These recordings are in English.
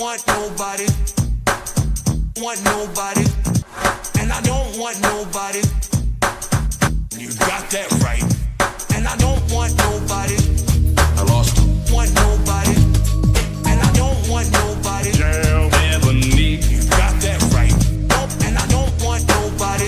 want nobody. Want nobody. And I don't want nobody. You got that right. And I don't want nobody. I lost. Want nobody. And I don't want nobody. Jam, never need. You got that right. Nope. And I don't want nobody.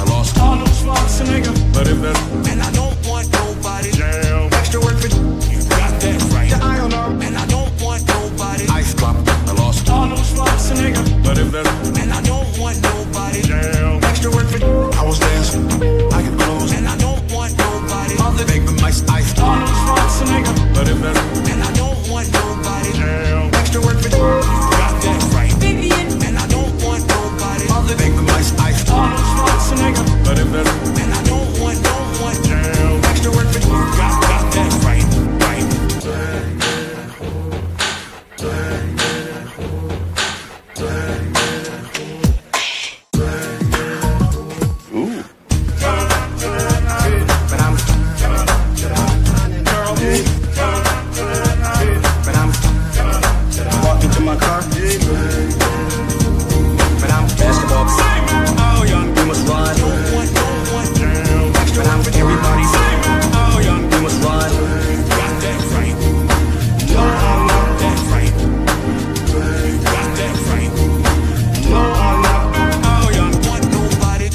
I lost. Arnold Schwarzenegger. But if that's And I don't want nobody. jam, Extra work for you got that right. the iron arm, And I don't want nobody. ice drop. I lost. Arnold Schwarzenegger. But if that's And I don't want nobody. jam, Extra work for you. I was dancing. I could close. And I don't want nobody. Other make the mice ice. Arnold Schwarzenegger. But if that's And I don't want nobody. jam, Extra work for you. You got that right. And I don't want nobody. other make the mice ice. Arnold Schwarzenegger. But if that's And I don't want jam, extra work for you. You got that right. Right. ooh, But I'm walking to my car. But I'm Basketball. oh young. We must run. Don't want Jam, extra work for everybody. oh young. We must run. You got that right. No, I'm not that right. You got that right. No, I'm not. Oh, young. Want nobody.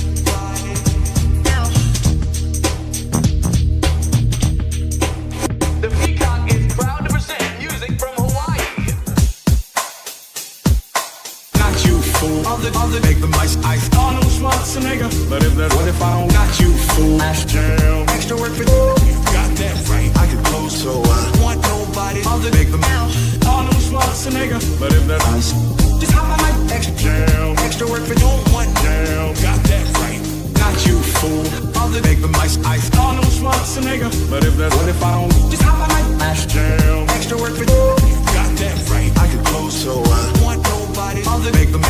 The Peacock is proud to present music from Hawaii. Not you, fool. Other make the mice ice. Arnold Schwarzenegger. But if that's What if I don't got you, fool? jam, Extra work for you. You got that right. I could close. So Want nobody. make the Arnold Schwarzenegger. but if that's Just hop on my extra. jam, Extra work for you. Don't want jam, got that right. Not you, fool. make the mice ice. Arnold Schwarzenegger. But if that's What if I don't just hop on my jam, extra work for you? You got that right. I could close. So Want nobody. make the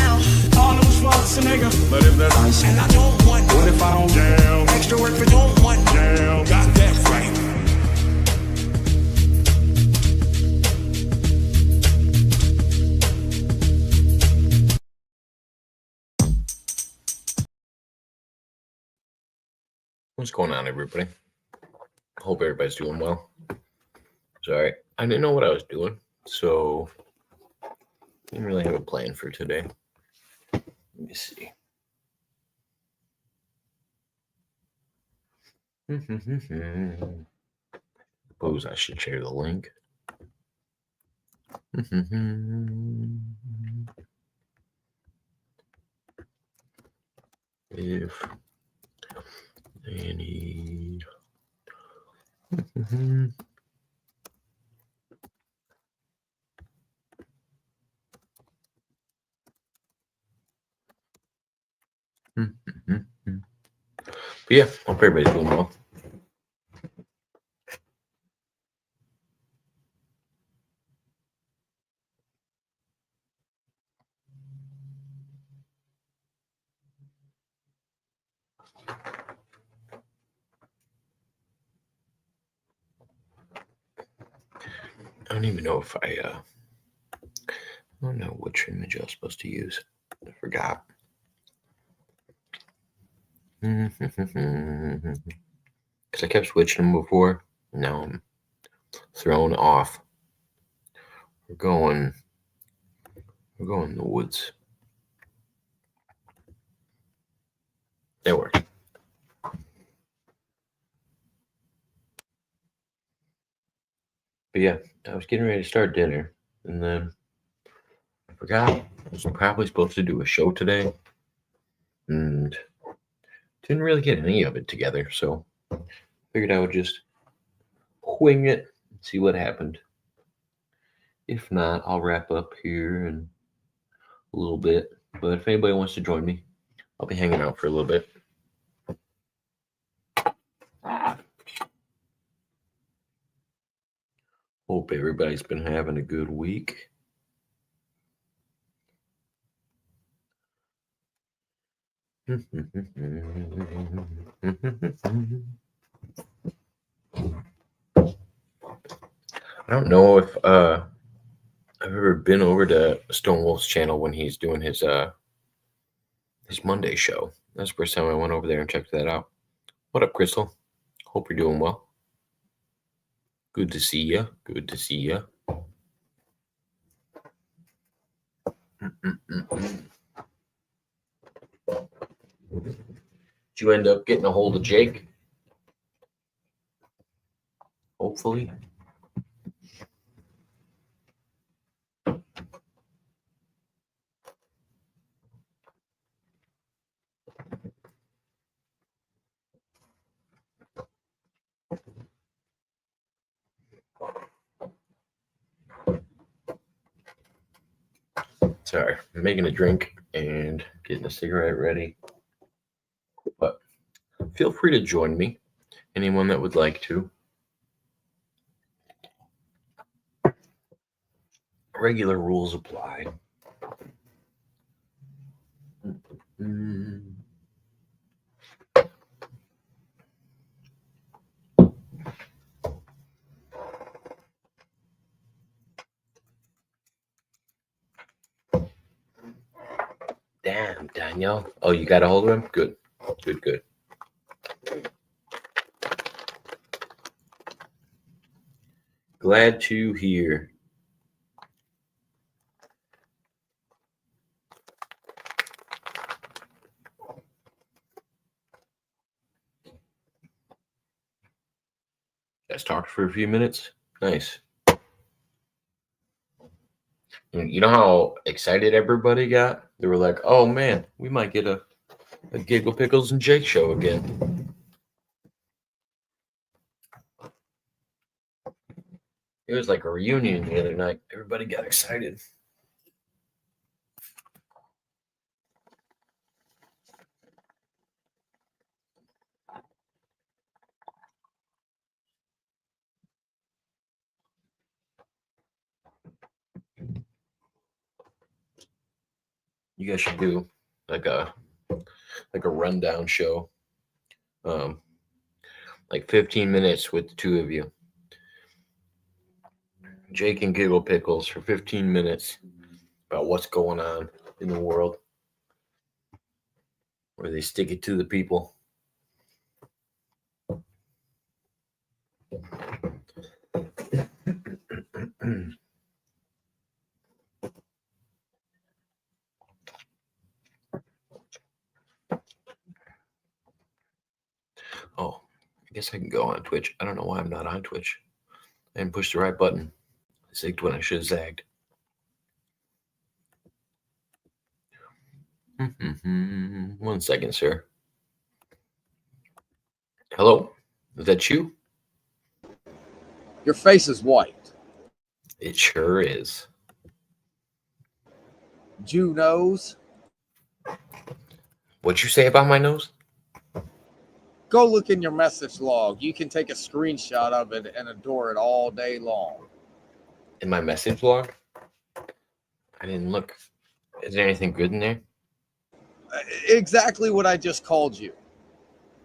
Arnold Schwarzenegger. but if that's And I don't want what if I don't jam, extra work for you. Don't want jam, got that right. What's going on, everybody? Hope everybody's doing well. Sorry, I didn't know what I was doing, so didn't really have a plan for today. Let me see. Suppose I should share the link. If they need but yeah, hope everybody's doing well. I don't even know if I don't know which image I was supposed to use. I forgot. Because I kept switching them before. Now I'm thrown off. We're going in the woods. That works. But yeah, I was getting ready to start dinner, and then I forgot I was probably supposed to do a show today, and didn't really get any of it together, so figured I would just wing it and see what happened. If not, I'll wrap up here in a little bit, but if anybody wants to join me, I'll be hanging out for a little bit. Hope everybody's been having a good week. I don't know if I I've ever been over to Stonewolf's channel when he's doing his Monday show. That's the first time I went over there and checked that out. What up, Crystal? Hope you're doing well. Good to see you. Good to see you. Did you end up getting a hold of Jake? Hopefully. Sorry, I'm making a drink and getting a cigarette ready. But feel free to join me, anyone that would like to. Regular rules apply. Damn, Daniel. Oh, you got a hold of him? Good. Good, good. Glad to hear. Guys talked for a few minutes. Nice. You know how excited everybody got? They were like, oh man, we might get a Giggle Pickles and Jake show again. It was like a reunion the other night. Everybody got excited. You guys should do like a rundown show. Like 15 minutes with the two of you. Jake and Giggle Pickles for 15 minutes about what's going on in the world. Where they stick it to the people. Oh, I guess I can go on Twitch. I don't know why I'm not on Twitch. I didn't push the right button. I zigged when I should have zagged. One second, sir. Hello? Is that you? Your face is white. It sure is. Jew nose. What'd you say about my nose? Go look in your message log. You can take a screenshot of it and adore it all day long. In my message log? I didn't look. Is there anything good in there? Exactly what I just called you.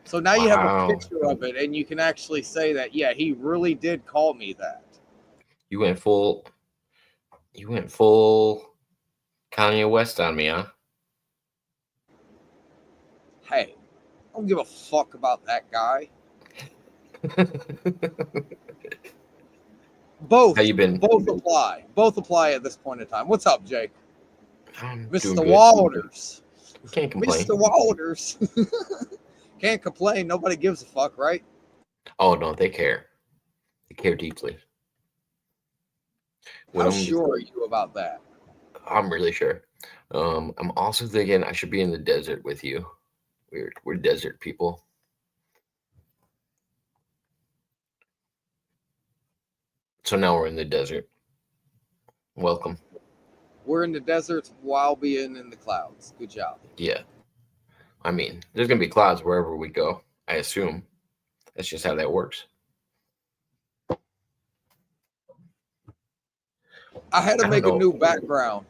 So now you have a Wow. picture of it, and you can actually say that, yeah, he really did call me that. You went full Kanye West on me, huh? Hey, I don't give a fuck about that guy. Both. How you been? Both apply. Both apply at this point in time. What's up, Jake? I'm doing Mr. good. Waters. Can't complain. Mr. Waters. Can't complain. Nobody gives a fuck, right? Oh no, they care. They care deeply. How sure are you about that? I'm really sure. I'm also thinking I should be in the desert with you. We're desert people. So now we're in the desert. Welcome. We're in the desert while being in the clouds. Good job. Yeah. I mean, there's gonna be clouds wherever we go, I assume. That's just how that works. I had to I make a don't know. new background.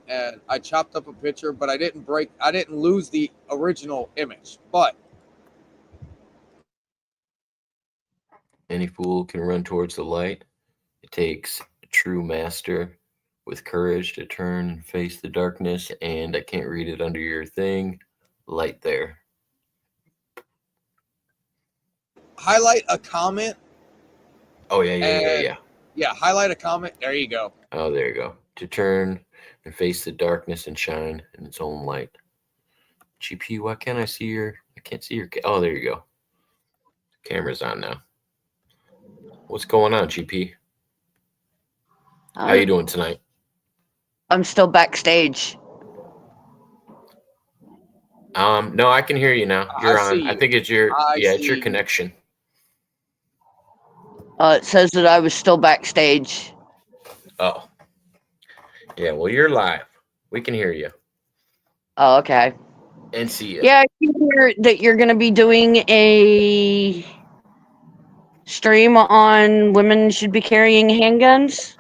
And I chopped up a picture, but I didn't lose the original image. But Any fool can run towards the light. It takes a true master with courage to turn and face the darkness. And I can't read it under your thing. Light there. Highlight a comment. Oh, yeah. Yeah, highlight a comment. There you go. Oh, there you go. To turn and face the darkness and shine in its own light. GP, why can't I see your... I can't see your... Oh, there you go. Camera's on now. What's going on, GP? How you doing tonight? I'm still backstage. No, I can hear you now. You're on. I think it's your... it's your you. connection. It says that I was still backstage. Oh. Yeah, well, you're live. We can hear you. Oh, okay. And see you. Yeah, I can hear that you're going to be doing a stream on women should be carrying handguns.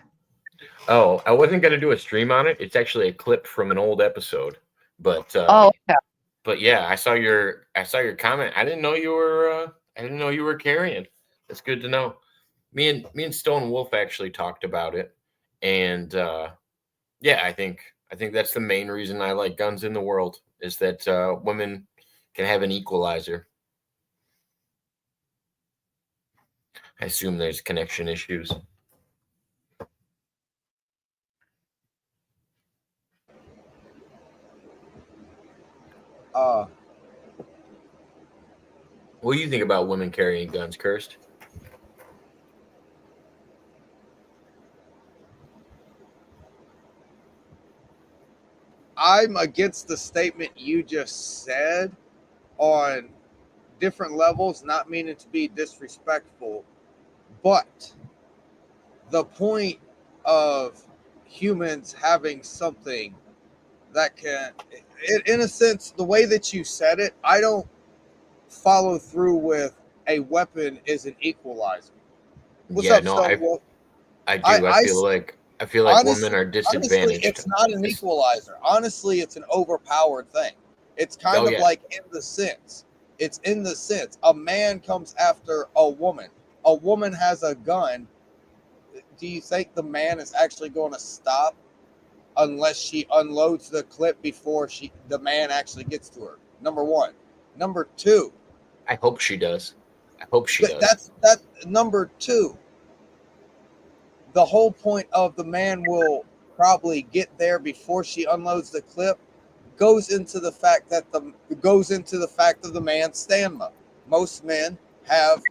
Oh, I wasn't going to do a stream on it. It's actually a clip from an old episode. But Okay. But yeah, I saw your comment. I didn't know you were carrying. That's good to know. Me and Stone Wolf actually talked about it, and yeah, I think that's the main reason I like guns in the world is that women can have an equalizer. I assume there's connection issues. What do you think about women carrying guns, Kirst? I'm against the statement you just said on different levels, not meaning to be disrespectful, but the point of humans having something that can, in a sense, the way that you said it, I don't follow through with a weapon is an equalizer. What's up, Stone Wolf? I do. I feel like honestly, women are disadvantaged. Honestly, it's not an equalizer. Honestly, it's an overpowered thing. It's kind of like in the sense. It's in the sense a man comes after a woman. A woman has a gun. Do you think the man is actually going to stop unless she unloads the clip before the man actually gets to her? Number one. Number two. I hope she does. I hope she does. That's number two. The whole point of the man will probably get there before she unloads the clip goes into the fact of the man's stamina. Most men have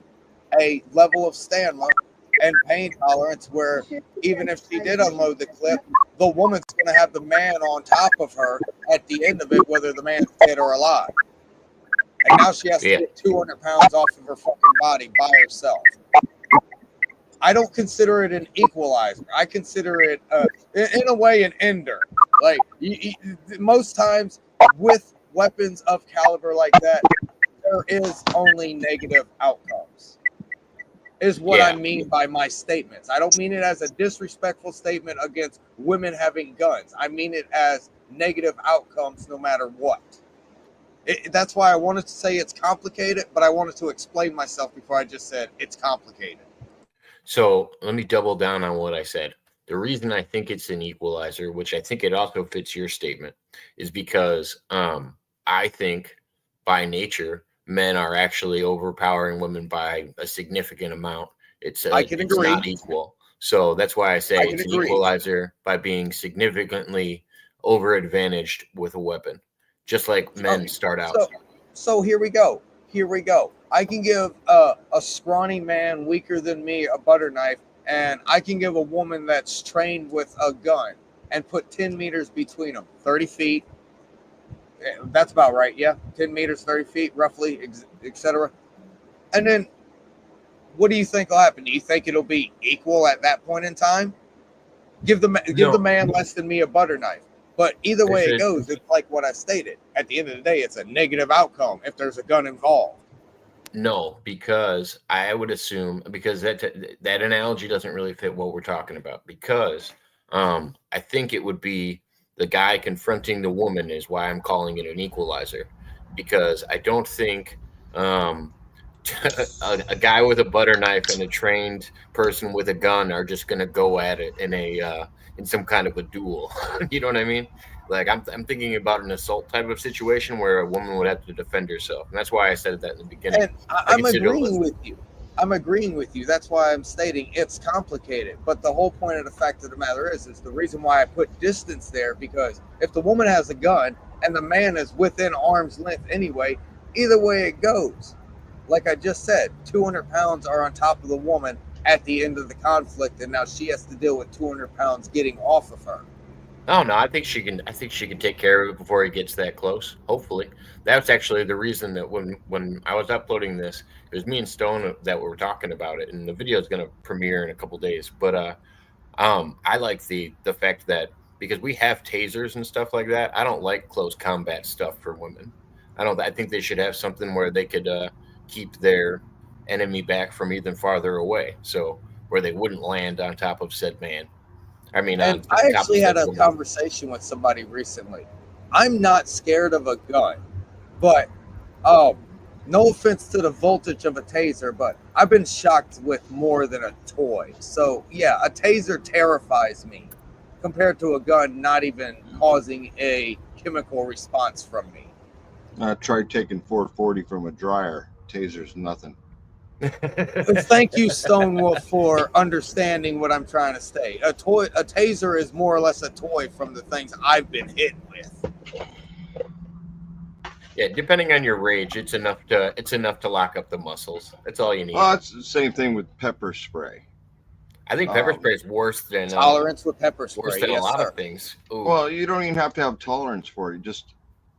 a level of stamina and pain tolerance where even if she did unload the clip, the woman's going to have the man on top of her at the end of it, whether the man's dead or alive. And now she has to get 200 pounds off of her fucking body by herself. I don't consider it an equalizer. I consider it, in a way, an ender. Like, most times with weapons of caliber like that, there is only negative outcomes, is what I mean by my statements. I don't mean it as a disrespectful statement against women having guns. I mean it as negative outcomes no matter what. That's why I wanted to say it's complicated, but I wanted to explain myself before I just said it's complicated. So let me double down on what I said. The reason I think it's an equalizer, which I think it also fits your statement, is because I think by nature, men are actually overpowering women by a significant amount. It's not equal. So that's why I say it's an equalizer by being significantly over-advantaged with a weapon, just like men start out. So here we go. I can give a scrawny man weaker than me a butter knife, and I can give a woman that's trained with a gun and put 10 meters between them, 30 feet. That's about right, yeah. 10 meters, 30 feet, roughly, etc. And then, what do you think will happen? Do you think it'll be equal at that point in time? Give the man less than me a butter knife. But either way it goes, it's like what I stated. At the end of the day, it's a negative outcome if there's a gun involved. No, because I would assume, because that analogy doesn't really fit what we're talking about, because I think it would be the guy confronting the woman is why I'm calling it an equalizer, because I don't think a guy with a butter knife and a trained person with a gun are just going to go at it in some kind of a duel. You know what I mean? Like I'm thinking about an assault type of situation where a woman would have to defend herself, and that's why I said that in the beginning. And I'm agreeing with you. I'm agreeing with you. That's why I'm stating it's complicated. But the whole point of the fact of the matter is the reason why I put distance there, because if the woman has a gun and the man is within arm's length anyway, either way it goes. Like I just said, 200 pounds are on top of the woman at the end of the conflict, and now she has to deal with 200 pounds getting off of her. Oh no, I think she can. I think she can take care of it before he gets that close. Hopefully, that's actually the reason that when I was uploading this, it was me and Stone that were talking about it, and the video is going to premiere in a couple days. But I like the fact that because we have tasers and stuff like that, I don't like close combat stuff for women. I think they should have something where they could keep their enemy back from even farther away, so where they wouldn't land on top of said man. I mean, and I actually had a conversation with somebody recently. I'm not scared of a gun, but no offense to the voltage of a taser, but I've been shocked with more than a toy. So yeah, a taser terrifies me compared to a gun not even causing a chemical response from me. I tried taking 440 from a dryer. Taser's nothing. Thank you, Stonewolf, for understanding what I'm trying to say. A taser is more or less a toy from the things I've been hit with. Yeah, depending on your rage, it's enough to lock up the muscles. That's all you need. Well, it's the same thing with pepper spray. I think pepper spray is worse than tolerance with pepper spray. Worse than a lot of things. Ooh. Well, you don't even have to have tolerance for it. Just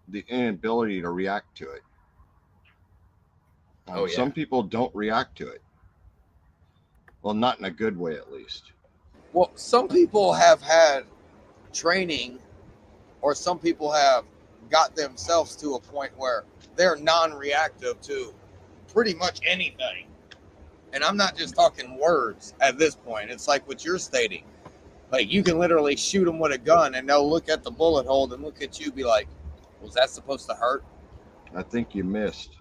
the inability to react to it. Yeah. Some people don't react to it. Well, not in a good way, at least. Well, some people have had training, or some people have got themselves to a point where they're non-reactive to pretty much anything. And I'm not just talking words at this point. It's like what you're stating. Like, you can literally shoot them with a gun and they'll look at the bullet hole and look at you, be like, was that supposed to hurt? I think you missed.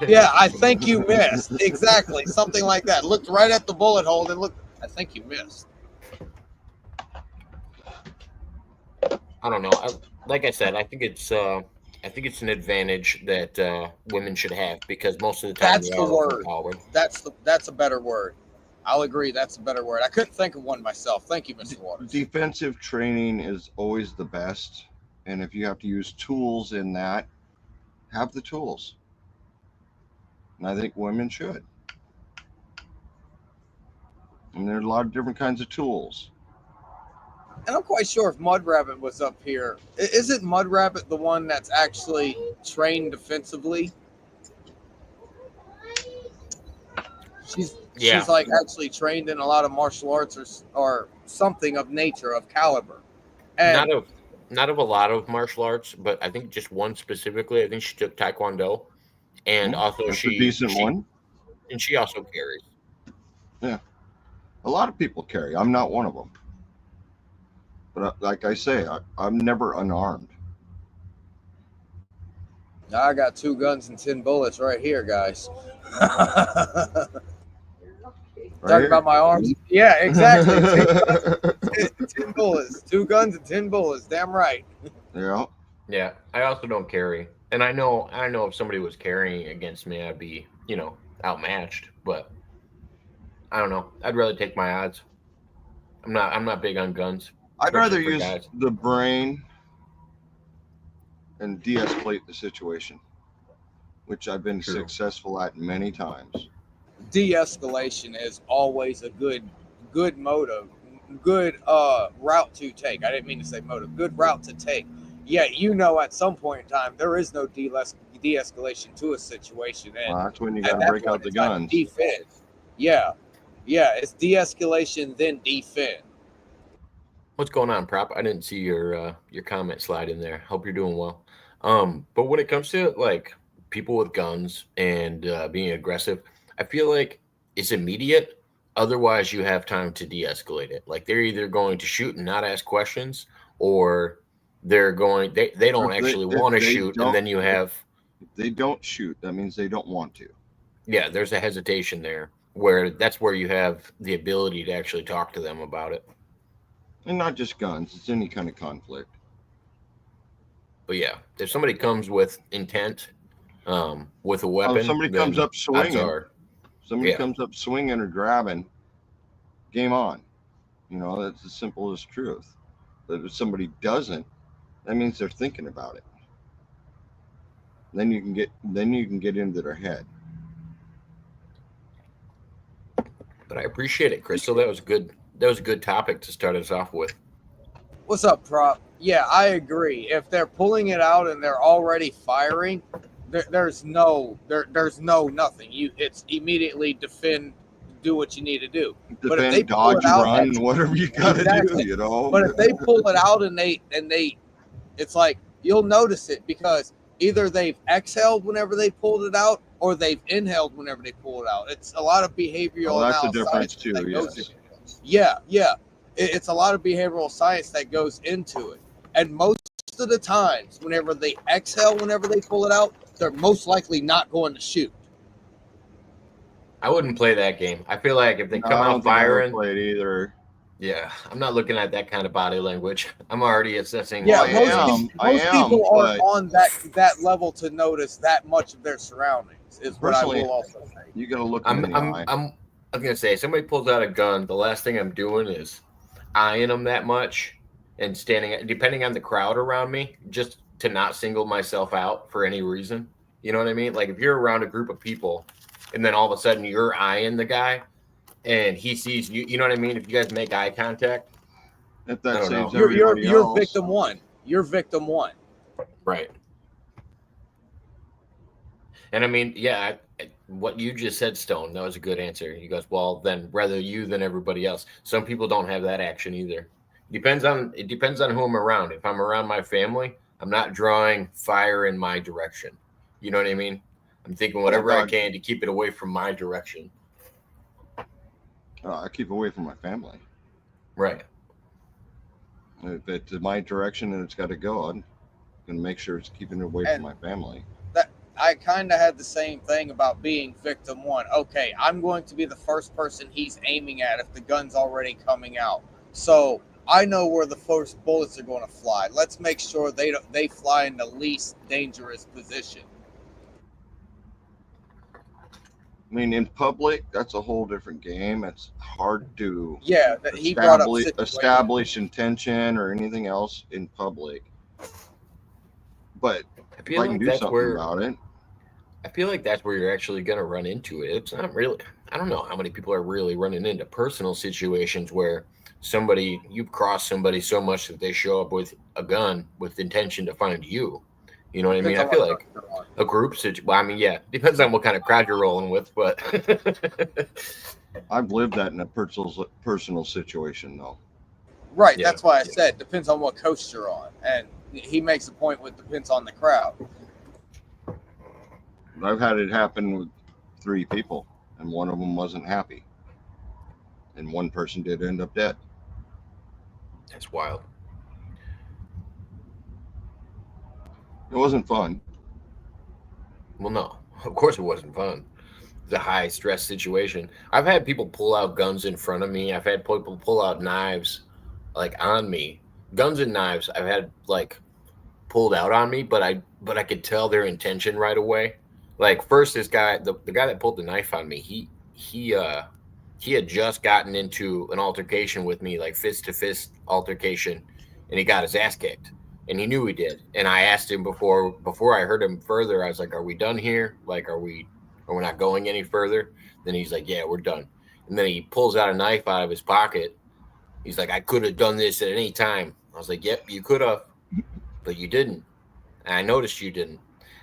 Yeah, I think you missed. Exactly. Something like that. Looked right at the bullet hole and looked, I think you missed. I don't know. Like I said, I think it's an advantage that women should have, because most of the time that's the word. That's a better word. I'll agree. That's a better word. I couldn't think of one myself. Thank you, Mr. Waters. Defensive training is always the best. And if you have to use tools in that, have the tools. And I think women should. And there are a lot of different kinds of tools. And I'm quite sure if Mudrabbit was up here, isn't Mudrabbit the one that's actually trained defensively? She's like actually trained in a lot of martial arts or something of nature, of caliber. And not of a lot of martial arts, but I think just one specifically. I think she took Taekwondo, and also that's a decent one. And she also carries. Yeah, a lot of people carry. I'm not one of them. But like I say, I'm never unarmed. I got 2 guns and 10 bullets right here, guys. Talking about my arms? Yeah, exactly. 10 bullets. 2 guns and 10 bullets. Damn right. Yeah. Yeah, I also don't carry. And I know if somebody was carrying against me, I'd be, outmatched. But I don't know. I'd rather take my odds. I'm not big on guns. I'd rather use the brain and de-escalate the situation, which I've been successful at many times. De-escalation is always a good motive, good route to take. I didn't mean to say motive. Good route to take. Yeah, at some point in time, there is no de-escalation to a situation. And that's when you got to break out the guns. Defend. Yeah, it's de-escalation, then defend. What's going on, Prop? I didn't see your comment slide in there. Hope you're doing well. But when it comes to like people with guns and being aggressive, I feel like it's immediate. Otherwise, you have time to de-escalate it. Like they're either going to shoot and not ask questions, or they're going. They don't actually want to shoot, and then you have. If they don't shoot, that means they don't want to. Yeah, there's a hesitation there where that's where you have the ability to actually talk to them about it. And not just guns, it's any kind of conflict. But yeah, if somebody comes with intent, with a If weapon, somebody comes then up odds swinging, are, somebody yeah, comes up swinging or grabbing, game on. You know, that's the simplest truth. But if somebody doesn't, that means they're thinking about it. Then you can get into their head. but I appreciate it, Crystal. That was good. That was a good topic to start us off with. What's up, Prop? Yeah, I agree. If they're pulling it out and they're already firing, there's no nothing. It's immediately defend, do what you need to do. But if they Defend, pull dodge, it out, run, whatever you gotta exactly. do, you know. But if they pull it out and they, it's like you'll notice it because either they've exhaled whenever they pulled it out or they've inhaled whenever they pull it out. It's a lot of behavioral. Well, that's a analysis difference that too, goes yes. in. Yeah. It's a lot of behavioral science that goes into it. And most of the times, whenever they exhale, whenever they pull it out, they're most likely not going to shoot. I wouldn't play that game. I feel like if they No, come I don't out think I ever firing, played either. yeah, I'm not looking at that kind of body language. I'm already assessing. Yeah, Well, most people aren't on that level to notice that much of their surroundings. Is what I will also say. You gotta look them in the eye. I'm gonna say, somebody pulls out a gun, the last thing I'm doing is eyeing them that much and standing, depending on the crowd around me, just to not single myself out for any reason. You know what I mean? Like if you're around a group of people and then all of a sudden you're eyeing the guy and he sees you, you know what I mean? If you guys make eye contact, If that saves you're everybody else. victim one. You're victim one. right? And I mean, yeah, what you just said, Stone, that was a good answer. He goes, well, then rather you than everybody else. Some people don't have that action either. It depends on who I'm around. If I'm around my family, I'm not drawing fire in my direction. You know what I mean? I'm thinking whatever I can to keep it away from my direction. I keep away from my family. Right. If it's in my direction and it's got to go, I'm going to make sure it's keeping it away from my family. I kind of had the same thing about being victim one. Okay, I'm going to be the first person he's aiming at if the gun's already coming out. So I know where the first bullets are going to fly. Let's make sure they fly in the least dangerous position. I mean, in public, that's a whole different game. It's hard to he brought up establish intention or anything else in public. But I feel like can do that's something where about it. I feel like that's where you're actually going to run into it. It's not really. I don't know how many people are really running into personal situations where you've crossed somebody so much that they show up with a gun with intention to find you. You know what I mean? I feel like a group situation. Well, I mean, yeah, depends on what kind of crowd you're rolling with, but I've lived that in a personal situation, though. Right. Yeah. That's why I said depends on what coast you're on, and he makes a point with depends on the crowd. I've had it happen with 3 people, and one of them wasn't happy, and one person did end up dead. That's wild. It wasn't fun. Well, no, of course it wasn't fun. It's a high stress situation. I've had people pull out guns in front of me. I've had people pull out knives, like on me. Guns and knives I've had like pulled out on me, but I could tell their intention right away. Like first, this guy, the guy that pulled the knife on me, he had just gotten into an altercation with me, like fist to fist altercation, and he got his ass kicked. And he knew he did. And I asked him before I heard him further, I was like, are we done here? Like, are we not going any further? Then he's like, yeah, we're done. And then he pulls out a knife out of his pocket. He's like, I could have done this at any time. I was like, yep, you could have, but you didn't. And I noticed you didn't.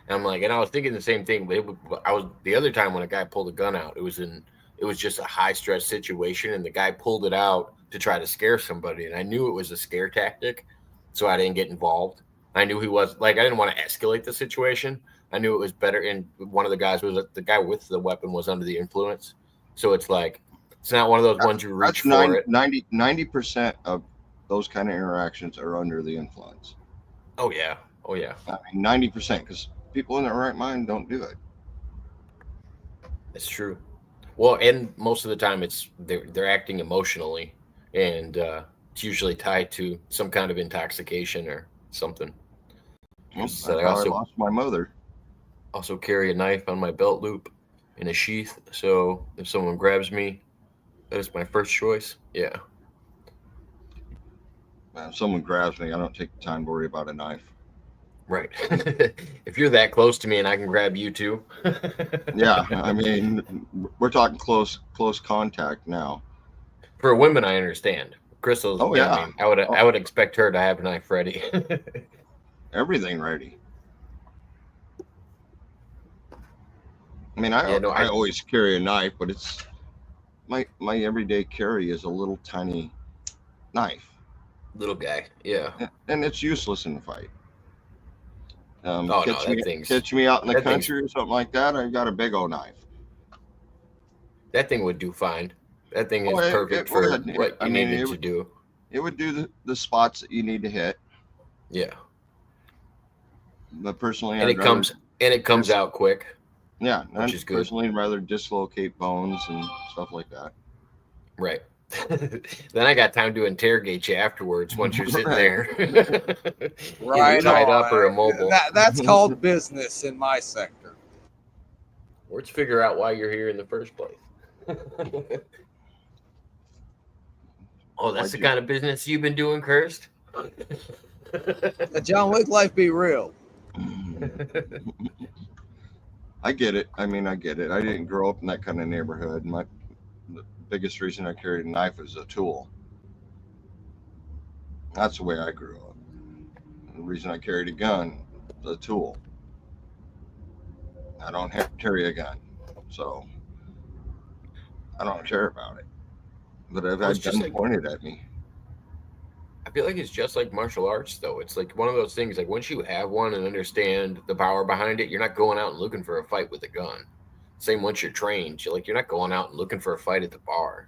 And I'm like, and I was thinking the same thing, but I was the other time when a guy pulled a gun out, it was just a high stress situation. And the guy pulled it out to try to scare somebody. And I knew it was a scare tactic. So I didn't get involved. I knew he was like, I didn't want to escalate the situation. I knew it was better. And one of the guys the guy with the weapon was under the influence. So it's like, it's not one of those ones you reach for it. 90% of those kind of interactions are under the influence. Oh yeah. I mean, 90%, because people in their right mind don't do it. It's true. Well, and most of the time they're acting emotionally, and it's usually tied to some kind of intoxication or something. Well, Because that's I how I lost my mother. also carry a knife on my belt loop in a sheath, so if someone grabs me, that is my first choice. Yeah, If someone grabs me, I don't take the time to worry about a knife. right. If you're that close to me and I can grab you too, Yeah, I mean, we're talking close contact now. for women, I understand. Crystal's, Oh yeah, I yeah, mean, I would expect her to have a knife ready. everything ready. I mean, Yeah, no, I always carry a knife, but it's my everyday carry is a little tiny knife, little guy. Yeah. and it's useless in a fight. Oh no, Catch me out in the that thing's country or something like that. I got a big old knife. that thing would do fine. That thing Oh, is perfect it for would. what I you mean, needed to do. it would do the spots that you need to hit. Yeah, But personally, and I'd rather it comes just out quick, yeah, which I'd is good. personally rather dislocate bones and stuff like that. Right. Then I got time to interrogate you afterwards once you're sitting Right. there, either Right tied on. up or immobile. That's called business in my sector. Or to figure out why you're here in the first place. Oh, that's Why'd the you? kind of business you've been doing, Cursed? The John Wick life be real. I get it. I mean, I get it. I didn't grow up in that kind of neighborhood. The biggest reason I carried a knife is a tool. That's the way I grew up. The reason I carried a gun is a tool. I don't carry a gun, so I don't care about it. But I've Well, it's had just guns like pointed at me. I feel like it's just like martial arts, though. It's like one of those things. Like once you have one and understand the power behind it, you're not going out and looking for a fight with a gun. Same once you're trained, you're not going out and looking for a fight at the bar.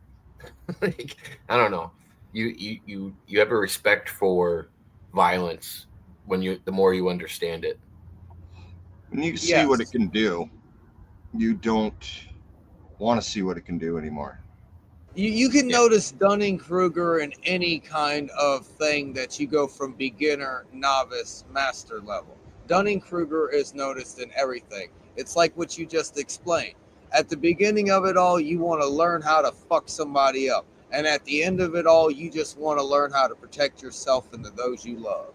Like, I don't know. You have a respect for violence when the more you understand it. When you see what it Yes. can do, you don't want to see what it can do anymore. You can Yeah. notice Dunning Kruger in any kind of thing that you go from beginner, novice, master level. Dunning Kruger is noticed in everything. It's like what you just explained. At the beginning of it all, you want to learn how to fuck somebody up. And at the end of it all, you just want to learn how to protect yourself and those you love.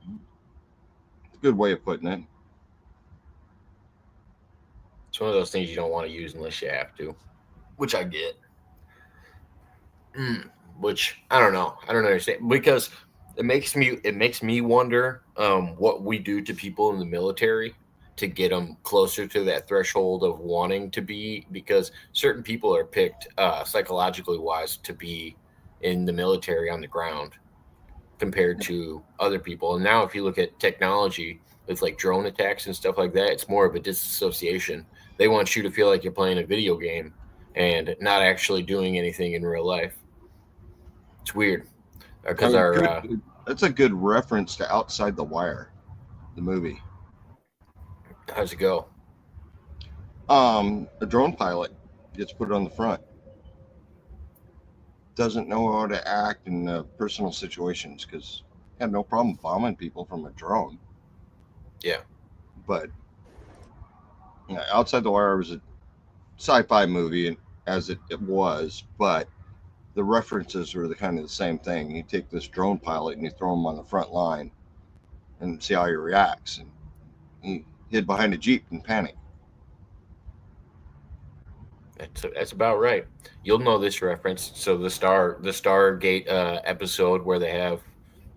It's a good way of putting it. It's one of those things you don't want to use unless you have to, which I get. Mm, which I don't know. I don't understand because it makes me wonder what we do to people in the military to get them closer to that threshold of wanting to be, because certain people are picked psychologically wise to be in the military on the ground compared to other people. And now if you look at technology with like drone attacks and stuff like that, it's more of a disassociation. They want you to feel like you're playing a video game and not actually doing anything in real life. It's weird because A our that's a good reference to Outside the Wire, the movie. how's it go? A drone pilot gets put on the front, doesn't know how to act in personal situations because had no problem bombing people from a drone. Yeah, But Outside the Wire was a sci-fi movie, and as it was, but the references were the kind of the same thing. You take this drone pilot and you throw him on the front line and see how he reacts. And he hid behind a jeep and panicked. that's about right. You'll know this reference. So the Stargate episode where they have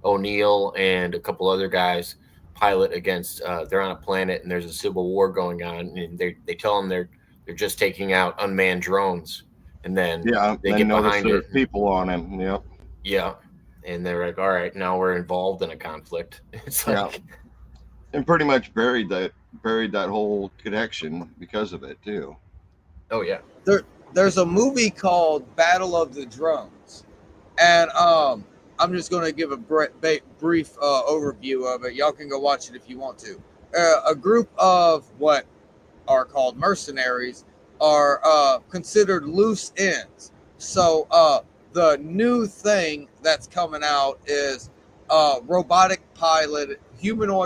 O'Neill and a couple other guys pilot against. They're on a planet and there's a civil war going on, and they tell them they're just taking out unmanned drones, and then Yeah, they then get notice behind there's it. people on him. Yep. Yeah, and they're like, all right, now we're involved in a conflict. It's Yeah, like, and pretty much buried that whole connection because of it too. oh yeah, There's a movie called Battle of the Drones. And I'm just going to give a brief overview of it. Y'all can go watch it if you want to. A group of what are called mercenaries are considered loose ends. So the new thing that's coming out is humanoid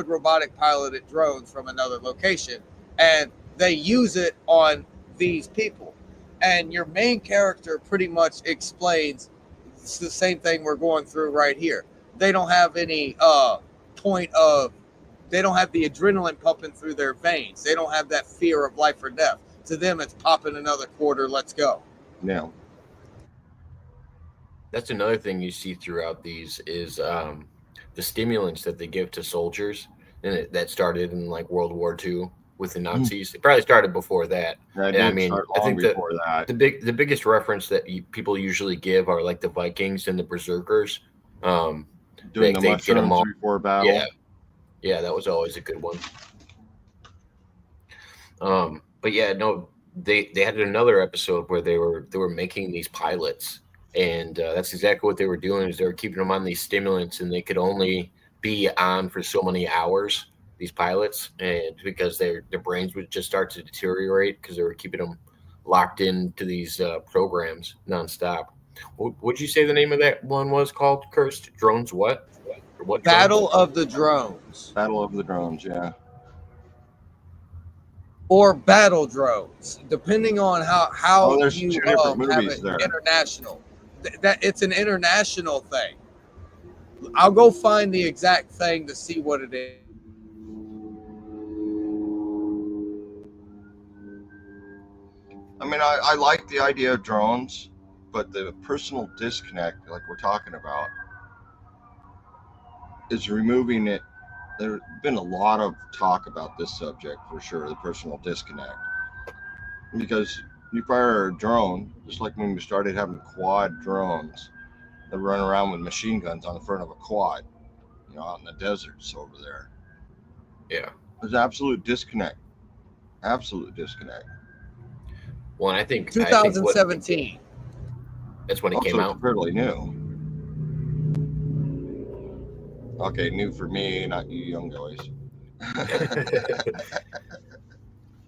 robotic piloted drones from another location, and they use it on these people. And your main character pretty much explains it's the same thing we're going through right here. They don't have any they don't have the adrenaline pumping through their veins. They don't have that fear of life or death. To them, it's popping another quarter, let's go. Now, That's another thing you see throughout these is the stimulants that they give to soldiers, and that started in like World War II with the Nazis. It probably started before that. I And I mean, start I long think that before that. the biggest reference that people usually give are like the Vikings and the Berserkers. Doing they the get 'em mushrooms all- before battle. Yeah, that was always a good one. But yeah, no, they had another episode where they were making these pilots, and that's exactly what they were doing. Is they were keeping them on these stimulants, and they could only be on for so many hours. These pilots, and because their brains would just start to deteriorate because they were keeping them locked into these programs nonstop. What'd you say the name of that one was called? Cursed Drones? What? Or what? Battle drones? of the Drones. Battle of the Drones, yeah. Or battle drones, depending on how there's you two different have movies it there. international. That it's an international thing. I'll go find the exact thing to see what it is. I mean, I like the idea of drones, but the personal disconnect, like we're talking about, is removing it. There's been a lot of talk about this subject for sure, the personal disconnect. Because you fire a drone, just like when we started having quad drones that run around with machine guns on the front of a quad, out in the deserts over there. Yeah. There's absolute disconnect. Absolute disconnect. Well, and I think 2017. That's when it Also, came it's out. fairly new. Okay, new for me, not you young guys.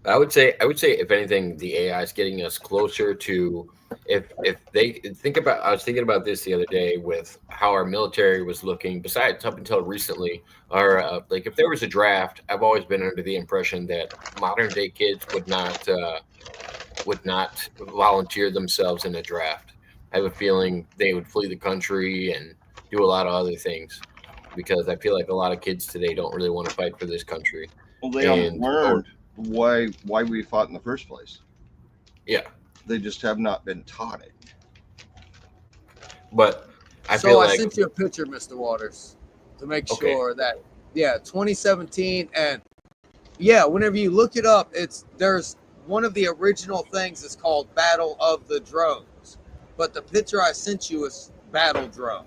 I would say if anything, the AI is getting us closer to if they think about. I was thinking about this the other day with how our military was looking. Besides, up until recently, our like if there was a draft, I've always been under the impression that modern day kids would not volunteer themselves in a draft. I have a feeling they would flee the country and do a lot of other things because I feel like a lot of kids today don't really want to fight for this country. Well, they haven't learned why we fought in the first place. Yeah. They just have not been taught it. But I feel like sent you a picture, Mr. Waters, to make sure that 2017, and whenever you look it up, there's one of the original things is called Battle of the Drones, but the picture I sent you is Battle Drone.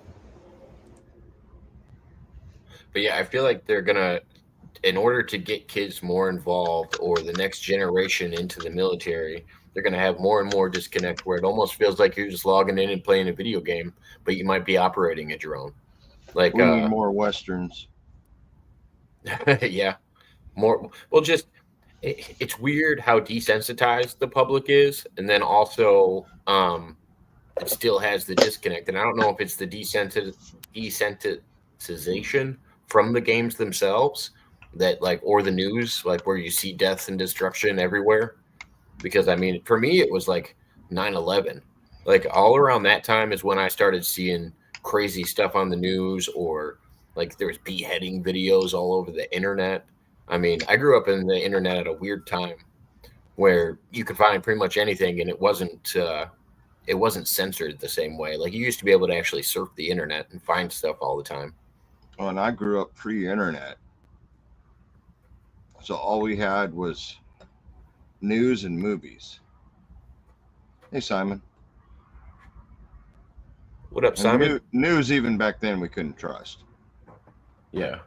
But yeah, I feel like they're gonna, in order to get kids more involved or the next generation into the military, they're gonna have more and more disconnect where it almost feels like you're just logging in and playing a video game, but you might be operating a drone. Like we need more Westerns. Yeah, more. Well, just it's weird how desensitized the public is, and then also it still has the disconnect. And I don't know if it's the desensitization from the games themselves that or the news, like where you see death and destruction everywhere. Because I mean, for me, it was like 9/11. Like all around that time is when I started seeing crazy stuff on the news, or like there's beheading videos all over the internet. I mean, I grew up in the internet at a weird time where you could find pretty much anything, and it wasn't censored the same way. Like you used to be able to actually surf the internet and find stuff all the time. Well, and I grew up pre-internet, so all we had was news and movies. Hey, Simon. What up, Simon? News even back then we couldn't trust. Yeah.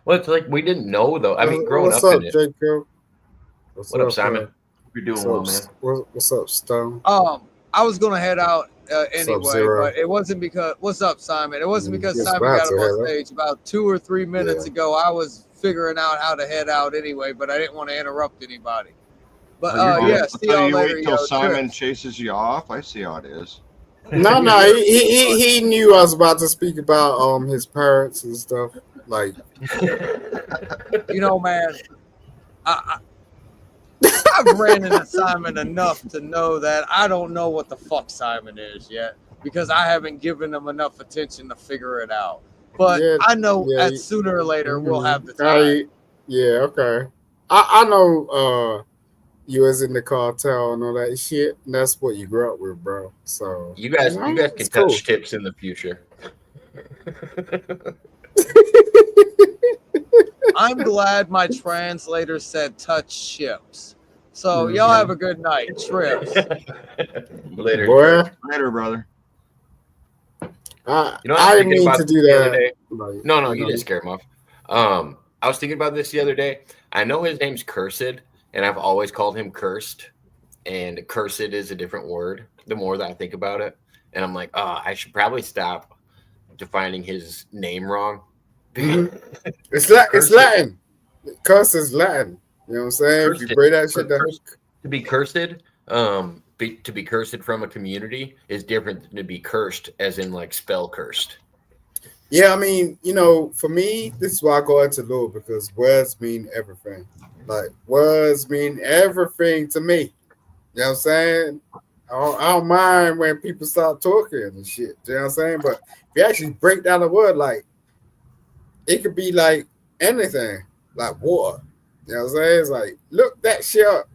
Well, it's like we didn't know though. I mean, growing what's up up, in it. Jacob? What up, Simon? You're doing well, what's man. up, what's up, Stone? I was gonna head out anyway, Zero? but it wasn't because. What's up, Simon? It wasn't because Just Simon about got to up head on out. stage about 2 or 3 minutes Yeah. ago. I was figuring out how to head out anyway, but I didn't want to interrupt anybody. But Oh, yeah, see so y'all you later, wait till yo. Simon Trips. chases you off. I see how it is. No, he knew I was about to speak about his parents and stuff. Like, You know, man, I've ran into Simon enough to know that I don't know what the fuck Simon is yet because I haven't given him enough attention to figure it out. But yeah, I know yeah, at sooner or later we'll have the I- time. yeah, okay. I know you was in the cartel and all that shit. And that's what you grew up with, bro. So You guys can it's touch cool. tips in the future. I'm glad my translator said touch ships. So y'all have a good night. Trips. Later, Boy, Trips. Later, brother. You know, I was I didn't thinking mean about to this do the other that. day. Like, No, you you know. didn't scare him off. I was thinking about this the other day. I know his name's Cursed, and I've always called him Cursed. And Cursed is a different word. The more that I think about it, and I'm like, oh, I should probably stop defining his name wrong. It's Cursed. Latin. Curse is Latin. You know what I'm saying? Cursed. If you break that shit down. To be cursed, to be cursed from a community is different than to be cursed, as in like spell cursed. Yeah, I mean, you know, for me, this is why I go into law because words mean everything. Like words mean everything to me. You know what I'm saying? I don't mind when people start talking and shit. You know what I'm saying? But if you actually break down the word, like it could be like anything, like water. You know what I'm saying? It's like, look that shit up.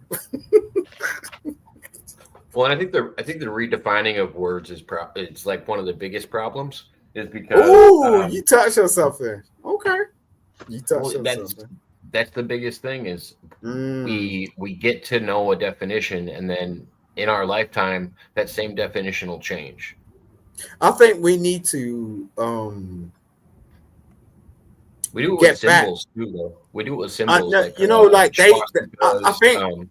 Well, and I think the redefining of words is it's like one of the biggest problems is because Ooh, you touched on something. Okay. You touched on something. That's the biggest thing is we get to know a definition, and then in our lifetime that same definition will change. I think we need to we do it get with symbols too, though. We do it with symbols, you know, like they. I think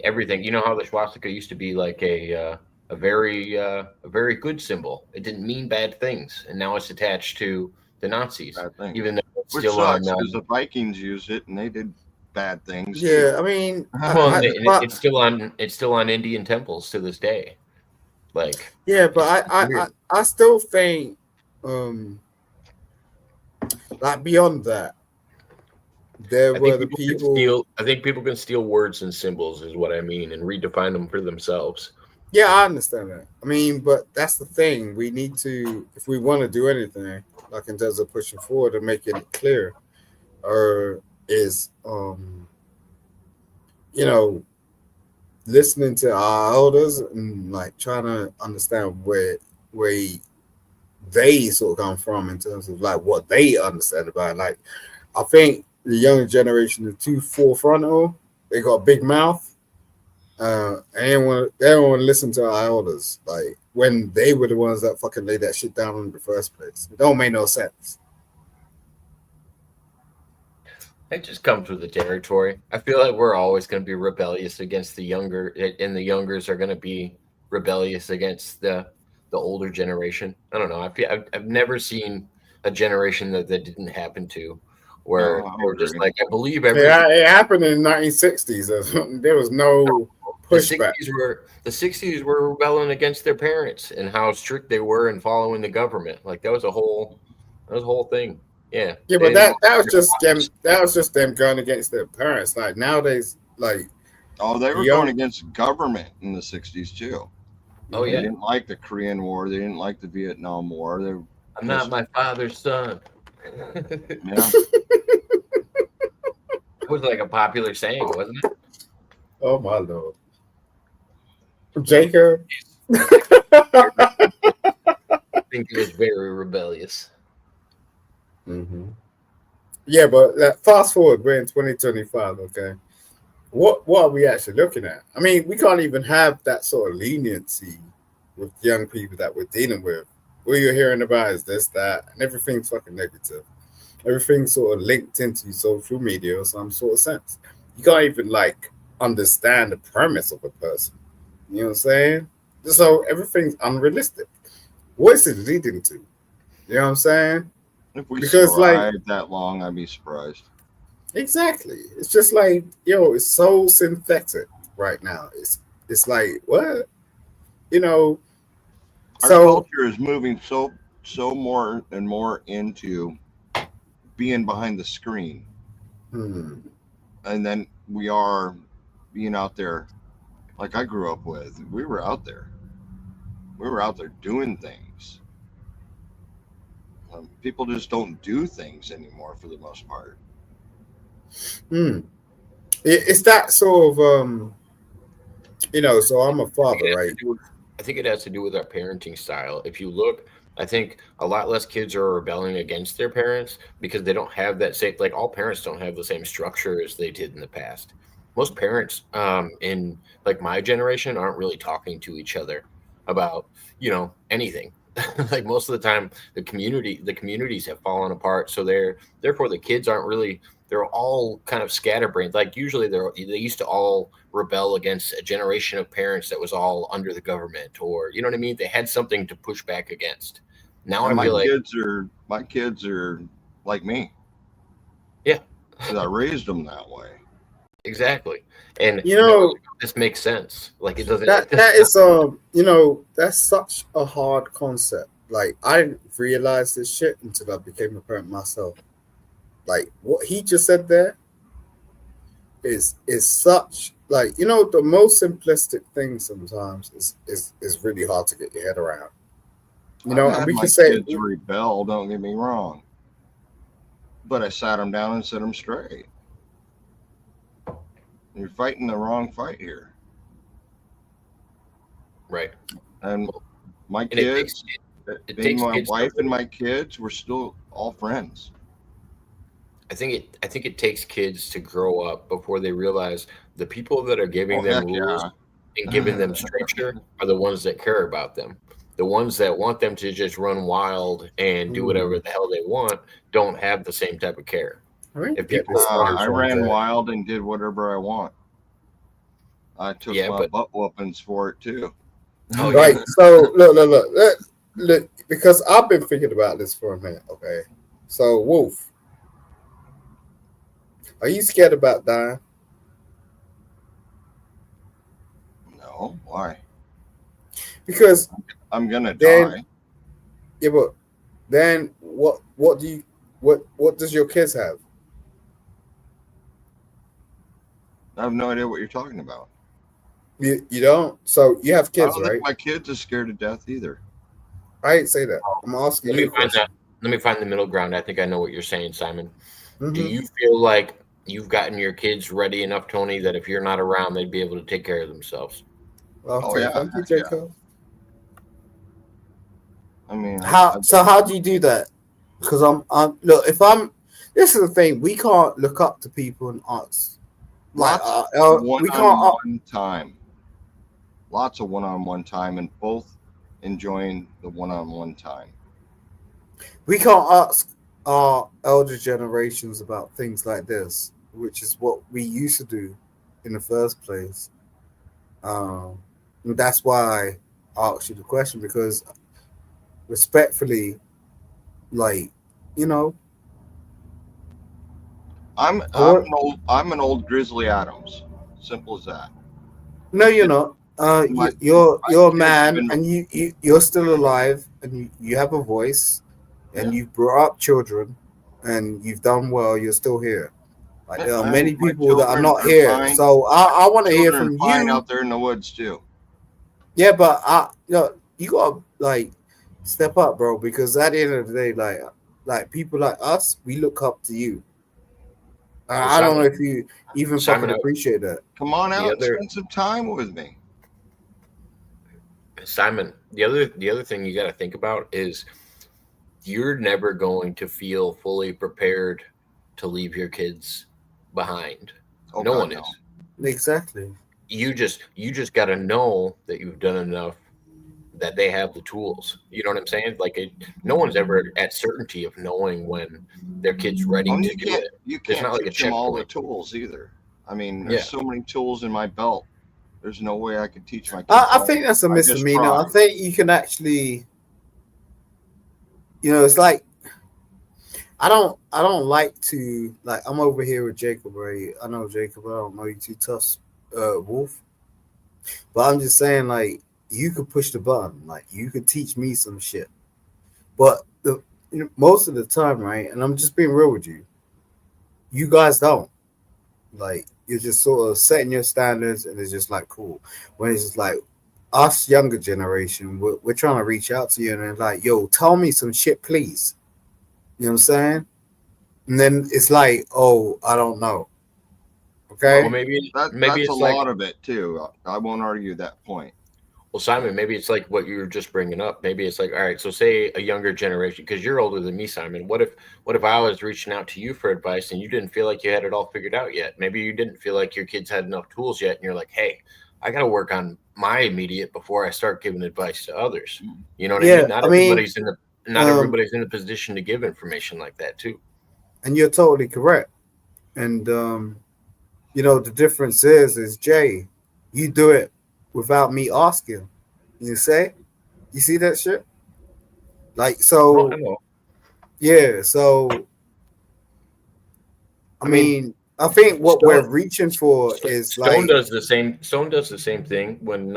everything. You know how the swastika used to be like a very good symbol. It didn't mean bad things, and now it's attached to the Nazis, even though it's Which still sucks on. Because the Vikings used it and they did bad things. Yeah, too. I mean, it's still on Indian temples to this day. Like, yeah, but I still think like beyond that, there were the people. I think people can steal words and symbols, is what I mean, and redefine them for themselves. Yeah, I understand that. I mean, but that's the thing. We need to, if we want to do anything, like in terms of pushing forward and making it clear, is you know, listening to our elders and like trying to understand where they sort of come from in terms of like what they understand about it. Like, I think the younger generation is too forefrontal. They got a big mouth. They don't want to listen to our elders, like when they were the ones that fucking laid that shit down in the first place. It don't make no sense. It just comes with the territory. I feel like we're always going to be rebellious against the younger, and the youngers are going to be rebellious against the older generation. I don't know. I've never seen a generation that didn't happen to, where we're just like, I believe everything. Yeah, it happened in the 1960s. There was no pushback. The 60s were rebelling against their parents and how strict they were in following the government. Like that was a whole thing. Yeah. Yeah, but that was just them. That was just them going against their parents. Like nowadays, like they were going against government in the 60s too. Oh yeah. They didn't like the Korean War. They didn't like the Vietnam War. I'm not my father's son. Yeah. It was like a popular saying, wasn't it? Oh my lord, Jacob. I think he was very rebellious. Mm-hmm. Yeah, but fast forward, we're in 2025. Okay, what are we actually looking at? I mean, we can't even have that sort of leniency with young people that we're dealing with. All you're hearing about is this, that, and everything's fucking negative. Everything's sort of linked into social media or some sort of sense. You can't even like understand the premise of a person. You know what I'm saying? So everything's unrealistic. What is it leading to? You know what I'm saying? If we survived that long, I'd be surprised. Exactly. It's just like, it's so synthetic right now. It's like, what? You know, Our so culture is moving so more and more into being behind the screen, hmm, and then we are being out there. Like I grew up with, we were out there. We were out there doing things. People just don't do things anymore for the most part. hmm. It's that sort of so I'm a I think father, it has to right? do with, I think it has to do with our parenting style. If you look, I think a lot less kids are rebelling against their parents because they don't have that same, like all parents don't have the same structure as they did in the past. Most parents in like my generation aren't really talking to each other about, anything. Like most of the time the communities have fallen apart. So therefore the kids aren't really, they're all kind of scatterbrained. Like usually they used to all rebel against a generation of parents that was all under the government, or you know what I mean? They had something to push back against. Now And I feel like, my kids are like me yeah, because I raised them that way. exactly. And You now know, this makes sense. Like it doesn't. that is that's such a hard concept. Like I didn't realize this shit until I became a parent myself. Like what he just said there is such, like, the most simplistic thing sometimes is really hard to get your head around. I've And had we my can say, kids rebel. Don't get me wrong, but I sat them down and set them straight. You're fighting the wrong fight here. Right. And my And it takes kids, it being takes my kids to wife and really, my kids, we're still all friends. I think it takes kids to grow up before they realize the people that are giving Oh them heck rules yeah! and giving them structure are the ones that care about them. The ones that want them to just run wild and do whatever the hell they want don't have the same type of care. I mean, If get people this are, I from ran there. wild and did whatever I want. I took yeah, my but butt whoopings for it too. oh Right. yeah, So look, because I've been thinking about this for a minute. Okay. So Wolf, are you scared about dying? No, why? Because I'm gonna then, die. yeah, but then what do you what does your kids have? I have no idea what you're talking about. You don't. So you have I kids, don't think right? my kids are scared to death either. I didn't say that. I'm asking let you me a find question. that. Let me find the middle ground. I think I know what you're saying, Simon. Do Mm-hmm. you feel like you've gotten your kids ready enough, Tony, that if you're not around, they'd be able to take care of themselves? Oh Okay. yeah, Thank you, heck yeah. Jacob. I mean, How do you do that? Because I'm look, if I'm this is the thing, we can't look up to people and ask, like lots of we can't one-on-one time. Lots of one-on-one time, and both enjoying the one-on-one time. we can't ask our elder generations about things like this, which is what we used to do in the first place. And that's why I asked you the question, because respectfully, like, you know, I'm I want I'm an old Grizzly Adams. Simple as that. no, you're not. My You're a kids have man, been. and you're still alive, and you have a voice, Yeah, and you've brought up children, and you've done well. You're still here. Like there are and many my people that are children not are here, fine. so I want to hear Children are from fine you. out there in the woods too. Yeah, but you gotta like step up, bro, because at the end of the day, like people like us, we look up to you. Well, I don't know if you even fucking Simon, appreciate that. Come on the out and other spend some time with me. Simon, the other thing you got to think about is you're never going to feel fully prepared to leave your kids behind. Oh No God, one no. is. Exactly. You just got to know that you've done enough, that they have the tools. You know what I'm saying? Like no one's ever at certainty of knowing when their kid's ready Oh, to do it. you There's can't not like a teach them all the checkpoint. tools either. I mean, there's Yeah. so many tools in my belt. There's no way I could teach my kids. I all. think that's a I just misdemeanor. I tried. think you can actually, it's like I don't like to like. I'm over here with Jacob, right? I know Jacob. I don't know you too tough, Wolf. But I'm just saying, like, you could push the button, like you could teach me some shit. But most of the time, right? And I'm just being real with you. You guys don't. Like, you're just sort of setting your standards, and it's just like cool. When it's just like us younger generation, we're trying to reach out to you, and it's like, yo, tell me some shit, please. You know what I'm saying? And then it's like, oh, I don't know. Okay. Well, maybe That's it's a like, lot of it too. I won't argue that point. well, Simon, maybe it's like what you were just bringing up. Maybe it's like, all right, so say a younger generation, because you're older than me, Simon. What if I was reaching out to you for advice and you didn't feel like you had it all figured out yet? Maybe you didn't feel like your kids had enough tools yet, and you're like, hey, I got to work on my immediate before I start giving advice to others. You know what I mean? Not everybody's in a position to give information like that too. And you're totally correct. And the difference is Jay, you do it without me asking. You see that shit? Like, so I know. yeah, so I mean, I think what we're reaching for is Stone like does the same. Stone does the same thing when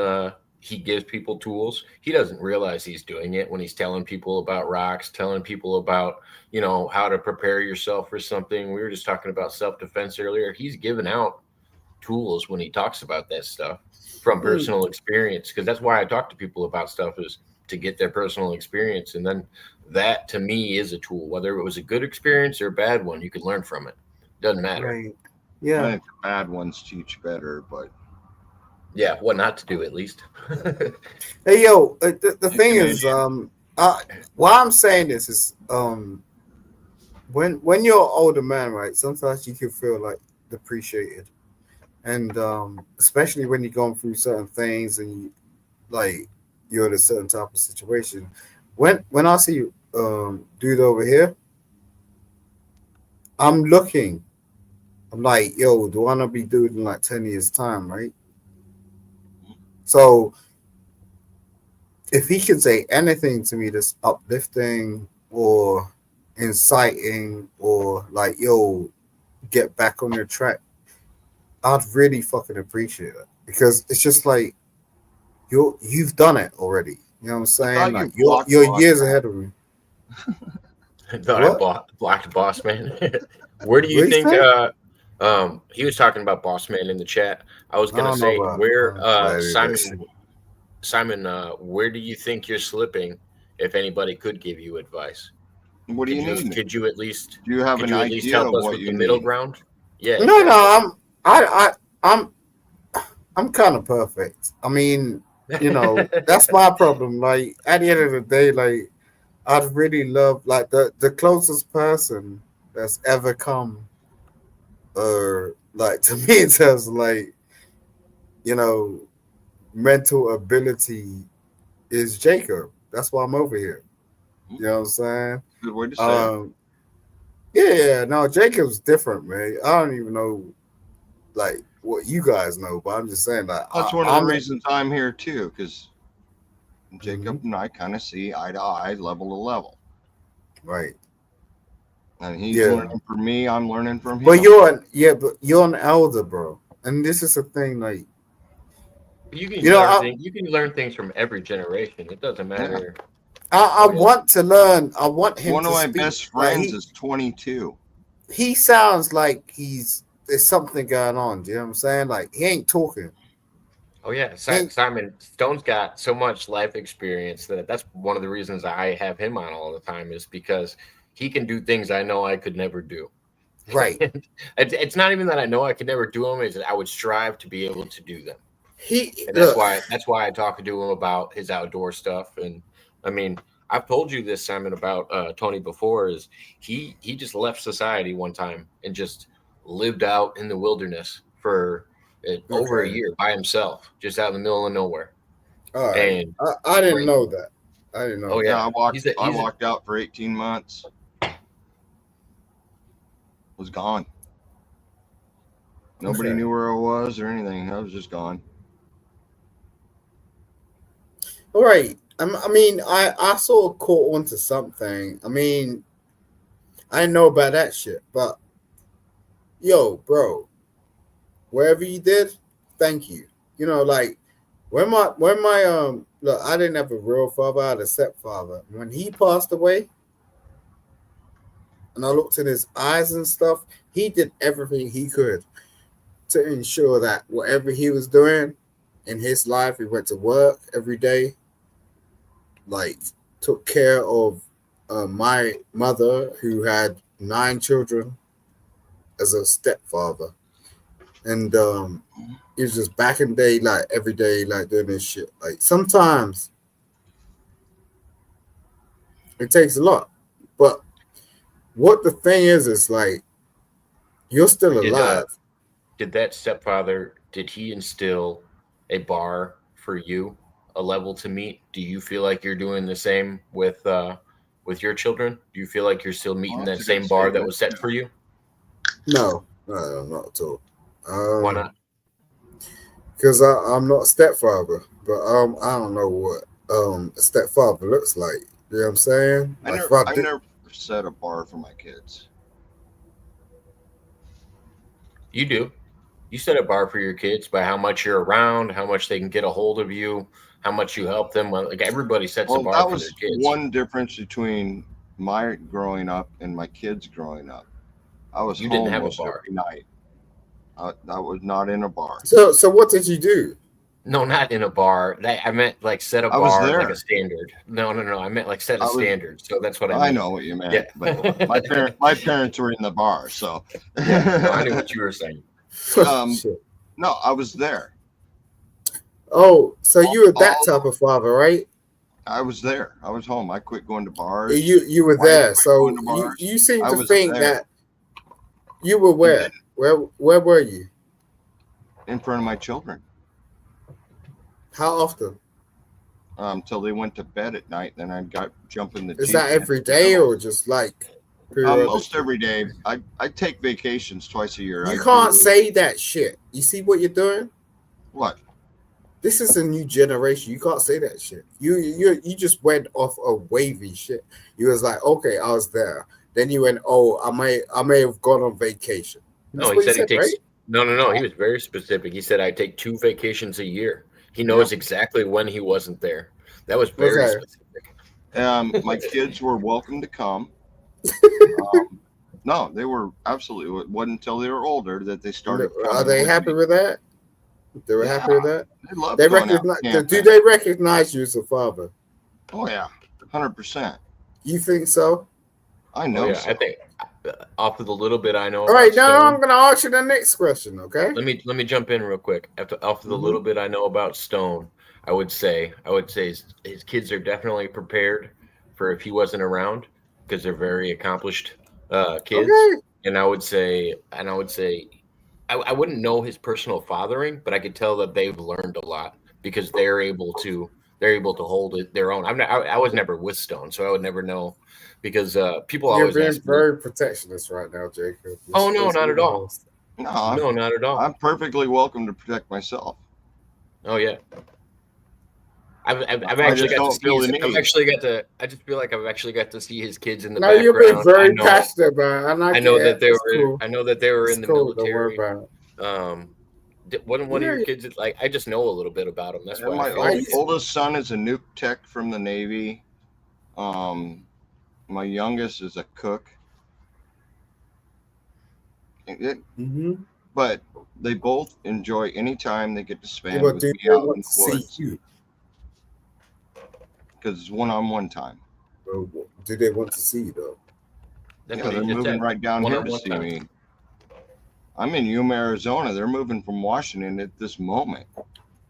he gives people tools. He doesn't realize he's doing it when he's telling people about rocks, telling people about how to prepare yourself for something. We were just talking about self-defense earlier. He's giving out tools when he talks about that stuff from personal experience, because that's why I talk to people about stuff, is to get their personal experience, and then that to me is a tool. Whether it was a good experience or a bad one, you could learn from it. Doesn't matter. right. Yeah. I think the bad ones teach better, but Yeah, what not to do at least. Hey yo, the thing is, why I'm saying this is when you're an older man, right? Sometimes you can feel like depreciated, and especially when you're going through certain things and you're in a certain type of situation. When I see dude over here, I'm looking. I'm like, yo, do I want to be dude in like 10 years time, right? So if he can say anything to me that's uplifting or inciting or like, yo, get back on your track, I'd really fucking appreciate it, because it's just like you've done it already. You know what I'm saying? Like you're years ahead of me. I thought I blocked Boss Man. Where do you think? He was talking about Boss Man in the chat. I was gonna say where Simon, where do you think you're slipping? If anybody could give you advice, what do you need? Could you at least? Do you have an idea help of us what with you the middle need? ground? Yeah. No, I'm kind of perfect. I mean, that's my problem. Like at the end of the day, like I'd really love like the closest person that's ever come, like to me in terms of like mental ability is Jacob. That's why I'm over here. You know what I'm saying? Good way to say it. Yeah, no, Jacob's different, man. I don't even know like what you guys know, but I'm just saying that That's one of the reasons I'm here too, because Jacob and I kind of see eye to eye, level to level. Right. And he's learning from me, I'm learning from him. But you're an elder, bro. And this is the thing, like you can learn things from every generation. It doesn't matter. Yeah. I want to learn. I want him. One of my best friends is 22. He sounds like there's something going on. Do you know what I'm saying? Like he ain't talking. Oh yeah, Simon Stone's got so much life experience that's one of the reasons I have him on all the time, is because he can do things I know I could never do. Right. It's not even that I know I could never do them; it's that I would strive to be able to do them. That's why I talk to him about his outdoor stuff. And I mean, I've told you this, Simon, about Tony before. Is he just left society one time and just lived out in the wilderness for over a year by himself, just out in the middle of nowhere. All right. And I didn't know that. I didn't know. Oh yeah, I walked out for 18 months. Was gone. Nobody knew where I was or anything. I was just gone. All right. I mean, I sort of caught on to something. I mean, I didn't know about that shit. But yo, bro, wherever you did, thank you. You know, like when my look, I didn't have a real father, I had a stepfather. When he passed away, and I looked in his eyes and stuff, he did everything he could to ensure that whatever he was doing in his life, he went to work every day, like took care of my mother who had 9 children as a stepfather. And he was just back in the day, like every day, like doing this shit. Like sometimes it takes a lot. But what the thing is like you're still alive. Did that stepfather, did he instill a bar for you, a level to meet? Do you feel like you're doing the same with your children? Do you feel like you're still meeting that same bar that was set for you? No, not at all. Why not? Because I'm not a stepfather, but I don't know what a stepfather looks like. You know what I'm saying? I never set a bar for my kids. You do. You set a bar for your kids by how much you're around, how much they can get a hold of you, how much you help them. Like everybody sets a bar that for was their kids. one difference between my growing up and my kids growing up. I was You home didn't have a most bar. every night. I was not in a bar. So what did you do? No, not in a bar. I meant like set a I was bar there. like a standard. No. I meant like set a standard. So that's what I mean. I know what you meant. Yeah. But my parents were in the bar, so Yeah, no, I knew what you were saying. Shit. No, I was there. Oh, so you were that type of father, right? I was there. I was home. I quit going to bars. You were Why there. quit So going to bars? you seem I to was think there. that you were where? Where were you? In front of my children. How often? Till they went to bed at night. Then I'd jump in the Is Jeep that and every day or just like most every day? I take vacations twice a year. You can't say that shit. You see what you're doing? What? This is a new generation. You can't say that shit. You just went off a wavy shit. You was like, okay, I was there. Then you went, oh, I may have gone on vacation. No, he said he takes. Right? No. He was very specific. He said I take 2 vacations a year. He knows exactly when he wasn't there. That was very specific. My kids were welcome to come. No, they were absolutely. It wasn't until they were older that they started. Are they happy with that? They were happy with that. They love. They recognize. Do they recognize you as a father? Oh yeah, 100%. You think so? I know. So. I think off of the little bit I know. All right, now I'm going to ask you the next question. Okay. Let me jump in real quick. Off of the little bit I know about Stone, I would say his kids are definitely prepared for if he wasn't around because they're very accomplished kids. Okay. And I would say I wouldn't know his personal fathering, but I could tell that they've learned a lot because they're able to hold it their own. I was never with Stone, so I would never know because people always being very protectionist right now, Jacob. Oh no, not at all. No, not at all. I'm perfectly welcome to protect myself. Oh yeah. I just feel like I've actually got to see his kids in the background. You've been very passionate about it. I know that they were in the military. One of your kids, like I just know a little bit about him. That's why my oldest son is a nuke tech from the Navy. My youngest is a cook. But they both enjoy any time they get to spend with me out in the woods. Because it's one-on-one time. Do they want to see you though? They're moving right down here to see me. I'm in Yuma, Arizona. They're moving from Washington at this moment,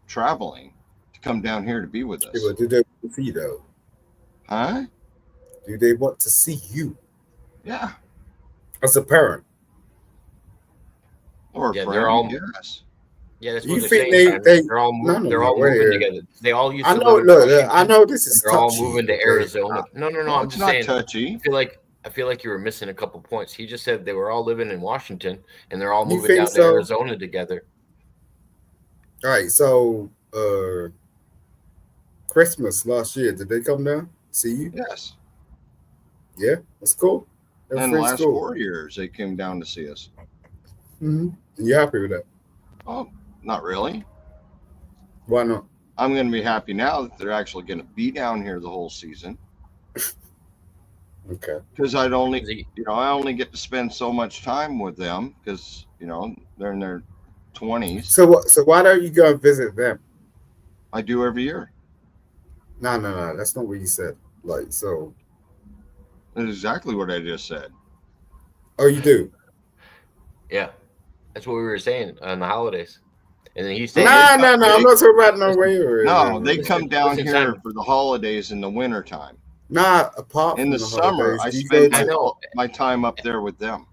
traveling to come down here to be with us. Yeah, but do they want to see you though? Huh? Do they want to see you? Yeah. As a parent. Or a friend, they're all. Yes. Yeah, that's what they're all moving together. They all used to live I know this is they're touchy. all moving to Arizona. No, I'm just saying. Touchy. I feel like you were missing a couple points. He just said they were all living in Washington and they're all moving down to Arizona together. All right, so Christmas last year, did they come down see you? Yes. Yeah, that's cool. They're And the free last school. 4 years, they came down to see us. Mm-hmm. You happy with that? Oh, not really. Why not? I'm going to be happy now that they're actually going to be down here the whole season. Okay. Because I Is he- only get to spend so much time with them because, they're in their 20s. So why don't you go and visit them? I do every year. No. That's not what you said. Like, so. That's exactly what I just said. Oh, you do? Yeah, that's what we were saying on the holidays. And then he said, No. I'm not talking about no way. No, they come down listen, here Simon. for the holidays in the wintertime. Not apart In from the the summer, holidays, I do you spend go I to- know, my time up there with them.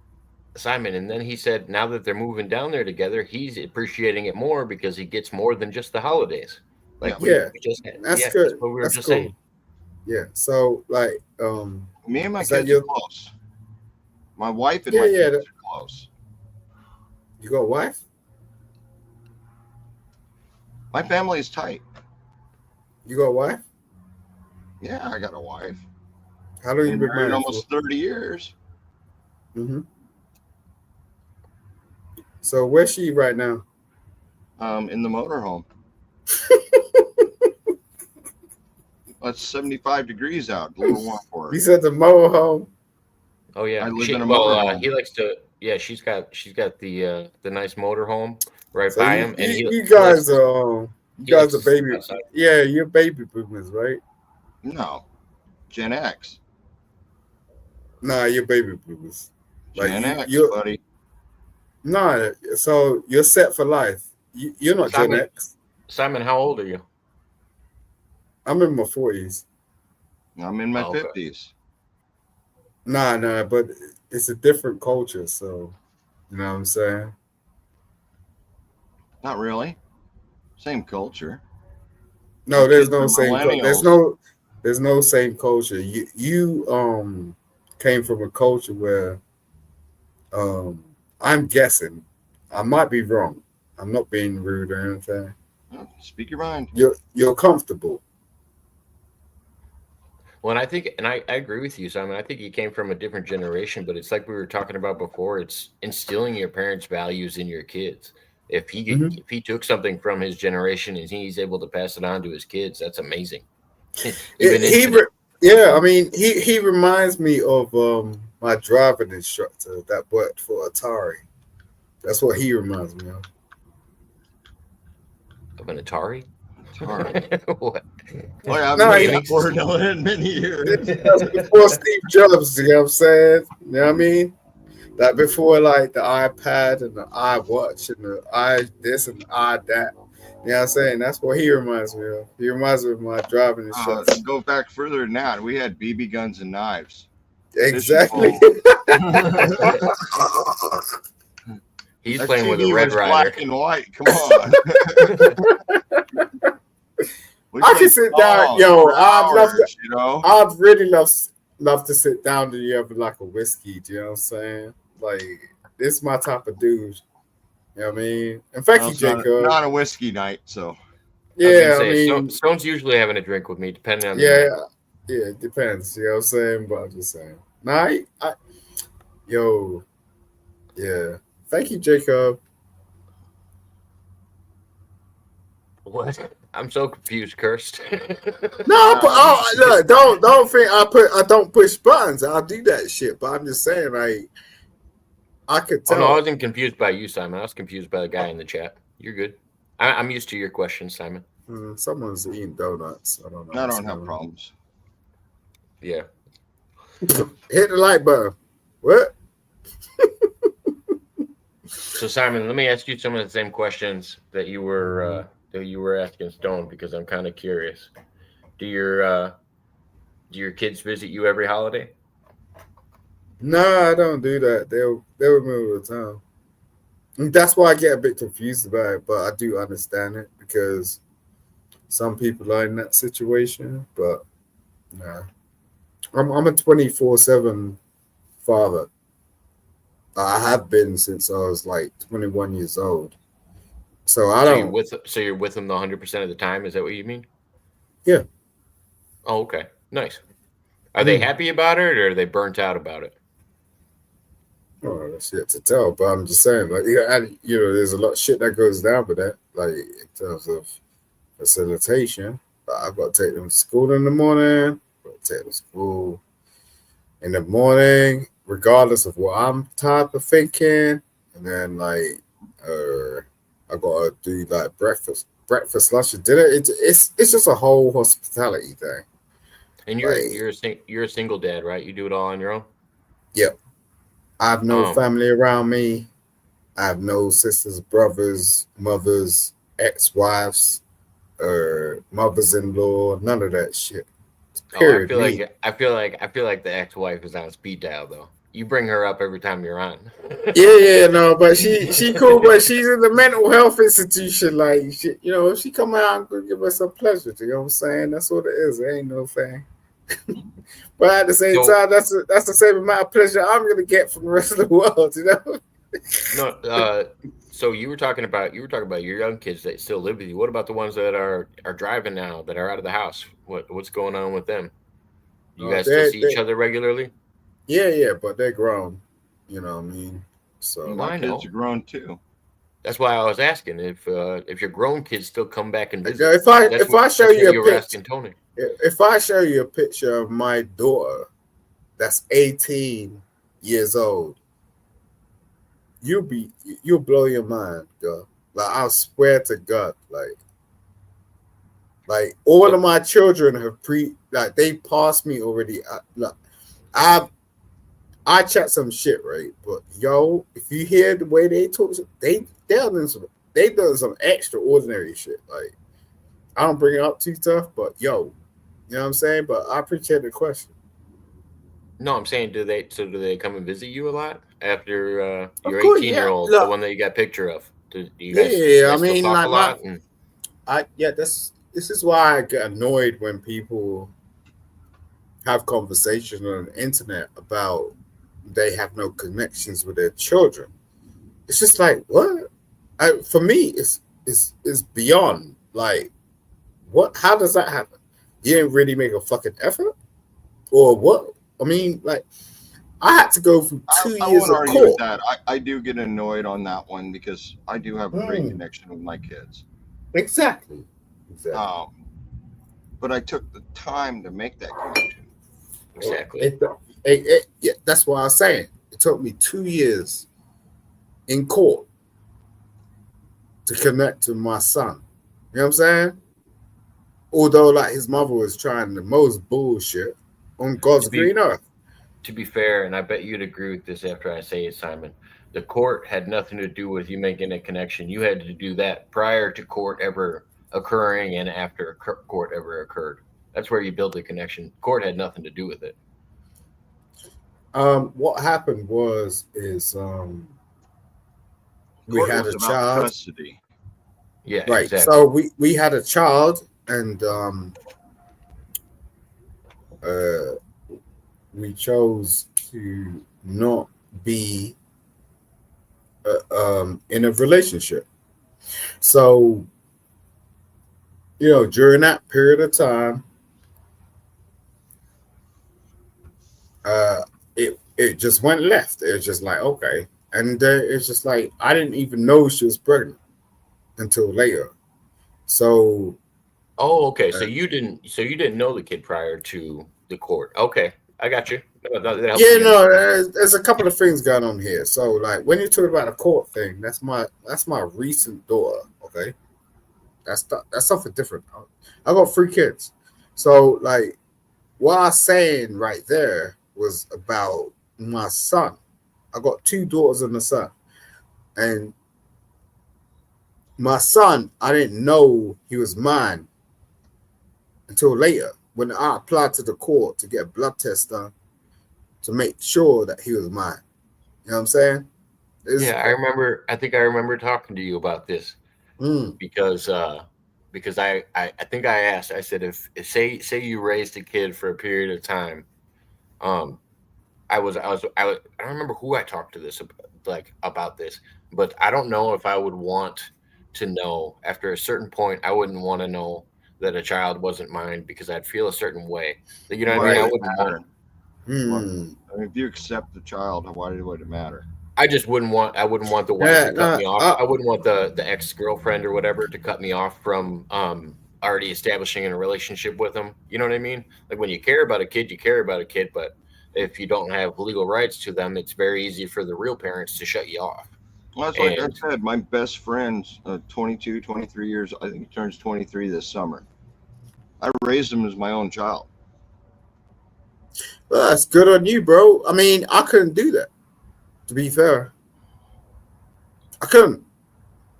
Simon. And then he said, now that they're moving down there together, he's appreciating it more because he gets more than just the holidays. Like Yeah. we just That's good. That's what we were That's just cool. saying. Yeah. So like, Me and my Is that kids your- are close. My wife and Yeah, my yeah, kids are close. you got a wife? My family is tight. You got a wife? Yeah, I got a wife. How long you Been been married married almost 30 years. for? Mm-hmm. So where's she right now? In the motorhome. It's 75 degrees out. A little warm for her. You said the mobile home. Oh yeah, I live in a motorhome. he likes to. Yeah, she's got the nice motorhome right So by you, him, and you, he you guys likes to- are you he guys likes are to sit baby. outside. Yeah, you're baby boomers, right? No. Gen X. Nah, you're baby boomers. Like Gen X, you're buddy. nah. So you're set for life. You're not Gen Simon- X. Simon, how old are you? I'm in my 40s. I'm in my Oh, okay. 50s. Nah, but it's a different culture. So you know what I'm saying? Not really. Same culture. No, there's no Kids are same. There's no same culture. You came from a culture where I'm guessing. I might be wrong. I'm not being rude or anything. Speak your mind. You're comfortable. Well, and I think, and I agree with you, Simon. I think you came from a different generation, but it's like we were talking about before. It's instilling your parents' values in your kids. If he took something from his generation and he's able to pass it on to his kids, that's amazing. Yeah, I mean, he reminds me of my driving instructor that worked for Atari. That's what he reminds me of. Of an Atari? Atari. What? Oh, yeah, I've No, been he- waiting for it in many years. That's before Steve Jobs, you know what I'm saying? You know what I mean? That before like the iPad and the iWatch and the this and the that. You know what I'm saying? That's what he reminds me of. He reminds me of my driving instructor. Go back further than that. We had BB guns and knives. Exactly. He's That playing with TV a Red was Rider. black and white. Come on. We I can played sit down, songs yo. for I'd love to. hours, you know. I'd really love to sit down to you have like a whiskey. Do you know what I'm saying? Like this is my type of dude. You know what I mean? And thank Well, you, it's not- Jacob. Not a whiskey night, so Yeah, I mean, Stone's usually having a drink with me, depending on the yeah, night. yeah. It depends. You know what I'm saying? But I'm just saying. Nah, yeah. Thank you, Jacob. What? I'm so confused, cursed. No, look, don't think I don't push buttons. I'll do that shit. But I'm just saying, like, I could Oh, tell. no, I wasn't confused by you, Simon. I was confused by the guy in the chat. You're good. I'm used to your questions, Simon. Someone's eating donuts. I don't know. I what's don't have going on. problems. Yeah. Hit the like button. What? So, Simon, let me ask you some of the same questions that you were asking Stone, because I'm kind of curious. Do your kids visit you every holiday? No, I don't do that. They'll remember the time. And that's why I get a bit confused about it, but I do understand it because some people are in that situation. But nah, I'm a 24/7 father. I have been since I was like 21 years old. So I So don't. you're with them the 100% of the time? Is that what you mean? Yeah. Oh, okay. Nice. Are they happy about it, or are they burnt out about it? Oh, that's yet to tell, but I'm just saying, like, there's a lot of shit that goes down with that, like in terms of facilitation. But I've got to take them to school in the morning. I've got to take them to school in the morning, regardless of what I'm type of thinking. And then I gotta do like breakfast, lunch, and dinner. It's just a whole hospitality thing. And you're a single dad, right? You do it all on your own. Yep. I have no family around me. I have no sisters, brothers, mothers, ex-wives, or mothers-in-law. None of that shit. Period. I feel like the ex-wife is on speed dial though. You bring her up every time you're on. No, but she cool, but she's in the mental health institution. Like, if she come out and give us some pleasure, you know what I'm saying? That's what it is. It ain't no thing. But at the same time, that's the same amount of pleasure I'm gonna get from the rest of the world, you know. No, so you were talking about your young kids that still live with you. What about the ones that are driving now, that are out of the house? What's going on with them? You guys still see each other regularly? Yeah, but they're grown. You know what I mean? So my kids are grown too. That's why I was asking if your grown kids still come back and visit. If I show you a picture, Tony. If I show you a picture of my daughter that's 18 years old, you'll blow your mind, girl. Like, I swear to God, like all of my children have they passed me already. I chat some shit, right? But if you hear the way they talk, they done some extraordinary shit. Like, I don't bring it up too tough, but you know what I'm saying? But I appreciate the question. No, I'm saying, do they come and visit you a lot after your 18-year-old, the one that you got a picture of? Do you guys, I mean, talk a lot? This is why I get annoyed when people have conversations on the internet about they have no connections with their children. It's just like, what? For me, it's beyond, like, what? How does that happen? You didn't really make a fucking effort, or what? I mean, like, I had to go through 2 years I won't of argue court. with that. I do get annoyed on that one because I do have a great connection with my kids. Exactly. But I took the time to make that connection. Exactly. Yeah, that's what I was saying. It took me 2 years in court to connect to my son. You know what I'm saying? Although, like, his mother was trying the most bullshit on God's green earth. To be fair, and I bet you'd agree with this after I say it, Simon, the court had nothing to do with you making a connection. You had to do that prior to court ever occurring and after court ever occurred. That's where you build the connection. Court had nothing to do with it. What happened was we had a child. Custody. Yeah, right. Exactly. So we had a child, and we chose to not be in a relationship. So, during that period of time, it just went left. It was just like, okay. And it's just like, I didn't even know she was pregnant until later. So. Oh, okay. So you didn't know the kid prior to the court. Okay. I got you. There's a couple of things going on here. So, like, when you talk about the court thing, that's my recent daughter. Okay. That's something different. I got 3 kids. So, like, what I was saying right there was about my son. I got 2 daughters and a son. And my son, I didn't know he was mine until later when I applied to the court to get a blood test done to make sure that he was mine. You know what I'm saying? I think I remember talking to you about this because I think I asked. I said, if say you raised a kid for a period of time, I don't remember who I talked to this about this, but I don't know if I would want to know after a certain point. I wouldn't want to know that a child wasn't mine because I'd feel a certain way. You know what I mean? I wouldn't want. I mean, if you accept the child, why would it matter? I just wouldn't want the wife Yeah, to cut me off. no, I wouldn't want the ex-girlfriend or whatever to cut me off from already establishing a relationship with them. You know what I mean? Like when you care about a kid, you care about a kid, but if you don't have legal rights to them, it's very easy for the real parents to shut you off. Well, that's like I said, my best friend's 22, 23 years. I think he turns 23 this summer. I raised him as my own child. well, that's good on you, bro. I mean, I couldn't do that. To be fair, I couldn't,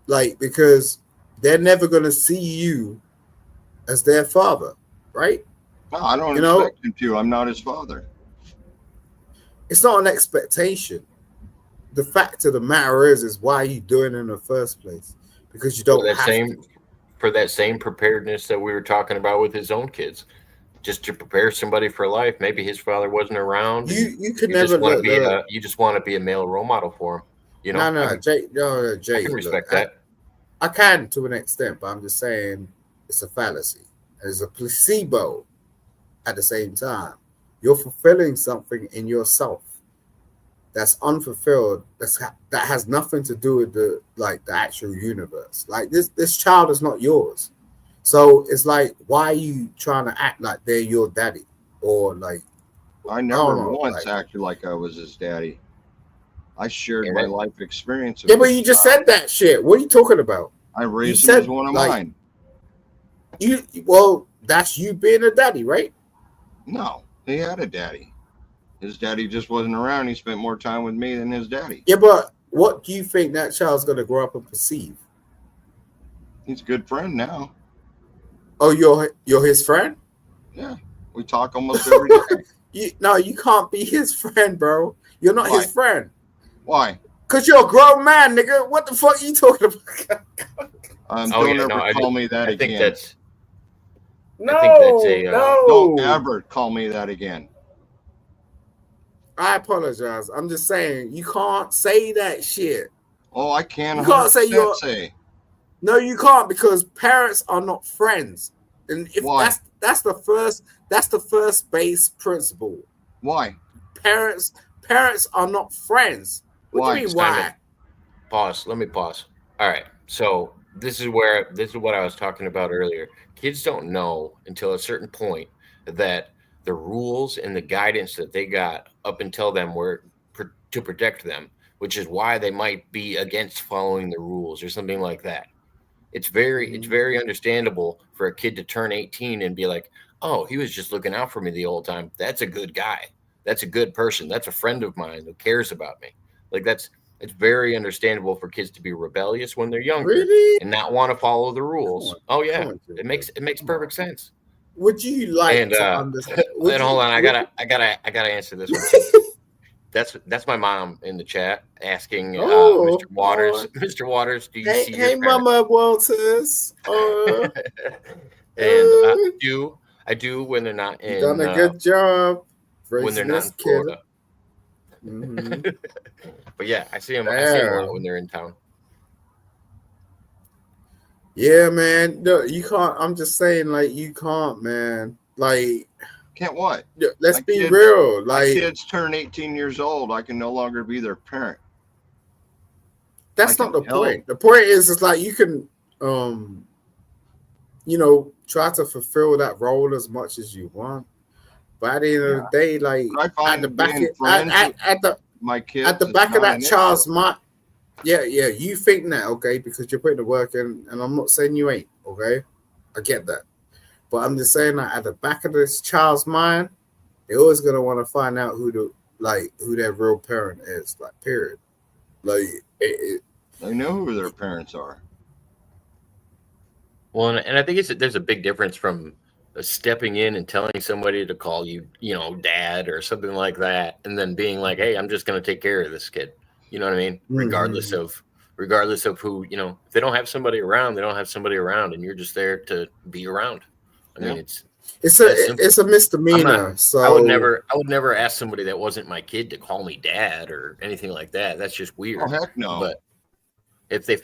like, because they're never gonna see you as their father, right? No, I don't expect him to. I'm not his father. It's not an expectation. The fact of the matter is why are you doing it in the first place? Because you don't for that same preparedness that we were talking about with his own kids. Just to prepare somebody for life. Maybe his father wasn't around. You could never look. You just want to be a male role model for him. You know, Jay. I can respect that. I can to an extent, but I'm just saying it's a fallacy. It's a placebo. At the same time, you're fulfilling something in yourself that's unfulfilled. That has nothing to do with the actual universe. Like this child is not yours. So it's like, why are you trying to act like they're your daddy? Or like, I never once acted like I was his daddy. I shared my life experience. Yeah, but you just said that shit. What are you talking about? I raised him as one of mine. Well, that's you being a daddy, right? No, he had a daddy. His daddy just wasn't around. He spent more time with me than his daddy. Yeah, but what do you think that child's going to grow up and perceive? He's a good friend now. Oh, you're his friend? Yeah, we talk almost every day. You can't be his friend, bro. You're not his friend. Why? Because you're a grown man, nigga. What the fuck are you talking about? Don't ever call me that again. Don't ever call me that again. I apologize. I'm just saying you can't say that shit. Oh, I can. You can't say No, you can't, because parents are not friends. And if that's the first base principle. Why? Parents are not friends. What do you mean why? Pause. Let me pause. All right. So this is what I was talking about earlier. Kids don't know until a certain point that the rules and the guidance that they got up until them were to protect them, which is why they might be against following the rules or something like that. It's very understandable for a kid to turn 18 and be like, oh, he was just looking out for me the whole time. That's a good guy. That's a good person. That's a friend of mine who cares about me. Like it's very understandable for kids to be rebellious when they're younger and not want to follow the rules. It makes perfect sense. Would you like to understand? And hold on, I gotta answer this one. That's my mom in the chat asking Mr. Waters. Mr. Waters, do you see your parents? Mama Walters. And I do when they're not in. Done a good job. When they're not in Florida. Mm-hmm. But yeah, I see them. I see them a lot when they're in town. Yeah, man. No, you can't. I'm just saying, like, you can't, man. Like, can't what? Let's be real. Like, kids turn 18 years old, I can no longer be their parent. That's not the point. The point is, it's like you can, try to fulfill that role as much as you want. But at the end of the day, like at the back of that child's mind. Yeah, you think that, okay, because you're putting the work in, and I'm not saying you ain't, okay? I get that. But I'm just saying that at the back of this child's mind, they're always gonna want to find out who their real parent is, like, period. Like they know who their parents are. Well, and I think there's a big difference from stepping in and telling somebody to call you, dad or something like that, and then being like, hey, I'm just gonna take care of this kid. You know what I mean? Mm-hmm. Regardless of who, if they don't have somebody around, they don't have somebody around, and you're just there to be around. I mean, it's a misdemeanor. So I would never ask somebody that wasn't my kid to call me dad or anything like that. That's just weird. Oh, heck no. But if they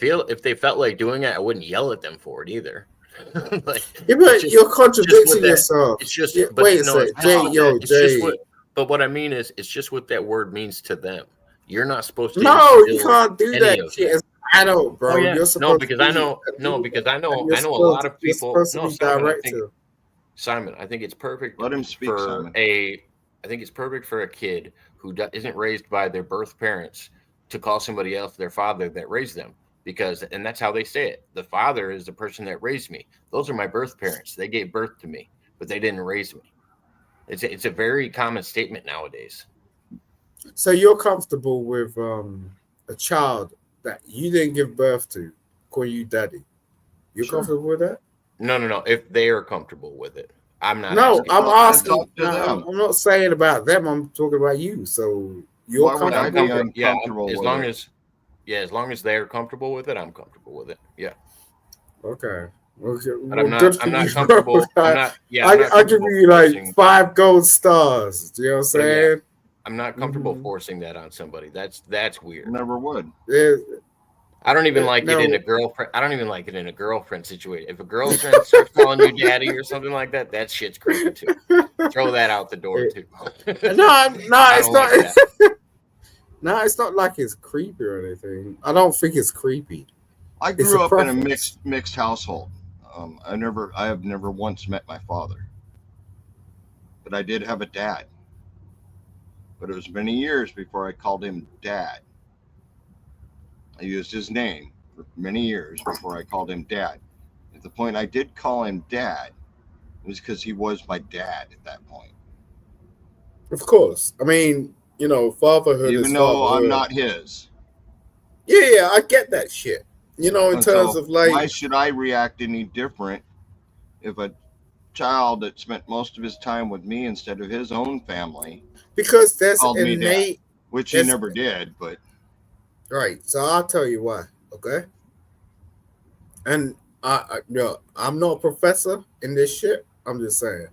felt like doing it, I wouldn't yell at them for it either. You're contradicting yourself. It's just wait a second, Jay. But what I mean is, it's just what that word means to them. You're not supposed to. No, you instill can't do any that of shit that. as an adult, bro. Oh yeah, You're no, supposed because to I be know, a no, leader, because I and know, you're I know a lot of you're people. supposed to No, be Simon, I think director. Simon, I think it's perfect Let him speak, for Simon. I think it's perfect for a kid who isn't raised by their birth parents to call somebody else their father that raised them, because, and that's how they say it. The father is the person that raised me. Those are my birth parents. They gave birth to me, but they didn't raise me. It's a very common statement nowadays. So you're comfortable with a child that you didn't give birth to calling you daddy? You're Sure. comfortable with that? No. If they are comfortable with it, I'm not. No, asking I'm them. asking. It's up to them. I'm not saying about them. I'm talking about you. So you're Why would I comfortable. be uncomfortable as with long it? as long as they're comfortable with it, I'm comfortable with it. Yeah. Okay. But Well, I'm good not. for I'm not you, comfortable. bro. I'm not. Yeah. I'm not I give comfortable you like forcing. 5 gold stars. Do you know what I'm But yeah, saying? I'm not comfortable Mhm. forcing that on somebody. That's weird. Never would. Yeah, I don't even like it in no, a girlfriend. I don't even like it in a girlfriend situation. If a girlfriend starts calling you daddy or something like that, that shit's creepy too. Throw that out the door too. no, I it's don't not. like that. No, it's not like it's creepy or anything. I don't think it's creepy. I It's grew a up in a preference. mixed household. I have never once met my father, but I did have a dad. But it was many years before I called him dad. I used his name for many years before I called him dad. At the point I did call him dad, it was because he was my dad at that point. Of course. I mean, fatherhood is Even though I'm fatherhood. not his. Yeah, I get that shit. In And terms so of like, why should I react any different if a child that spent most of his time with me instead of his own family because there's called me dad? innate, Which he there's never did, but right. So I'll tell you why. Okay. And I'm not a professor in this shit. I'm just saying.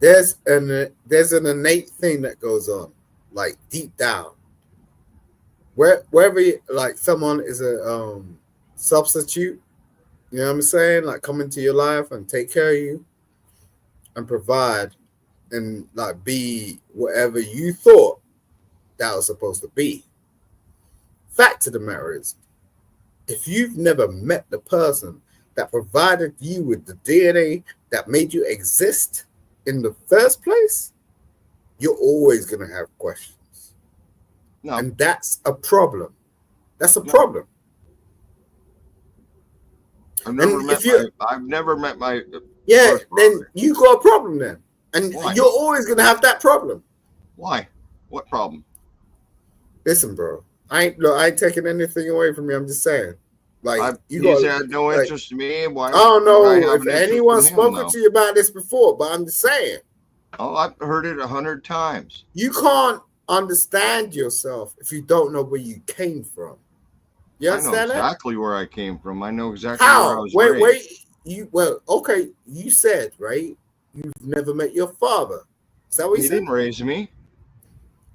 There's an innate thing that goes on, like deep down. Wherever like someone is a substitute, you know what I'm saying? Like come into your life and take care of you and provide and like be whatever you thought that was supposed to be. Fact of the matter is, if you've never met the person that provided you with the DNA that made you exist in the first place, you're always going to have questions. no. And that's a problem. That's a No. problem. I've never And met if you, I've never met my yeah, birth then father. you got a problem then. And Why? you're always going to have that problem. Why? What problem? Listen, bro, I ain't taking anything away from you. I'm just saying. Like, He's had no interest in me. Why? I don't would I know have if an interest anyone's in him, spoken though? to you about this before, but I'm just saying. Oh, I've heard it 100 times. You can't understand yourself if you don't know where you came from. You I know understand that? exactly where I came from. I know exactly where I How? was Wait. raised. Okay. You said, right? You've never met your father. Is that what you He said? didn't raise me.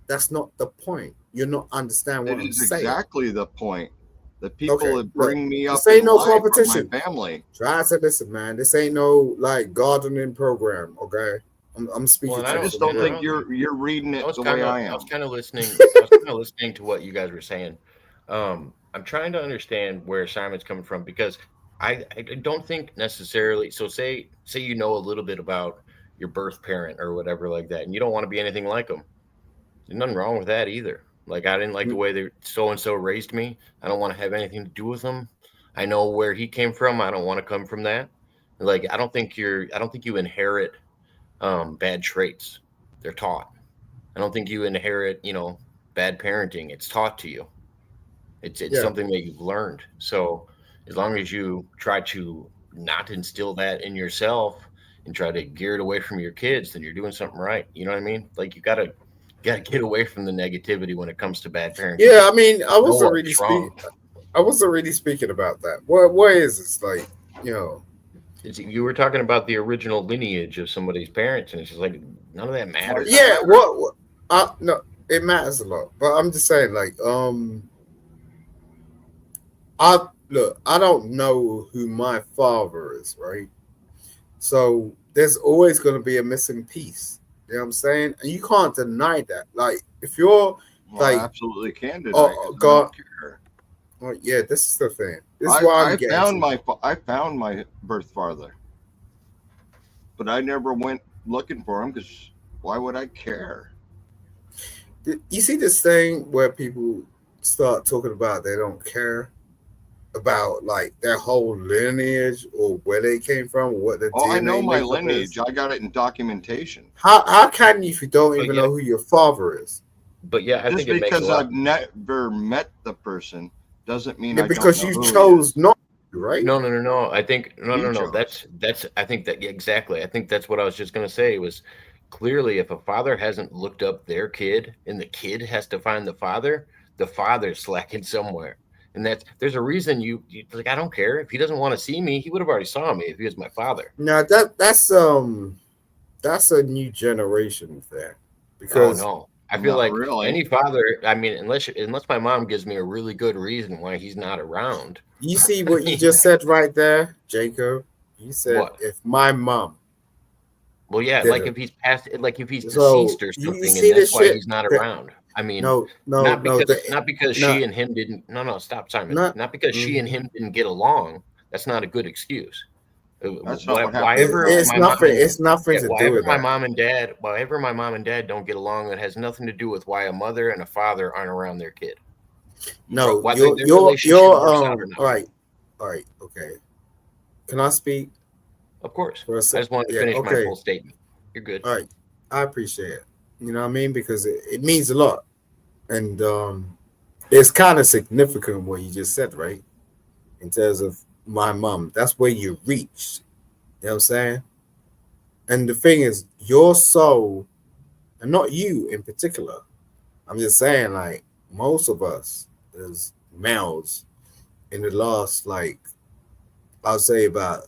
That's not the point. You're not understanding what It I'm is saying. exactly the point. The people Okay, that bring me up this ain't in no life are competition. my family. Try to listen, man. This ain't no like gardening program, okay? I'm speaking Well, and to I you just from don't the think you're reading it the way I am. I was kind of listening. I was kind of listening to what you guys were saying. I'm trying to understand where Simon's coming from, because I don't think necessarily. So say you know a little bit about your birth parent or whatever like that, and you don't want to be anything like them. There's nothing wrong with that either. Like, I didn't like the way they so and so raised me. I don't want to have anything to do with them. I know where he came from. I don't want to come from that. Like, I don't think you inherit bad traits. They're taught. I don't think you inherit, bad parenting. It's taught to you. It's Yeah. something that you've learned. So as long as you try to not instill that in yourself and try to gear it away from your kids, then you're doing something right. You know what I mean? Like, you gotta get away from the negativity when it comes to bad parenting. Yeah, I mean, I Know wasn't what's wrong. really speaking about that. What is this like? You were talking about the original lineage of somebody's parents, and it's just like none of that matters. Yeah, no, it matters a lot. But I'm just saying, like, I don't know who my father is, right? So there's always going to be a missing piece. You know what I'm saying? And you can't deny that. Like, if you're Well, like, I absolutely can deny oh it 'cause I God, don't care. well, yeah, this is the thing. This is why I'm getting I found my birth father, but I never went looking for him because why would I care? You see this thing where people start talking about they don't care about like their whole lineage or where they came from or what their Oh, I know DNA my makeup lineage. is. I got it in documentation. How can you if you don't But even yeah, know who your father is? but yeah, I Just think it makes a because lot. I've never met the person doesn't mean Yeah, I don't because know you who he chose is. not to, right? No. I think no. He chose. That's. I think that yeah, exactly. I think that's what I was just gonna say was clearly if a father hasn't looked up their kid and the kid has to find the father's slacking somewhere. And there's a reason you like I don't care if he doesn't want to see me. He would have already saw me if he was my father. Now that's a new generation thing Oh because no. I feel Not like really. any father, I mean, unless my mom gives me a really good reason why he's not around. you see I what you mean, just said right there, Jacob. You said what? if my mom Well, yeah, like didn't. if he's passed, like if he's So deceased or you something, and see the that's why shit he's not that around. I mean, no no no not because no she and him didn't. No, stop, Simon. not Not because she and mhm. him didn't get along. That's not a good excuse. That's not what Why happened in ever It's my reality. mom nothing. and It's nothing yeah, to do with that. why ever my mom and dad don't get along, that has nothing to do with why a mother and a father aren't around their kid. No, Whether their relationship you're works out or not. all right, okay. Can I speak Of course, for a I sec? just wanted to Yeah, finish my okay. full statement. You're good. All right. I appreciate it. You know what I mean? Because it means a lot. And it's kind of significant what you just said, right? In terms of my mom. That's where you reached. You know what I'm saying? And the thing is, your soul, and not you in particular, I'm just saying, like, most of us as males in the last, like, I'll say about,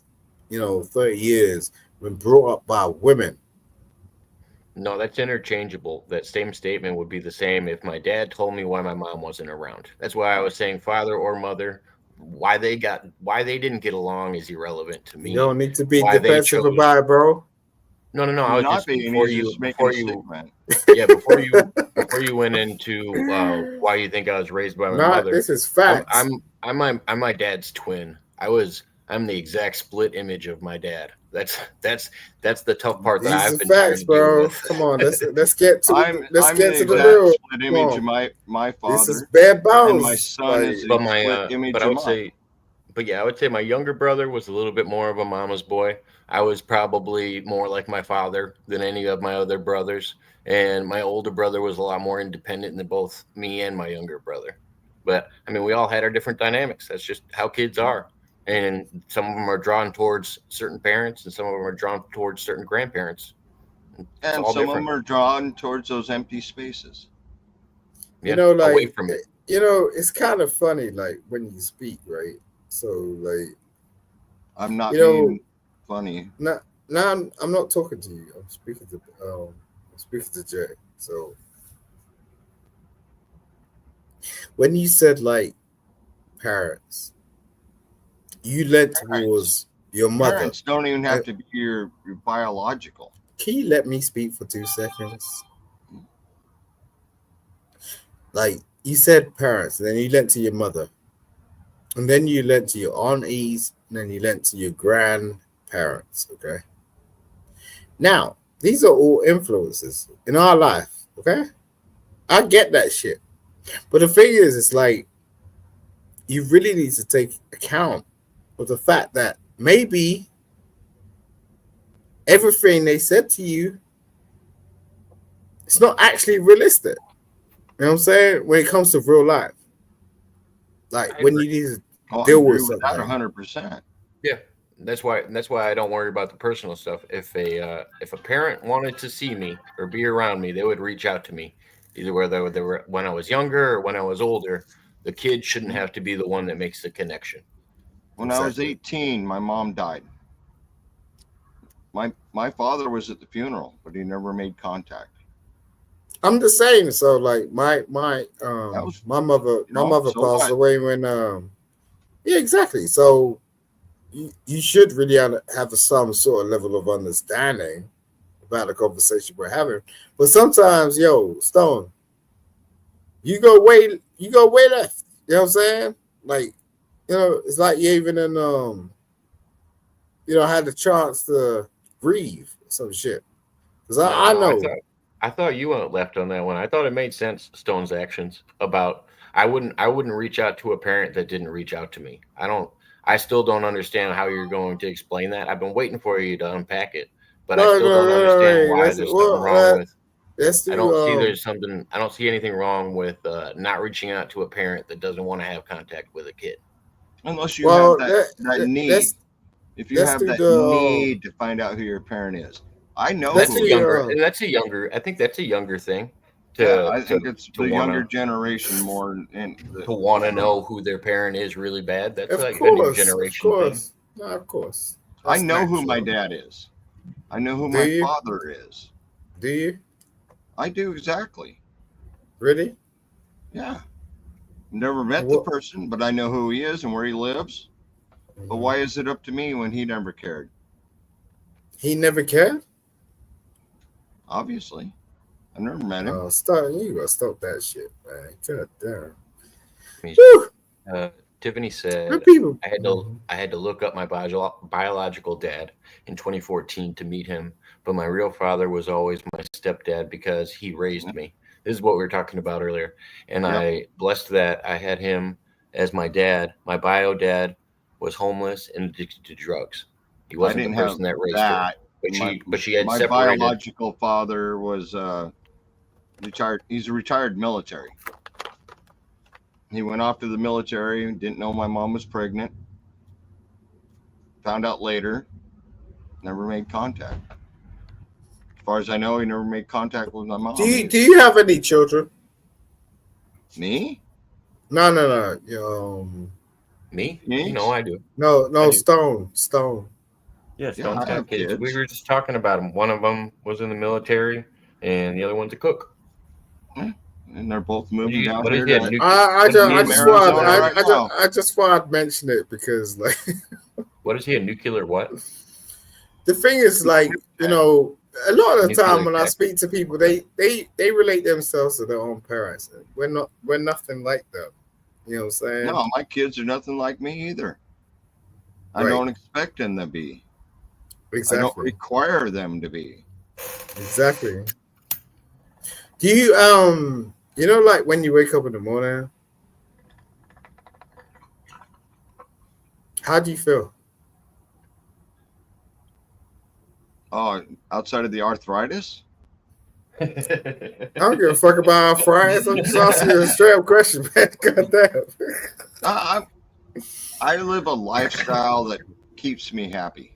30 years, been brought up by women. No, that's interchangeable. That same statement would be the same if my dad told me why my mom wasn't around. That's why I was saying father or mother. Why they didn't get along is irrelevant to You me. don't need to be Why they defensive chose. about it, bro. No. I He's was not just being. He's just making a statement. yeah, before you went into why you think I was raised by my Not, mother. this is I'm facts. I'm I'm my dad's twin. I'm the exact split image of my dad. That's the tough part that These I've are been trying facts, to deal bro. with. Come on, let's get to let's I'm get the to the exact real. split Come image of on, my this is father, bare and my bones. son Like, is But the split image I of would mine. say, but yeah, I would say my younger brother was a little bit more of a mama's boy. I was probably more like my father than any of my other brothers, and my older brother was a lot more independent than both me and my younger brother. But I mean, we all had our different dynamics. That's just how kids are, and some of them are drawn towards certain parents, and some of them are drawn towards certain grandparents. It's And all some of different. them are drawn towards those empty spaces. Yeah, away like from it. it's kind of funny, like when you speak, right? So, like, I'm not you know, being funny. not now I'm not talking to you. I'm speaking to Jay. So when you said like parents, you led Parents, towards your mother. parents don't even Uh, have to be your biological. Can you let me speak for 2 seconds? Like you said parents, and then you lent to your mother, and then you lent to your aunties, and then you lent to your grandparents. Okay. Now, these are all influences in our life. Okay. I get that shit. But the thing is, it's like you really need to take account of the fact that maybe everything they said to you, it's not actually realistic. You know what I'm saying? When it comes to real life. Like I when agree. you need to Oh, I deal agree with with that something. 100%. Yeah, that's why I don't worry about the personal stuff. If a parent wanted to see me or be around me, they would reach out to me, either whether they were when I was younger or when I was older. The kid shouldn't have to be the one that makes the connection. When I was Exactly. 18, my mom died. My father was at the funeral, but he never made contact. I'm the same. So like That was, my mother so passed what? away when yeah, exactly. So you should really have some sort of level of understanding about the conversation we're having. But sometimes, yo, Stone, you go way left. You know what I'm saying? Like, you know, it's like you even in had the chance to grieve some shit. Because I know. I thought you went left on that one. I thought it made sense, Stone's actions about I wouldn't reach out to a parent that didn't reach out to me. I still don't understand how you're going to explain that. I've been waiting for you to unpack it, but I still don't understand why there's something wrong with I don't see anything wrong with not reaching out to a parent that doesn't want to have contact with a kid. Unless you have that need. If you have that need to find out who your parent is. I know that's a younger. I think that's a younger thing. I think it's the younger generation more to want to know who their parent is really bad. That's like a new generation thing. No, of course. I know who my dad is. I know who my father is. Do you? I do, exactly. Really? Yeah. Never met the person, but I know who he is and where he lives. But why is it up to me when he never cared? He never cared? Obviously. I never met him. You gotta stop that shit, man. God damn. Tiffany said I had to look up my biological dad in 2014 to meet him, but my real father was always my stepdad because he raised me. This is what we were talking about earlier. And I blessed that I had him as my dad. My bio dad was homeless and addicted to drugs. He wasn't the person that raised her. But she had my separated. Biological father was retired. He's a retired military. He went off to the military and didn't know my mom was pregnant. Found out later. Never made contact. As far as I know, he never made contact with my mom. Do you have any children? Me? No. Me? No, I do. No, I do. Stone. Yeah, Stone's got kids. We were just talking about them. One of them was in the military, and the other one's a cook. And they're both moving down here. I just thought I'd mention it because, like, what is he, a nuclear what? The thing is, like, a lot of the time when I speak to people, they relate themselves to their own parents. We're nothing like them. You know what I'm saying? No, my kids are nothing like me either. I don't expect them to be. Exactly. I don't require them to be. Exactly. Do you like when you wake up in the morning, how do you feel? Oh, outside of the arthritis? I don't give a fuck about arthritis. I'm just asking you a straight up question, man. God damn. I live a lifestyle that keeps me happy.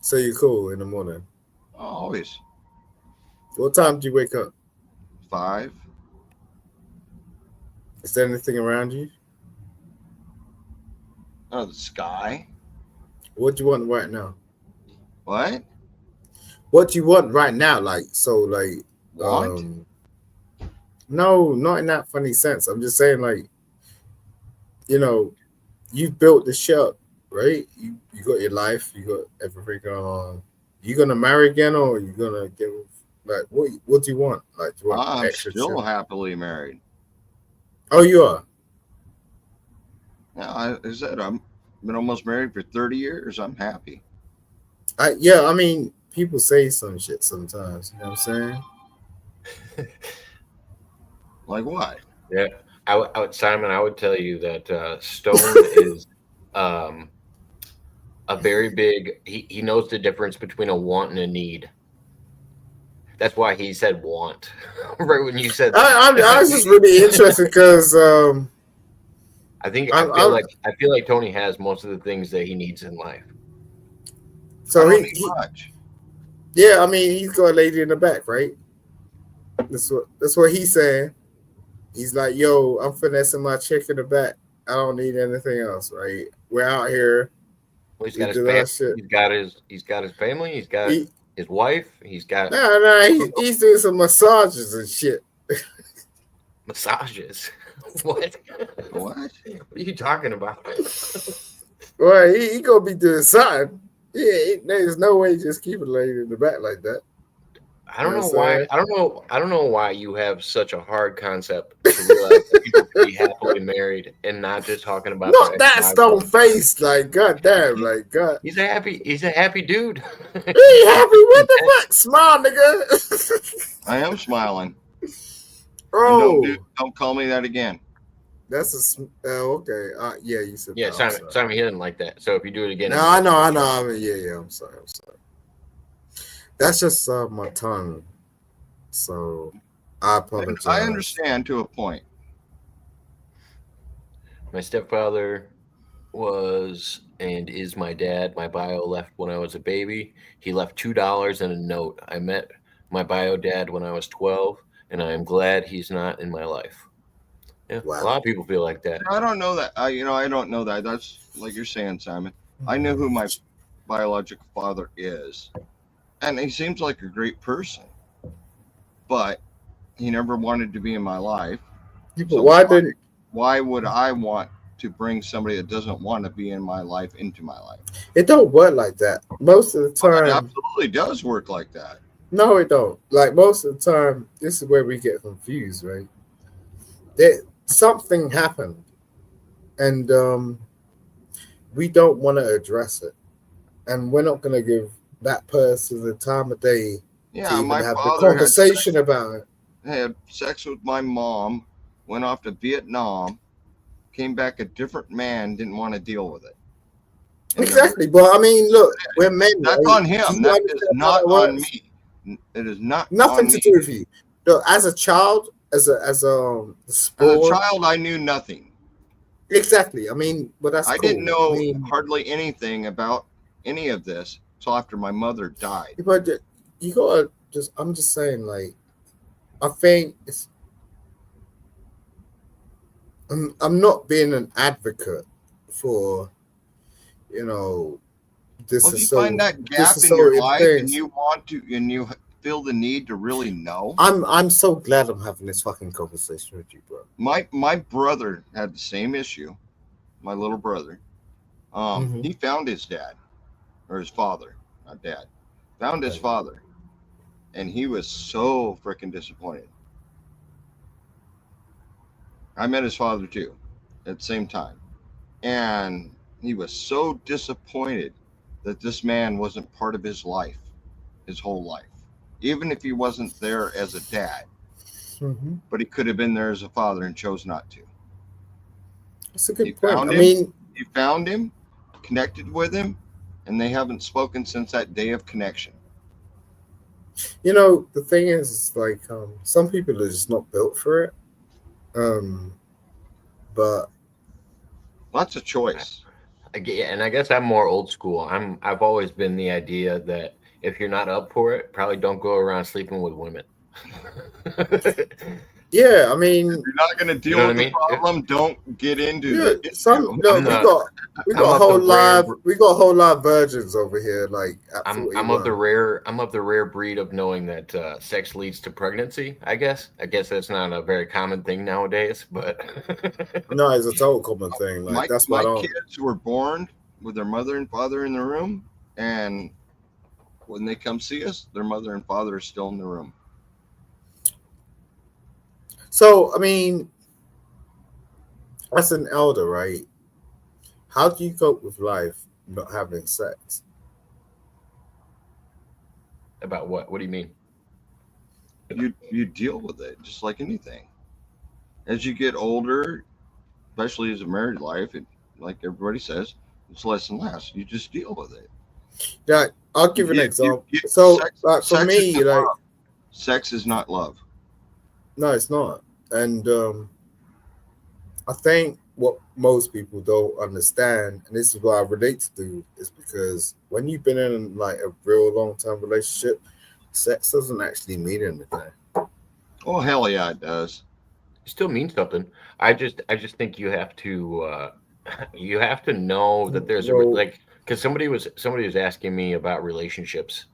So you're cool in the morning? Always. What time do you wake up? 5. Is there anything around you? Oh, the sky. What do you want right now? What? What do you want right now? Want? No, not in that funny sense. I'm just saying, like, you built the shit up, right? You got your life, you got everything going on. You gonna marry again, or you gonna give what do you want? Like, do you want I'm still happily married. Oh, you are? Yeah, I said I've been almost married for 30 years. I'm happy. I mean, people say some shit sometimes. You know what I'm saying? Like what? Yeah, Simon, I would tell you that Stone is a very big. He knows the difference between a want and a need. That's why he said want right when you said that. I was just really interested because I feel like Tony has most of the things that he needs in life. So much. Yeah, I mean, he's got a lady in the back, right? That's what he's saying. He's like, yo, I'm finessing my chick in the back. I don't need anything else, right? We're out here. Well, he's got his family. He's got his wife. He's got he's doing some massages and shit. Massages? What? What? What are you talking about? Well, he gonna be doing something. Yeah, there's no way just keep it laying in the back like that. I don't You know know what I'm why. saying? I don't know why you have such a hard concept to realize that people can be happily married and not just talking about their Not that ex-wives all stone the time. face, like goddamn, like God. He's a happy dude. He happy? What the fuck? Smile, nigga. I am smiling. And Oh, don't call me that again. that's okay. Yeah, you said Yeah, that. I'm Simon, sorry. he didn't like that. So if you do it again, No, I know. I mean, yeah. I'm sorry. That's just my tongue. So I apologize. I understand to a point. My stepfather was and is my dad. My bio left when I was a baby. He left $2 and a note. I met my bio dad when I was 12, and I am glad he's not in my life. Yeah, Wow. a lot of people feel like that. I don't know that. I don't know that. That's like you're saying, Simon. I know who my biological father is, and he seems like a great person, but he never wanted to be in my life. But So why would I want to bring somebody that doesn't want to be in my life into my life? it don't work like that? Most of the It time, absolutely does work like that. no, it don't. Like most of the time, this is where we get confused, right? Something happened, and we don't want to address it, and we're not going to give that person the time of day to Yeah, even my have the father conversation about it. had sex with my mom, went off to Vietnam, came back a different man, didn't want to deal with it. And Exactly, but I mean, look, we're men. that's right? on him. Do you That is understand how not that on works? me. It is not Nothing on to me. do with you. Look, as a child, as a As a sport, child, I knew nothing. exactly. I mean, but that's I cool. didn't know I mean, hardly anything about any of this until after my mother died. but you gotta just. I'm just saying, like, I think it's. I'm not being an advocate for, you know, Well, if you find that gap in your life and you want to, and you feel the need to really know, I'm so glad I'm having this fucking conversation with you, bro. my brother had the same issue. My little brother, he found his dad, or his father, not dad, found his father, and he was so freaking disappointed. I met his father too, at the same time, and he was so disappointed that this man wasn't part of his life, his whole life, even if he wasn't there as a dad. But he could have been there as a father and chose not to. That's a good He point. found I him. mean, He found him, connected with him, and they haven't spoken since that day of connection. you know, the thing is, like, some people are just not built for it. But That's a choice. And I guess I'm more old school. I've always been the idea that if you're not up for it, probably don't go around sleeping with women. yeah, I mean, If you're not going to deal know with what I the mean? problem, don't get into yeah, the some issue. no, I'm we not- got we I'm got a of whole the rare- live we got a whole lot of virgins over here. Like, at I'm 41. of the rare breed of knowing that sex leads to pregnancy. I guess that's not a very common thing nowadays, but No, it's a total common thing. Like, that's why I my don't. kids were born with their mother and father in the room, and when they come see us, their mother and father are still in the room. So, I mean, as an elder, right? How do you cope with life not having sex? about what? What do you mean? You deal with it just like anything. As you get older, especially as a married life, like everybody says, it's less and less. You just deal with it. Yeah, I'll give an You- example. you- So, sex- like, for sex me, is not like, love. Sex is not love. no, it's not. And I think what most people don't understand, and this is what I relate to, is because when you've been in like a real long-term relationship, sex doesn't actually mean anything. Oh hell yeah, it does. It still means something. I just think you have to know that there's Well, like, because somebody was asking me about relationships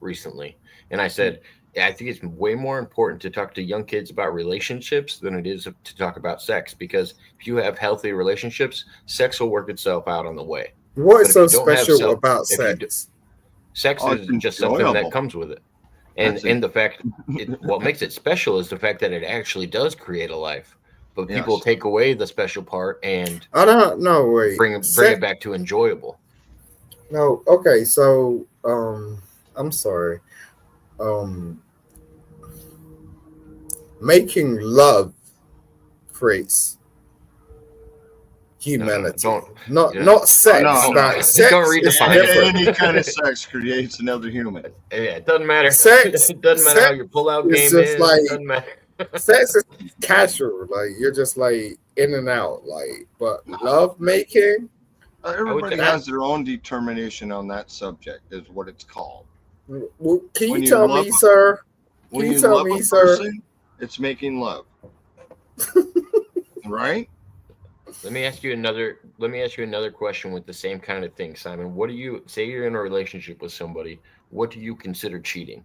recently, and I said I think it's way more important to talk to young kids about relationships than it is to talk about sex, because if you have healthy relationships, sex will work itself out on the way. What's But so if you don't have special about if you do, sex? sex Oh, is it's just something that enjoyable. comes with it. That's And the fact, what makes it special is the fact that it actually does create a life. But people Yes. take away the special part and I don't know. Wait, bring it back to enjoyable. No, okay. So, I'm sorry. Making love creates humanity, don't- not yeah. not sex. no, no. Like, sex Don't is redefine it. different. Any kind of sex creates another human. Yeah, it doesn't matter. Sex- It doesn't matter how sex your pullout is game just is. like- It doesn't matter. Sex is casual, like you're just like in and out, like. But love making, Everybody think- has their own determination on that subject, is what it's called. well, can When you you tell love me, a- sir? When Can you you tell love me, a sir? person, it's making love. Right? Let me ask you another question with the same kind of thing, Simon. What do you say you're in a relationship with somebody? What do you consider cheating?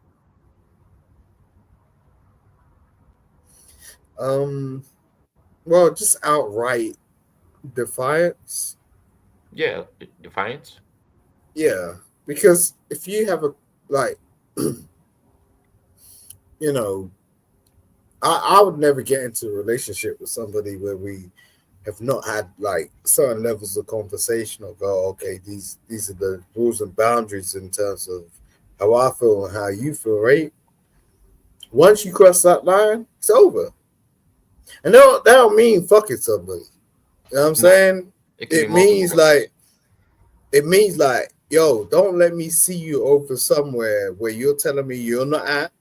Well, just outright defiance. Yeah, defiance. Yeah, because if you have a like, you know, I would never get into a relationship with somebody where we have not had like certain levels of conversation or go, okay, these are the rules and boundaries in terms of how I feel and how you feel, right? Once you cross that line, it's over. And that don't mean fucking somebody. You know what I'm saying? It, can It be multiple means like, yo, don't let me see you over somewhere where you're telling me you're not at,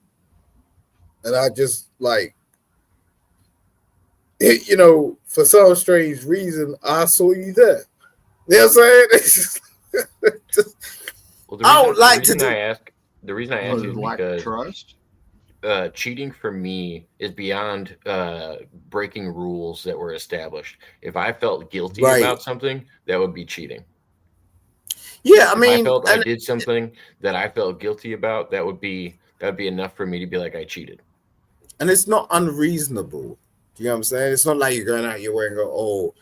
and I just like, you know, for some strange reason, I saw you there. You know what I'm saying? It's just, Well, I don't like to do. The reason I Or ask you is lack of because trust. cheating for me is beyond breaking rules that were established. If I felt guilty Right. about something, that would be cheating. Yeah, I If I mean, felt I and did something that I felt guilty about, that'd be enough for me to be like, I cheated. it's not unreasonable. Do you know what I'm saying? It's not like you're going out your way and go, oh,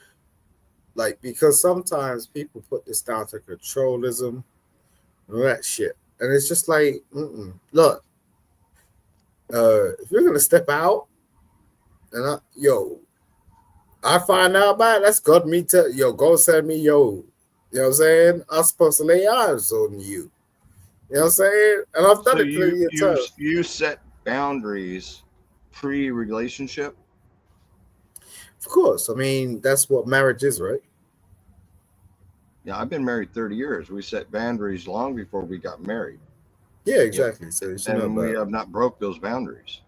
like, because sometimes people put this down to controlism and all that shit. And it's just like, look, if you're gonna step out and I find out about it, that's God me tell God said me, you know what I'm saying? I'm supposed to lay eyes on you. You know what I'm saying? And I've done So it plenty of times. you set boundaries pre-relationship. Of course. I mean, that's what marriage is, right? Yeah, I've been married 30 years. We set boundaries long before we got married, Yeah, exactly. So you should know and we about it. have not broke those boundaries.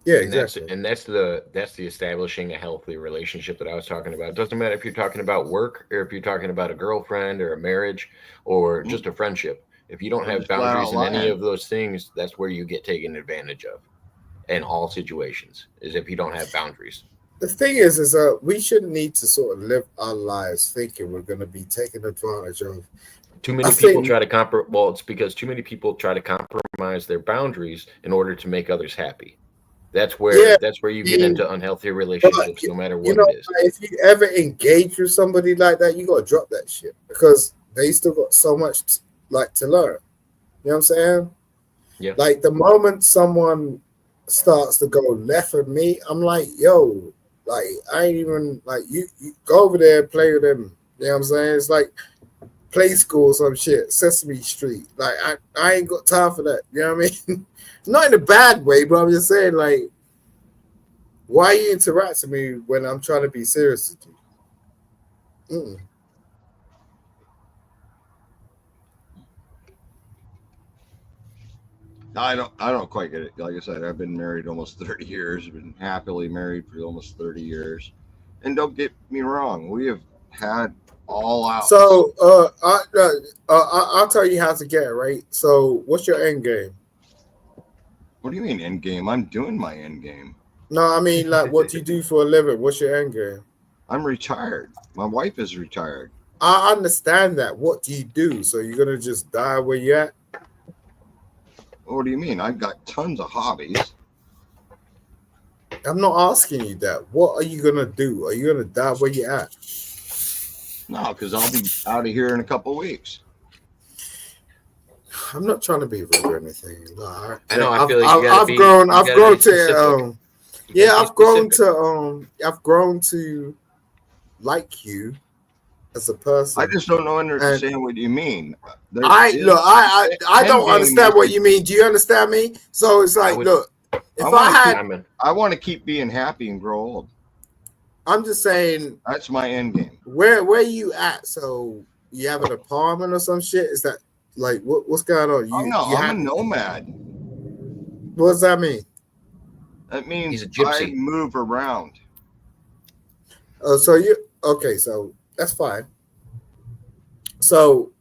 Yeah, And exactly. that's the establishing a healthy relationship that I was talking about. It doesn't matter if you're talking about work or if you're talking about a girlfriend or a marriage or just a friendship. If you don't Or have just flat boundaries in out any lying. of those things, that's where you get taken advantage of in all situations, is if you don't have boundaries. The thing is we shouldn't need to sort of live our lives thinking we're going to be taken advantage of. Too many I people think- try to well, it's because too many people try to compromise their boundaries in order to make others happy. That's where you get into unhealthy relationships, no matter what it is. If you ever engage with somebody like that, you gotta drop that shit because they still got so much like to learn. You know what I'm saying? Yeah. Like the moment someone starts to go left of me, I'm like, yo, like I ain't even like you go over there and play with them. You know what I'm saying? It's like play school or some shit, Sesame Street. Like I ain't got time for that. You know what I mean? Not in a bad way, but I'm just saying, like, why are you interacting with me when I'm trying to be serious with you? I don't quite get it. Like I said, I've been married almost 30 years. Been happily married for almost 30 years. And don't get me wrong, we have had all out. So I'll tell you how to get it, right? So what's your end game? What do you mean end game? I'm doing my end game. No, I mean like what do you do for a living? What's your end game? I'm retired. My wife is retired. I understand that. What do you do? So you're gonna just die where you at? What do you mean? I've got tons of hobbies. I'm not asking you that. What are you gonna do? Are you gonna die where you at? No, because I'll be out of here in a couple of weeks. I'm not trying to be rude or anything. Like, I know. I feel like you I've gotta grown. you I've gotta grown be specific. to. You Yeah, gotta be I've grown to like you as a person. I just don't understand what you mean. There I is- look. I don't endgame understand is- what you mean. Do you understand me? So it's like, would- look, if wanna I had, Simon, I want to keep being happy and grow old. I'm just saying, That's my end game. where you at? So you have an apartment or some shit? Is that like what's going on? Oh, no, you I'm have, a nomad. what does that mean? That means He's a gypsy. I move around. Oh, so you okay? So that's fine. So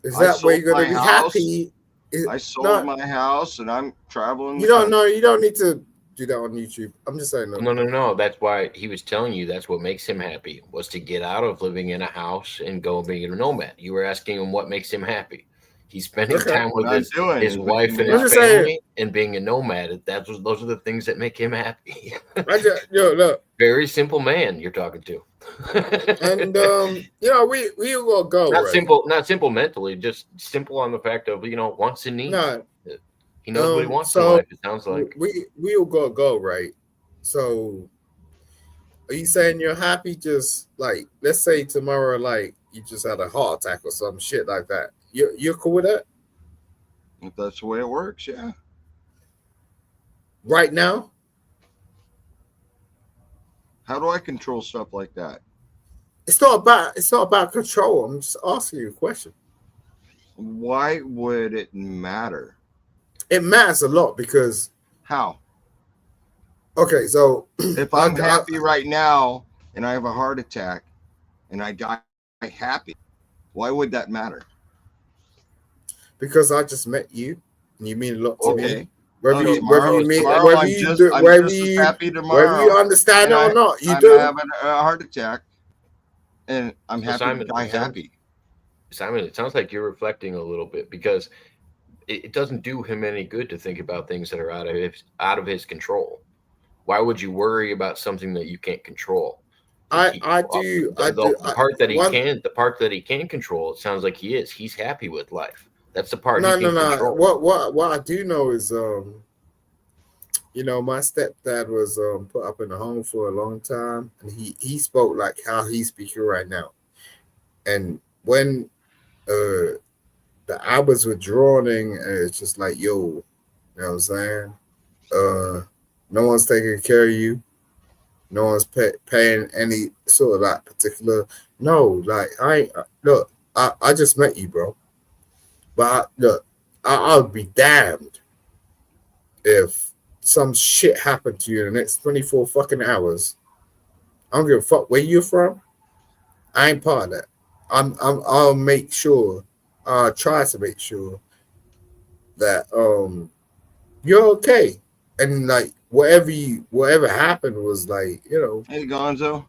is I that where sold you're gonna my be house. happy? I sold not- my house and I'm traveling. You don't know. You don't need to do that on YouTube. I'm just saying. no. That's why he was telling you that's what makes him happy was to get out of living in a house and go being a nomad. You were asking him what makes him happy. He's spending Okay. time with What I'm his doing is wife and making his I'm just family saying- and being a nomad. Those are the things that make him happy. Look, Very simple man you're talking to. and we will go. not right? not simple mentally, just simple on the fact of wants and needs. No, He knows what he wants in so life. It sounds like we'll go right. So, are you saying you're happy? Just like let's say tomorrow, like you just had a heart attack or some shit like that. You're cool with that If that's the way it works, yeah. right now? How do I control stuff like that? It's not about control. I'm just asking you a question. Why would it matter? It matters a lot because How? okay, so If I'm happy right now and I have a heart attack and I die happy, why would that matter? because I just met you, and you mean a lot to me. Okay. Whether Oh, you mean tomorrow whether I'm you just, do, I'm whether just as you happy tomorrow. whether you understand it and or not, you I'm do. having a heart attack and I'm So happy Simon, to die happy. Simon, it sounds like you're reflecting a little bit because it doesn't do him any good to think about things that are out of his control. Why would you worry about something that you can't control? The part that he can control, it sounds like he's happy with life. That's the part No. he can control. What I do know is my stepdad was put up in a home for a long time, and he spoke like how he's speaking right now. And when the hours were drawing, it's just like, yo, you know what I'm saying? No one's taking care of you. No one's paying any sort of like particular. No, like I just met you, bro. But I would be damned if some shit happened to you in the next 24 fucking hours. I don't give a fuck where you're from. I ain't part of that. I'll make sure. I'll try to make sure that you're okay. And like whatever happened was like, Hey, Gonzo.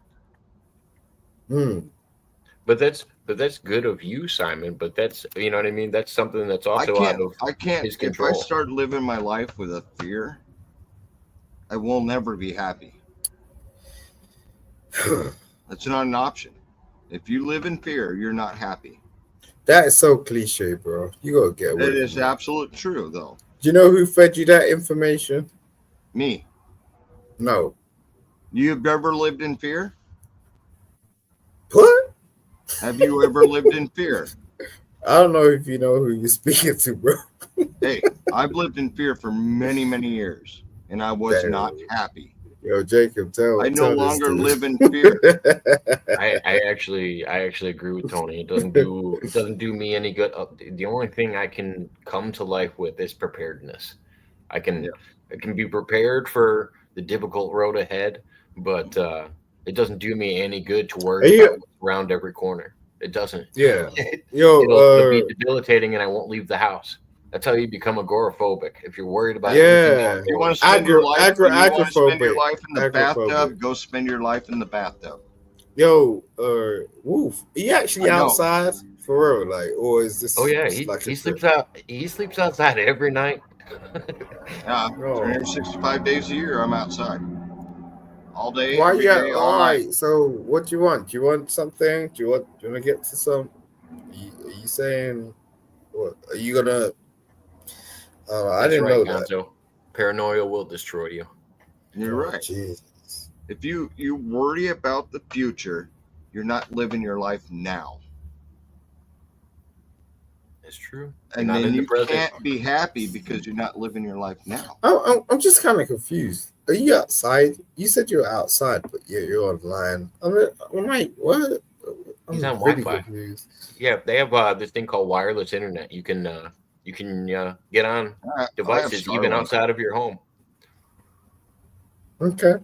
But that's good of you, Simon. But that's what I mean. That's something that's also out of I can't. his If control. I start living my life with a fear, I will never be happy. That's not an option. If you live in fear, you're not happy. That is so cliche, bro. You gotta get away. It from is that. absolute true, though. Do you know who fed you that information? Me. No. You've ever lived in fear? What? Have you ever lived in fear? I don't know if you know who you're speaking to, bro. Hey, I've lived in fear for many, many years, and I was Damn. not happy. Yo, Jacob, I no tell this longer dude. live in fear. I actually agree with Tony. It doesn't do me any good. The only thing I can come to life with is preparedness. I can be prepared for the difficult road ahead, but it doesn't do me any good to worry about what's around every corner. It doesn't. Yeah. Yo, it'll be debilitating, and I won't leave the house. That's how you become agoraphobic. If you're worried about Yeah. You want to spend your life, agoraphobic. in the Agoraphobic. bathtub, go spend your life in the bathtub. Yo, Wolf, he actually I know. outside for real, like, or is this? Oh yeah, just like he a sleeps trip? out. He sleeps outside every night. Yeah, Oh. 365 days a year, I'm outside. All day, Why every you? day, all All night. right. So, what do you want? Do you want something? Do you want? Do you want to get to some? Are you saying? What are you gonna? I That's didn't right, know that. Gonzo. Paranoia will destroy you. You're Oh, right. Jesus. If you worry about the future, you're not living your life now. It's true. You're And not then in the you present. can't be happy because you're not living your life now. I'm just kind of confused. Are you outside? You said you're outside, but you're online. I'm like, what? He's I'm on really Wi-Fi. confused. Yeah, they have this thing called wireless internet. You can get on I have devices even Starlink. outside of your home. Okay.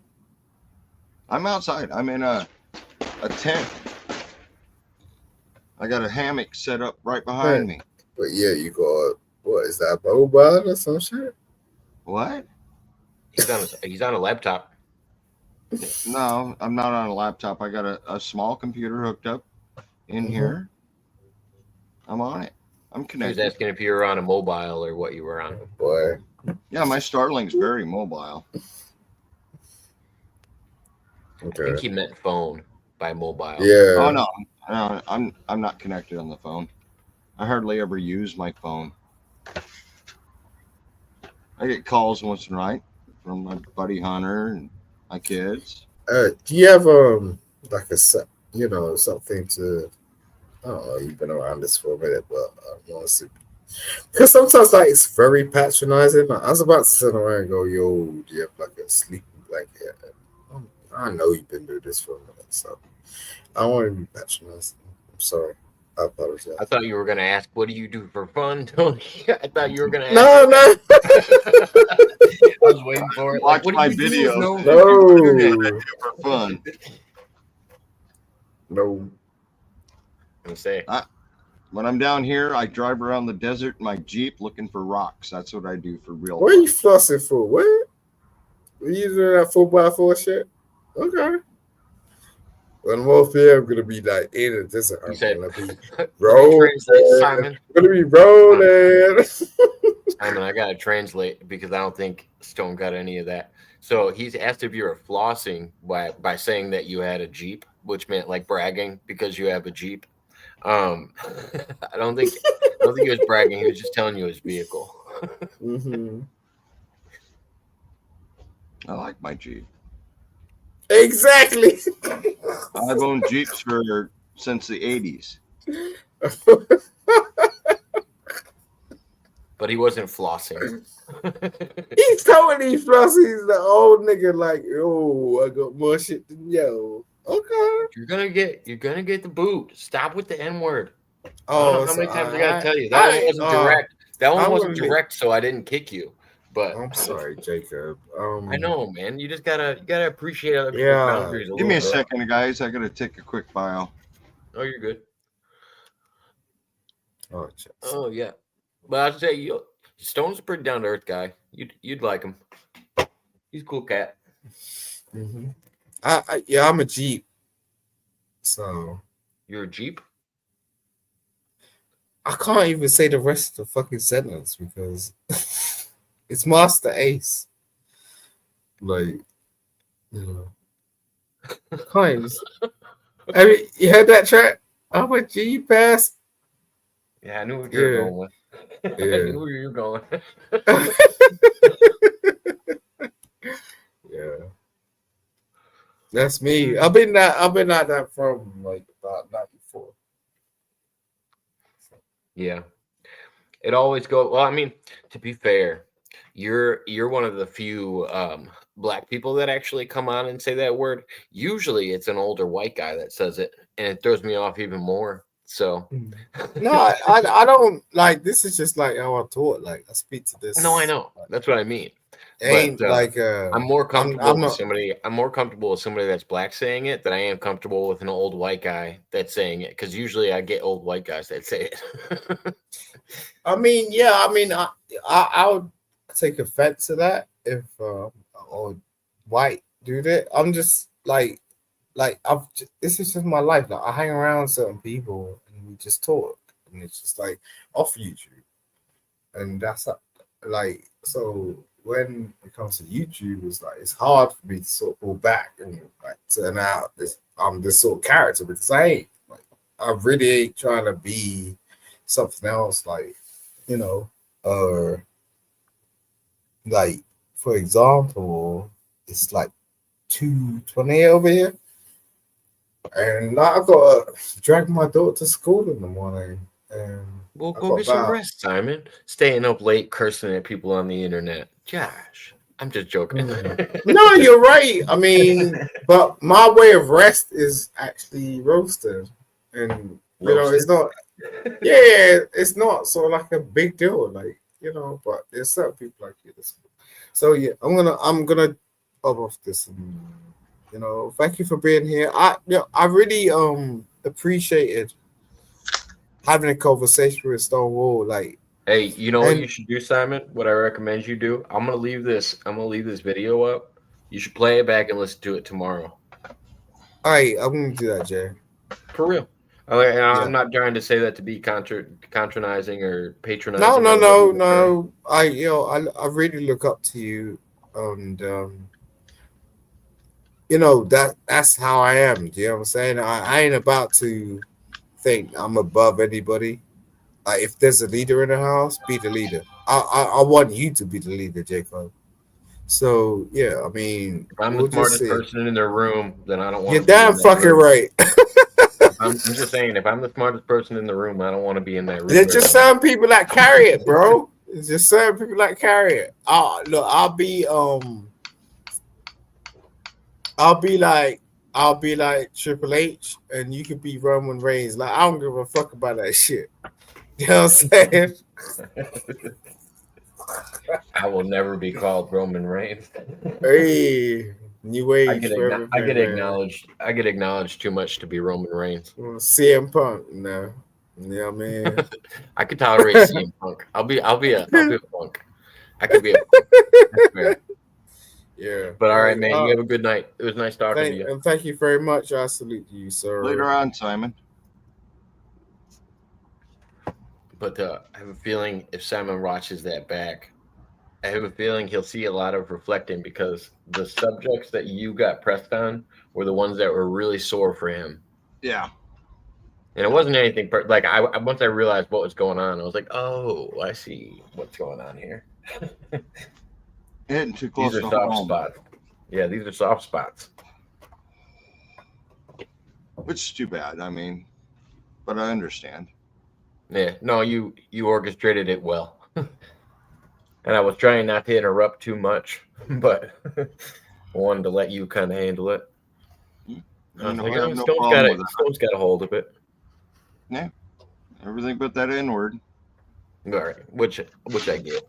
I'm outside. I'm in a tent. I got a hammock set up right behind me. But yeah, you got what is that, mobile or some shit? What? He's on a laptop. No, I'm not on a laptop. I got a small computer hooked up in here. I'm on it. I'm He was connected. asking if you were on a mobile or what you were on. Boy. Yeah, my Starlink's very mobile. I think Okay. he meant phone by mobile. Yeah. Oh no, I'm not connected on the phone. I hardly ever use my phone. I get calls once in a while from my buddy Hunter and my kids. Do you have like a set, something to? I don't know. You've been around this for a minute, but I want to see. Because sometimes like it's very patronizing. Like, I was about to sit around and go, "Yo, do you have like a sleeping blanket?" I know you've been doing this for a minute, so I don't want to be patronizing. I'm sorry. I apologize. I thought you were going to ask, what do you do for fun, Tony? I thought you were going to ask. No. I was waiting for it. Watch What do my you do? videos. No. For fun. No. I'm say. When I'm down here, I drive around the desert in my Jeep looking for rocks. That's what I do for real. What are you flossing for? What? Are you doing that 4x4 shit? Okay. When I'm off here, I'm gonna be like in the desert. I'm gonna be rolling. Simon. I'm gonna be rolling. Simon, I gotta translate because I don't think Stone got any of that. So he's asked if you were flossing by saying that you had a Jeep, which meant like bragging because you have a Jeep. I don't think he was bragging. He was just telling you his vehicle. I like my Jeep. Exactly. I've owned Jeeps since the 80s. But he wasn't flossing. He's totally flossing. He's the old nigga like, yo, I got more shit than yo. Okay. You're gonna get the boot. Stop with the N-word. Oh, I don't know how many times I gotta tell you. That one wasn't direct. That one wasn't direct, so I didn't kick you. But I'm sorry, Jacob. I know, man. You just gotta appreciate other people's boundaries. Give me a second, guys. I gotta take a quick bio. Oh, you're good. Oh yeah. But I'd say Stone's a pretty down to earth guy. You'd like him. He's a cool cat. Mm-hmm. I'm a Jeep. So you're a Jeep? I can't even say the rest of the fucking sentence because it's Master Ace. Like, can't even. I mean, you heard that track? I'm a Jeep ass. Yeah, I knew what you were going with. Yeah. I knew where you were going. Yeah. That's me. I've been at that from like about 94. Yeah. It always goes well, I mean, to be fair, you're one of the few black people that actually come on and say that word. Usually it's an older white guy that says it, and it throws me off even more. So no, I don't like this is just like how I taught. Like I speak to this. No, I know. That's what I mean. Ain't but, like I'm more comfortable with somebody. I'm more comfortable with somebody that's black saying it than I am comfortable with an old white guy that's saying it. Because usually I get old white guys that say it. I mean, yeah. I mean, I would take offense to that if an old white do that. I'm just like like this is just my life. Like I hang around certain people and we just talk, and it's just like off YouTube, and that's like so. When it comes to YouTube, it's like it's hard for me to sort of pull back and like turn out this this sort of character because I ain't like I really ain't trying to be something else, like you know, like for example, it's like 2:20 over here. And I got to drag my daughter to school in the morning. And Well, I go got get some about rest, Simon. Staying up late, cursing at people on the internet. Josh, I'm just joking. no, you're right. I mean, but my way of rest is actually roasting, and you know, it's not. Yeah, it's not sort of like a big deal, like you know. But there's certain people like you. So yeah, I'm gonna pop off this. And, you know, thank you for being here. I really appreciated having a conversation with Stonewall. Like, Hey, you know what and you should do, Simon? What I recommend you do? I'm gonna leave this video up. You should play it back and listen to it tomorrow. all right, I'm gonna do that, Jay. For real. I'm not trying to say that to be patronizing or patronizing. No. I really look up to you, and you know that's how I am. Do you know what I'm saying? I ain't about to think I'm above anybody. If there's a leader in the house, be the leader. I want you to be the leader, Jacob. So yeah, I mean, If I'm we'll the just smartest see. person in the room, then I don't want. You're damn fucking right. I'm just saying, if I'm the smartest person in the room, I don't want to be in that room. There's just certain people that carry it, bro. There's just certain people that carry it. Look, I'll be like Triple H, and you could be Roman Reigns. Like I don't give a fuck about that shit. You know what I'm saying? I will never be called Roman Reigns. Hey, new age. I get acknowledged too much to be Roman Reigns. CM Punk, no. You know what I mean? I could tolerate CM Punk. I'll be a punk. I could be a punk. Yeah. But all right, man. You have a good night. It was nice talking to you. And thank you very much. I salute you, sir. Later on, Simon. But I have a feeling if Simon watches that back, I have a feeling he'll see a lot of reflecting because the subjects that you got pressed on were the ones that were really sore for him. Yeah. And it wasn't anything like once I realized what was going on, I was like, oh, I see what's going on here. Hitting too close These are to soft home. spots. Yeah, these are soft spots. Which is too bad. I mean, but I understand. Yeah, no, you orchestrated it well. And I was trying not to interrupt too much, but I wanted to let you kind of handle it. Stone's got a hold of it. Yeah, everything but that N-word. All right, which I get.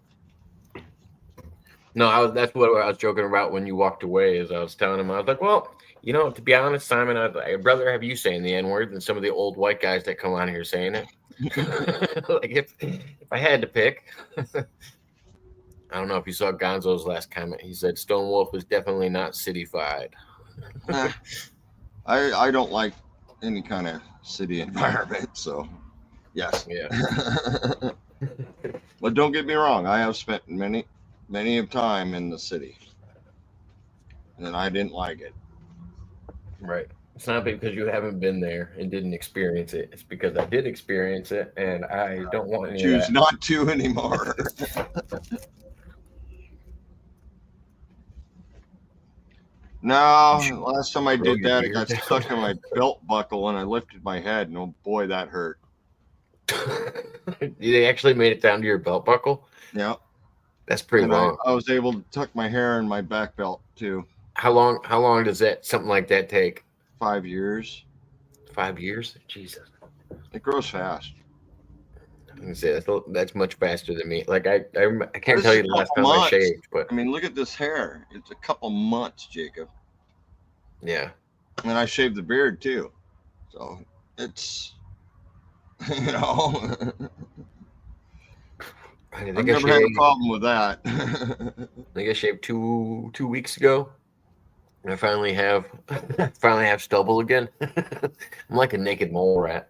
No, that's what I was joking about when you walked away. As I was telling him, I was like, well, you know, to be honest, Simon, I'd rather have you saying the N-word than some of the old white guys that come on here saying it. Like if I had to pick. I don't know if you saw Gonzo's last comment. He said Stone Wolf is definitely not cityfied. I don't like any kind of city environment, so yes. Yeah. But don't get me wrong, I have spent many of time in the city, and I didn't like it. Right. It's not because you haven't been there and didn't experience it. It's because I did experience it, and I don't want any choose of that. not to anymore. No, last time I did that, it got stuck in my belt buckle, and I lifted my head, and oh boy, that hurt. They actually made it down to your belt buckle? Yeah. That's pretty long. I was able to tuck my hair in my back belt too. How long does something like that take? 5 years. 5 years? Jesus. It grows fast. I can say that's much faster than me. Like I can't tell you the last time I shaved, but I mean, look at this hair. It's a couple months, Jacob. Yeah. And I shaved the beard too. So it's you know I've never had a problem with that. I think I shaved two weeks ago. I finally have stubble again. I'm like a naked mole rat.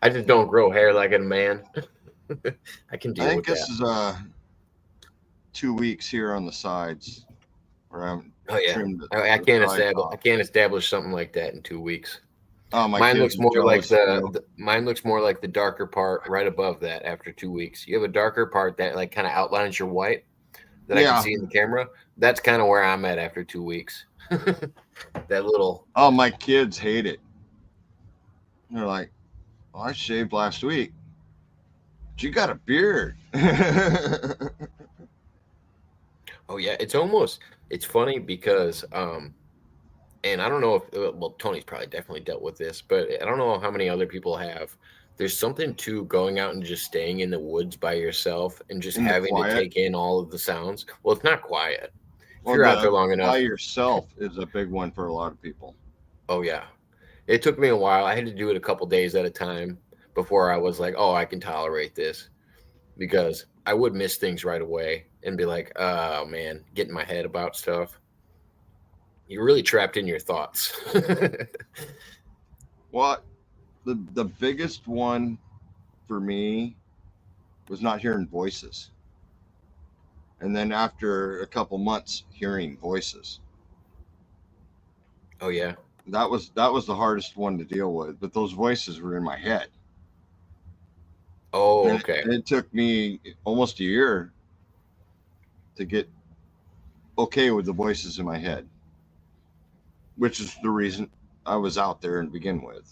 I just don't grow hair like a man. I can I deal think with this that. is 2 weeks here on the sides where I'm Oh yeah, trimmed I the can't sides establish. I off. can't establish something like that in 2 weeks. Oh, my Mine kids looks are more like jealous too. mine looks more like the darker part right above that after 2 weeks. You have a darker part that like kind of outlines your white that I can Yeah. see in the camera. That's kind of where I'm at after 2 weeks. That little Oh, my kids hate it. They're like, well, I shaved last week. But you got a beard. oh yeah, it's funny because and I don't know if well Tony's probably definitely dealt with this, but I don't know how many other people have. There's something to going out and just staying in the woods by yourself and just In the having to quiet. take in all of the sounds. Well, it's not quiet. If Well, you're out the there long by enough, yourself is a big one for a lot of people. oh yeah. It took me a while. I had to do it a couple days at a time before I was like, "Oh, I can tolerate this." Because I would miss things right away and be like, "Oh man, get in my head about stuff." You're really trapped in your thoughts. What the biggest one for me was not hearing voices. And then after a couple months hearing voices. Oh yeah. That was the hardest one to deal with, but those voices were in my head. Oh, And okay. it took me almost a year to get okay with the voices in my head, which is the reason I was out there to begin with.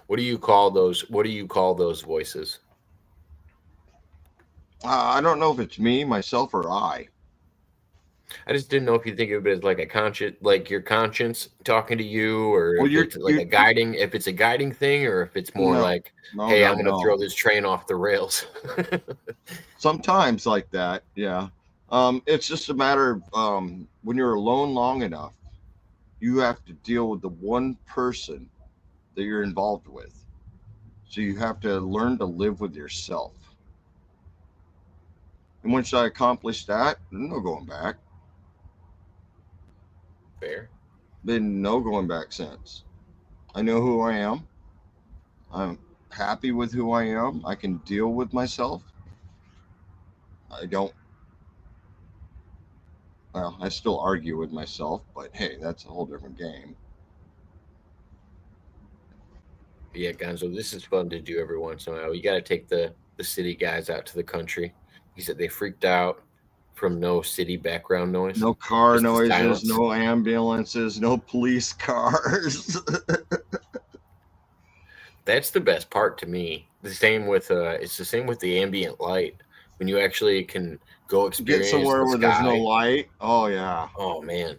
What do you call those? What do you call those voices? I don't know if it's me, myself, or I. I just didn't know if you think of it as like a conscious, like your conscience talking to you, or Well, if it's like a guiding, if it's a guiding thing, or if it's more no, like, no, hey, I'm God, going to throw no. this train off the rails. Sometimes like that, yeah. It's just a matter of when you're alone long enough, you have to deal with the one person that you're involved with. So you have to learn to live with yourself. And once I accomplished that, no going back. Fair. Been no going back since. I know who I am. I'm happy with who I am. I can deal with myself. I don't, well, I still argue with myself, but hey, that's a whole different game. Yeah, Gonzo, this is fun to do every once in a while. You got to take the city guys out to the country. He said they freaked out from no city background noise, No car just the noises, silence. no ambulances, no police cars. That's the best part to me. The same with it's the same with the ambient light when you actually can go Get experience somewhere the where there's no sky. light. Oh yeah. Oh man,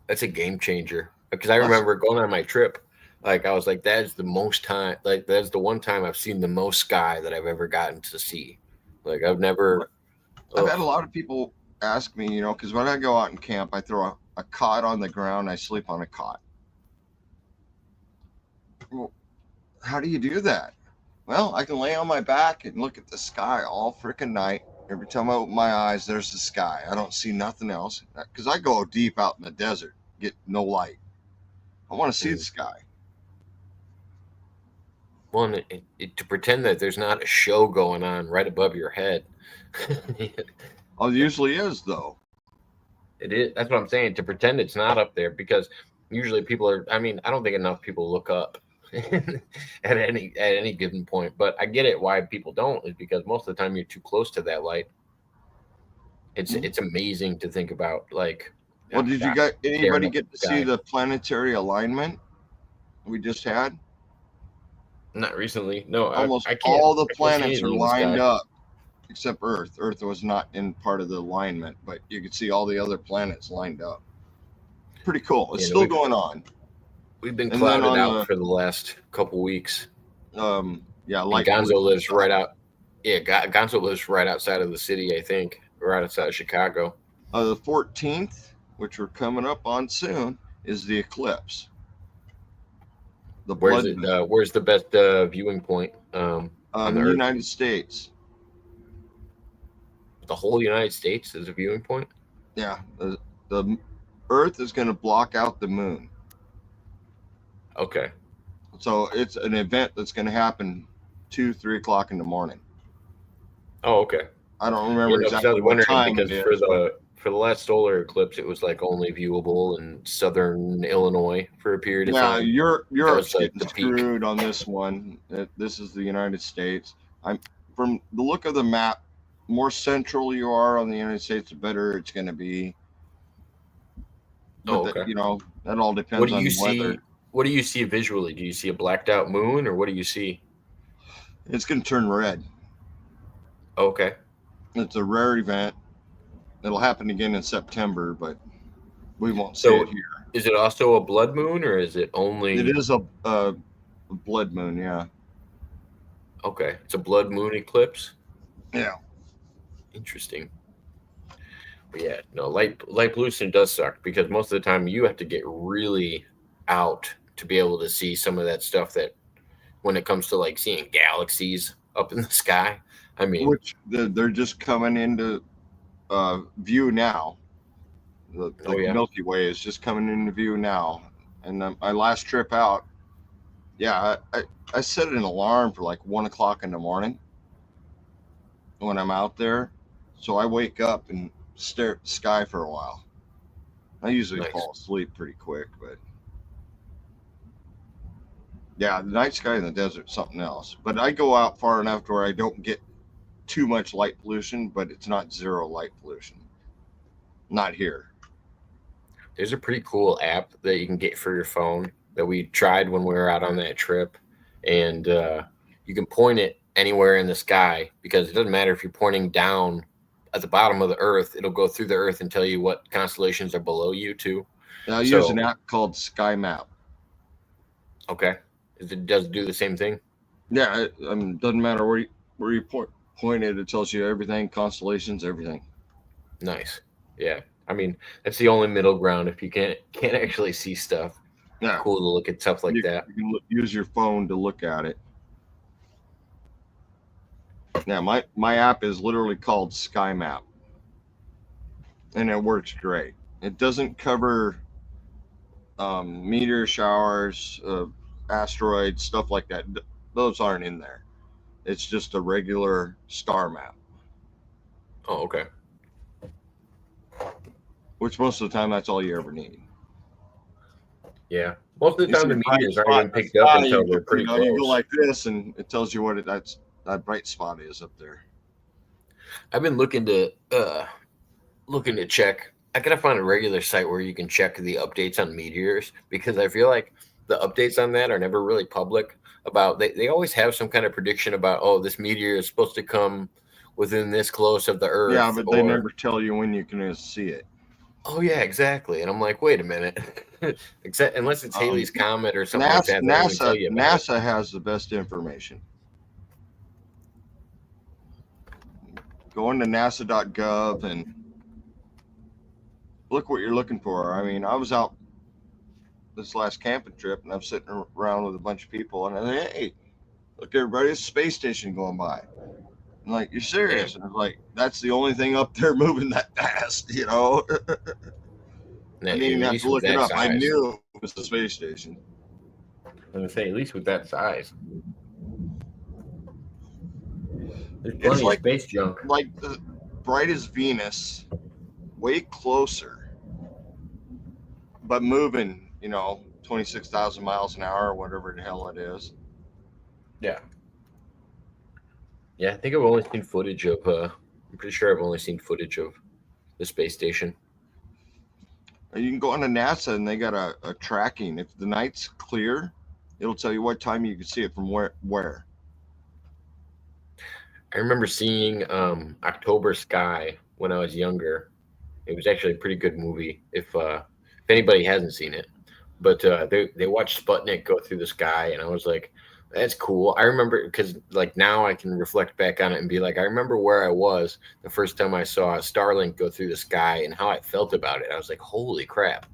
that's a game changer. Because I That's remember going on my trip, like I was like, that is the most time, like that's the one time I've seen the most sky that I've ever gotten to see. Like I've never. I've had a Ugh. lot of people ask me, because when I go out and camp, I throw a cot on the ground. I sleep on a cot. Well, how do you do that? Well, I can lay on my back and look at the sky all freaking night. Every time I open my eyes, there's the sky. I don't see nothing else because I go deep out in the desert, get no light. I want to see the sky. One to pretend that there's not a show going on right above your head. Oh, it usually is though. It is. That's what I'm saying. To pretend it's not up there because usually people are. I mean, I don't think enough people look up at any given point. But I get it. Why people don't is because most of the time you're too close to that light. It's amazing to think about. Like, Well, oh did you gosh, get staring anybody up get to the see sky. the planetary alignment we just had? Not recently. No, Almost I can't. all the I can't see planets are anything in the lined sky. up except Earth. Earth was not in part of the alignment, but you could see all the other planets lined up. Pretty cool. It's You know, still going on. we've been And then clouded out on for the last couple weeks. the And light Gonzo pollution lives stuff. right out. Yeah, Gonzo lives right outside of the city. I think right outside of Chicago. The 14th, which we're coming up on soon, is the eclipse. The Where's blood it? moon. Where's the best viewing point on the Earth? United States. The whole United States is a viewing point. Yeah, The Earth is going to block out the moon. Okay. So it's an event that's going to happen 2-3 o'clock in the morning. Oh, okay. I don't Yeah, remember no, 'cause I exactly was what wondering time because it for is. but the last solar eclipse, it was like only viewable in southern Illinois for a period of yeah, time. Europe's like, getting the peak. screwed on this one. This is the United States. From the look of the map, more central you are on the United States, the better it's going to be. But Oh, okay. you know, that all What depends do on you the weather. see? What do you see visually? Do you see a blacked out moon, or what do you see? It's going to turn red. Okay. It's a rare event. It'll happen again in September, but we won't see So, it here. is it also a blood moon, or is it only? It is a blood moon, yeah. Okay, it's a blood moon eclipse. Yeah. Interesting. But yeah, no, light pollution does suck because most of the time you have to get really out to be able to see some of that stuff that when it comes to like seeing galaxies up in the sky. I mean, Which they're just coming into view now. The oh yeah, Milky Way is just coming into view now. And my last trip out, yeah, I set an alarm for like 1 o'clock in the morning when I'm out there. So I wake up and stare at the sky for a while. I usually Nice. fall asleep pretty quick, but yeah, the night sky in the desert is something else. But I go out far enough to where I don't get too much light pollution, but it's not zero light pollution. Not here. There's a pretty cool app that you can get for your phone that we tried when we were out on that trip, and you can point it anywhere in the sky because it doesn't matter if you're pointing down at the bottom of the Earth; it'll go through the Earth and tell you what constellations are below you too. I use an app called Sky Map. Okay, it does do the same thing. Yeah, it doesn't matter where you point it. It tells you everything, constellations, everything. Nice. Yeah. I mean, that's the only middle ground if you can't actually see stuff. Yeah, Cool to look at stuff like that. You can use your phone to look at it. Yeah, my app is literally called Sky Map, and it works great. It doesn't cover meteor showers, asteroids, stuff like that. Those aren't in there. It's just a regular star map. Oh, okay. Which most of the time, that's all you ever need. Yeah. Most of the time, the meteors aren't even picked up until they're pretty close. You go like this, and it tells you what that bright spot is up there. I've been looking to check. I gotta find a regular site where you can check the updates on meteors because I feel like the updates on that are never really public. About they always have some kind of prediction about this meteor is supposed to come within this close of the Earth. Yeah, but they never tell you when you can see it. Oh yeah, exactly. And I'm like, wait a minute. Except unless it's Halley's Comet or something like that. NASA has the best information. Go into NASA.gov and look what you're looking for. I mean, I was out this last camping trip and I'm sitting around with a bunch of people and I say, hey, look, everybody, it's a space station going by. I'm like, you're serious? And I'm like, that's the only thing up there moving that fast, you know? I didn't even have to look it up. I knew it was the space station. I was going to say, at least with that size. There's plenty of space junk. Like the brightest Venus, way closer, but moving, 26,000 miles an hour or whatever the hell it is. Yeah. Yeah, I think I've only seen footage of, I'm pretty sure I've only seen footage of the space station. You can go on to NASA and they got a tracking. If the night's clear, it'll tell you what time you can see it from where. I remember seeing October Sky when I was younger. It was actually a pretty good movie if anybody hasn't seen it. But they watched Sputnik go through the sky, and I was like, that's cool. I remember because now I can reflect back on it and be like, I remember where I was the first time I saw Starlink go through the sky and how I felt about it. I was like, holy crap.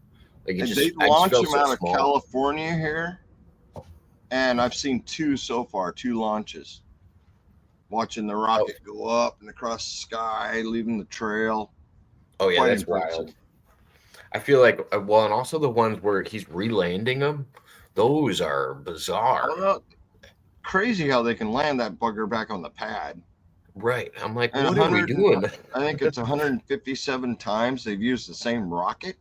Like they launch them out of California here, and I've seen two so far, 2 launches. Watching the rocket go up and across the sky, leaving the trail. Oh, yeah, that's wild. I feel like, well, and also the ones where he's relanding them, those are bizarre. Well, crazy how they can land that bugger back on the pad. Right. I'm like, And what are we doing? I think it's 157 times they've used the same rocket.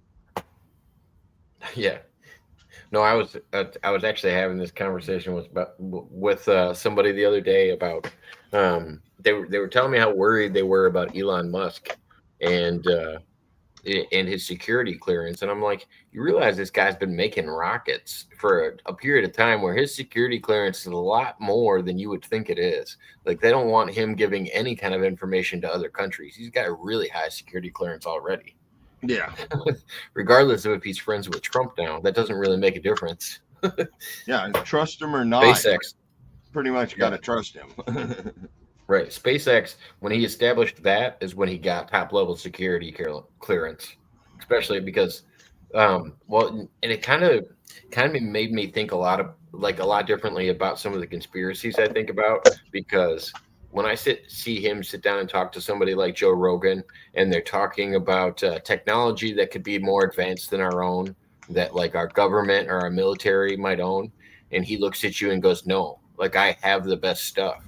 Yeah. No, I was actually having this conversation with somebody the other day about they were telling me how worried they were about Elon Musk and his security clearance, and I'm like, you realize this guy's been making rockets for a period of time where his security clearance is a lot more than you would think it is. Like, they don't want him giving any kind of information to other countries. He's got a really high security clearance already. Yeah. Regardless of if he's friends with Trump now, that doesn't really make a difference. Yeah, trust him or not. SpaceX. Pretty much got to trust him. Right. SpaceX, when he established that, is when he got top level security clearance, especially because, and it kind of made me think a lot differently about some of the conspiracies I think about, because when I see him sit down and talk to somebody like Joe Rogan, and they're talking about technology that could be more advanced than our own, that like our government or our military might own, and he looks at you and goes, no, like, I have the best stuff.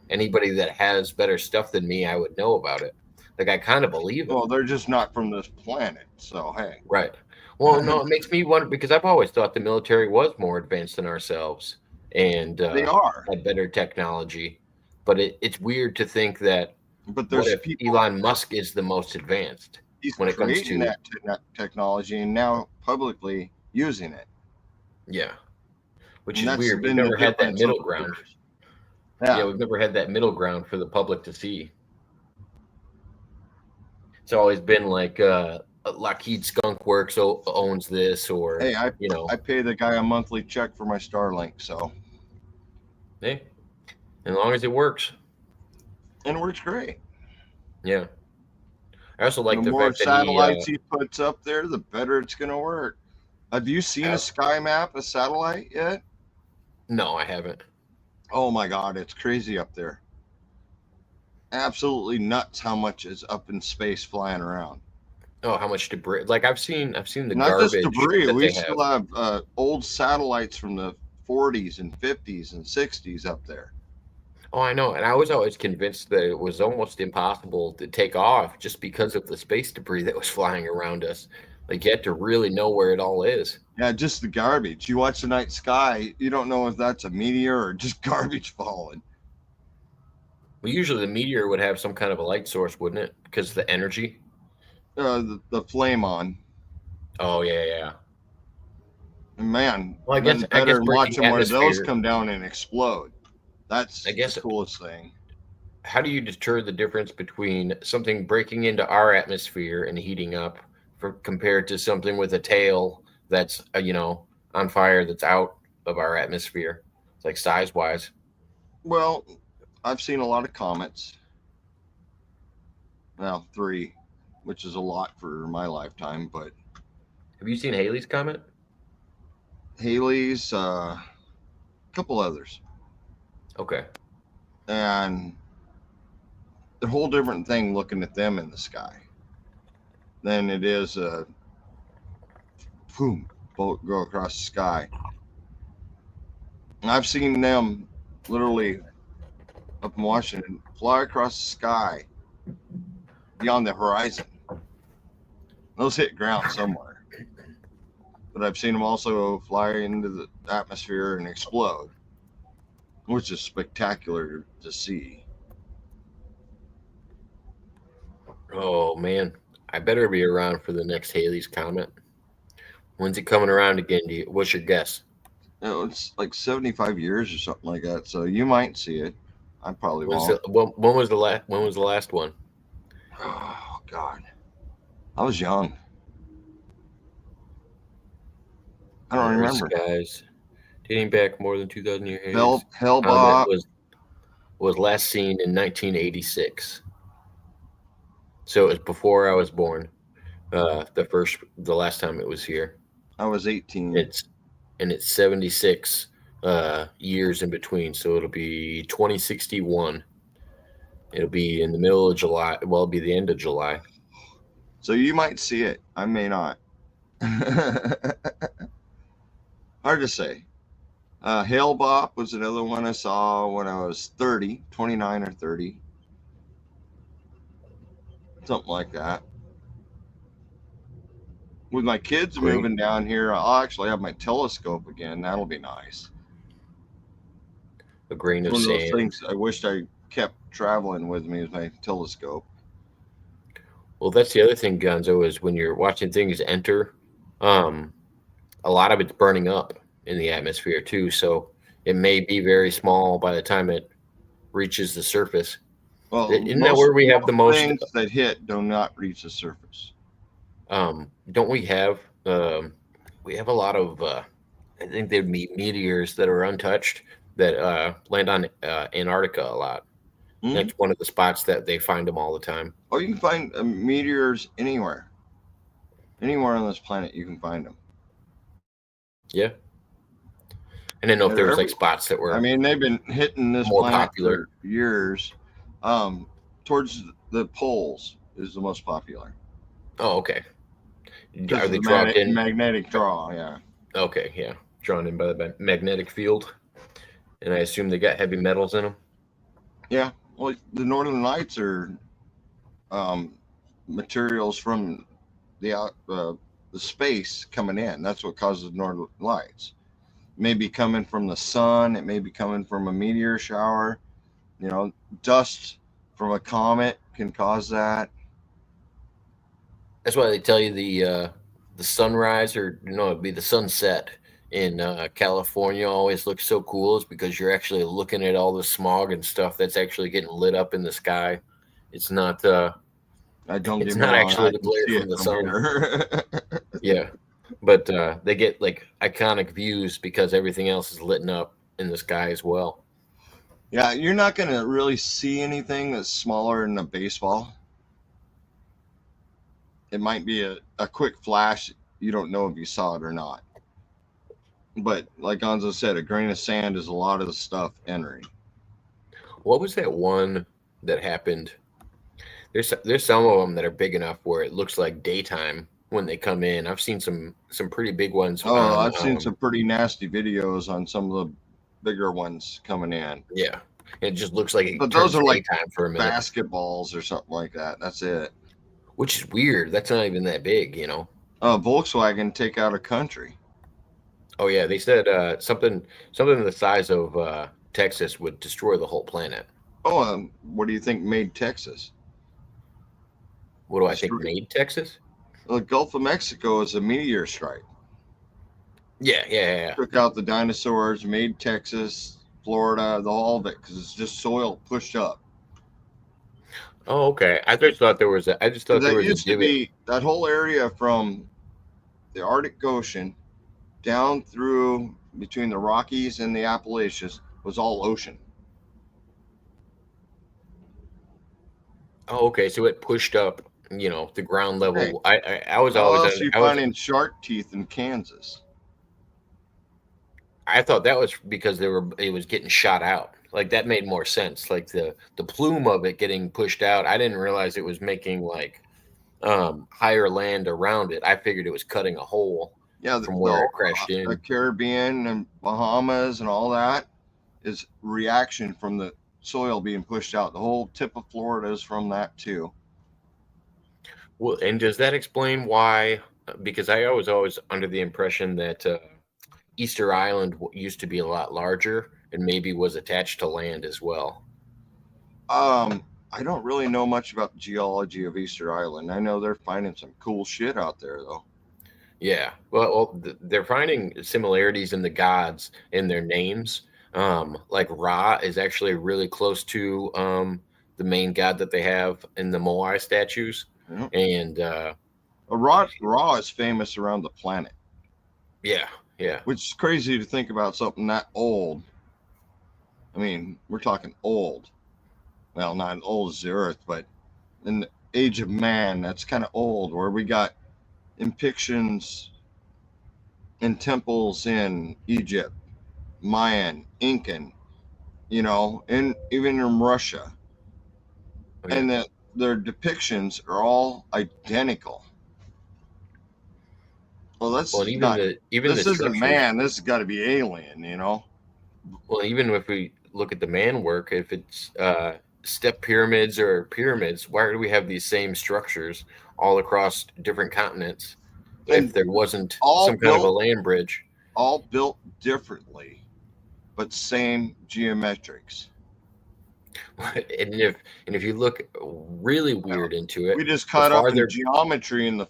Anybody that has better stuff than me, I would know about it. Like, I kind of believe it. Well, they're just not from this planet, so hey. Right. Well, no, it makes me wonder, because I've always thought the military was more advanced than ourselves, and they are had better technology. But it's weird to think that. But there's what if Elon Musk is the most advanced when it comes to that technology and now publicly using it. Yeah, which is weird. We've never had that middle ground. Yeah, we've never had that middle ground for the public to see. It's always been like Lockheed Skunk Works owns this, or hey, I pay the guy a monthly check for my Starlink, so hey, as long as it works. And it works great. Yeah. I also like the fact more that satellites he puts up there, the better it's going to work. Have you seen a sky map, a satellite yet? No, I haven't. Oh my God, it's crazy up there. Absolutely nuts how much is up in space flying around. Oh, how much debris? Like, I've seen the not garbage. Not just debris. We still have old satellites from the 40s and 50s and 60s up there. Oh, I know. And I was always convinced that it was almost impossible to take off just because of the space debris that was flying around us. Like, you had to really know where it all is. Yeah, just the garbage. You watch the night sky, you don't know if that's a meteor or just garbage falling. Well, usually the meteor would have some kind of a light source, wouldn't it? Because of the energy. The flame on. Oh, yeah. Man, well, I guess watching one of those come down and explode. That's the coolest thing. How do you deter the difference between something breaking into our atmosphere and heating up compared to something with a tail that's, on fire that's out of our atmosphere? It's like size-wise. Well, I've seen a lot of comets. Well, 3, which is a lot for my lifetime, but... Have you seen Halley's Comet? Halley's, a couple others. Okay. And a whole different thing looking at them in the sky than it is a boom, boat go across the sky. And I've seen them literally up in Washington fly across the sky beyond the horizon. Those hit ground somewhere. But I've seen them also fly into the atmosphere and explode, which is spectacular to see. Oh, man. I better be around for the next Halley's Comet. When's it coming around again? What's your guess? It's like 75 years or something like that, so you might see it. I probably won't. When was the last one? Oh, God. I was young. I don't remember. Guys, dating back more than 2,000 years. Hellbop was last seen in 1986. So it was before I was born. The last time it was here. I was 18. It's 76 years in between. So it'll be 2061. It'll be in the middle of July. Well, it'll be the end of July. So you might see it. I may not. Hard to say. Hail Bop was another one I saw when I was 30, 29 or 30. Something like that. With my kids Great. moving down here, I'll actually have my telescope again. That'll be nice. A grain It's of one of those sand. things I wished I kept traveling with me is my telescope. Well, that's the other thing, Gonzo, is when you're watching things enter, a lot of it's burning up in the atmosphere too. So it may be very small by the time it reaches the surface. Well, Isn't that where we have the most? things that hit do not reach the surface. Don't we have? We have a lot of. I think there'd be meteors that are untouched that land on Antarctica a lot. Mhm. That's one of the spots that they find them all the time. Oh, you can find meteors anywhere. Anywhere on this planet, you can find them. Yeah. I didn't know if They're there was like everywhere. spots that were. I mean, they've been hitting this more planet popular. for years. Towards the poles is the most popular. Oh, okay. Because Are of they the dropped in? magnetic draw, yeah. Okay, yeah, drawn in by the magnetic field, and I assume they got heavy metals in them. Yeah, well, the Northern Lights are materials from the space coming in. That's what causes Northern Lights. It may be coming from the sun. It may be coming from a meteor shower. You know, dust from a comet can cause that. That's why they tell you the sunrise, or it'd be the sunset in California always looks so cool. Is because you're actually looking at all the smog and stuff that's actually getting lit up in the sky. It's not. I don't It's get me not wrong, actually I the can glare see from it the from sun. here. Yeah, but they get like iconic views because everything else is lit up in the sky as well. Yeah, you're not going to really see anything that's smaller than a baseball. It might be a quick flash. You don't know if you saw it or not. But like Gonzo said, a grain of sand is a lot of the stuff entering. What was that one that happened? There's some of them that are big enough where it looks like daytime when they come in. I've seen some pretty big ones Oh, on. I've seen some pretty nasty videos on some of the bigger ones coming in. Yeah, it just looks like it But turns those are like daytime for a minute, basketballs or something like that. That's it. which is weird. That's not even that big. Volkswagen take out a country. Oh yeah, they said something the size of Texas would destroy the whole planet. Oh, what do you think made Texas? What do I think Destroy- made Texas? The Gulf of Mexico is a meteor strike. Yeah. Took out the dinosaurs, made Texas, Florida, all of it, because it's just soil pushed up. Oh, okay. I just thought there was a. I just thought there That was a used to divot. be that whole area from the Arctic Ocean down through between the Rockies and the Appalachians was all ocean. Oh, okay. So it pushed up, the ground level. Hey, I was How always. else you finding shark teeth in Kansas? I thought that was because it was getting shot out. Like that made more sense. Like the plume of it getting pushed out. I didn't realize it was making like higher land around it. I figured it was cutting a hole Yeah, from where it crashed in. the Caribbean and Bahamas and all that is reaction from the soil being pushed out. The whole tip of Florida is from that too. Well, and does that explain why? Because I was always under the impression that Easter Island used to be a lot larger and maybe was attached to land as well. I don't really know much about the geology of Easter Island. I know they're finding some cool shit out there though. Yeah, well, they're finding similarities in the gods in their names. Like Ra is actually really close to the main god that they have in the Moai statues, Yeah. and Ra is famous around the planet, yeah, which is crazy to think about something that old. I mean, we're talking old. Well, not as old as the Earth, but in the age of man, that's kind of old. Where we got depictions in temples in Egypt, Mayan, Incan, and even in Russia, Oh, yeah. and their depictions are all identical. Well, that's Well, and even not. the This isn't structures. man. This has got to be alien. Well, even if we look at the man work, if it's step pyramids or pyramids, why do we have these same structures all across different continents And if there wasn't all some kind of a built- land bridge? All built differently, but same geometrics. And if you look really weird into it, We just caught up farther- in geometry in the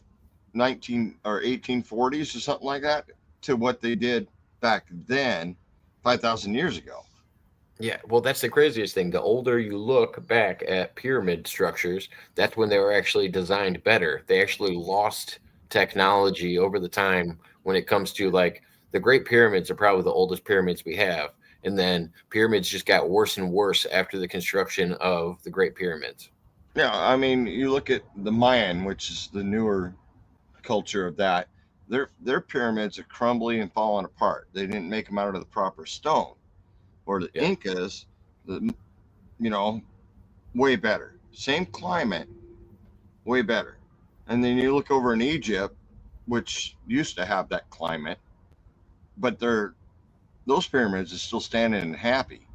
19 or 1840s or something like that to what they did back then, 5,000 years ago. yeah, well, that's the craziest thing. The older you look back at pyramid structures, that's when they were actually designed better. They actually lost technology over the time when it comes to like the Great Pyramids are probably the oldest pyramids we have. And then pyramids just got worse and worse after the construction of the Great Pyramids. Yeah, I mean, you look at the Mayan, which is the newer culture of that. Their pyramids are crumbly and falling apart. They didn't make them out of the proper stone. Or the Yeah. Incas, way better. Same climate, way better. And then you look over in Egypt, which used to have that climate, but those pyramids are still standing and happy.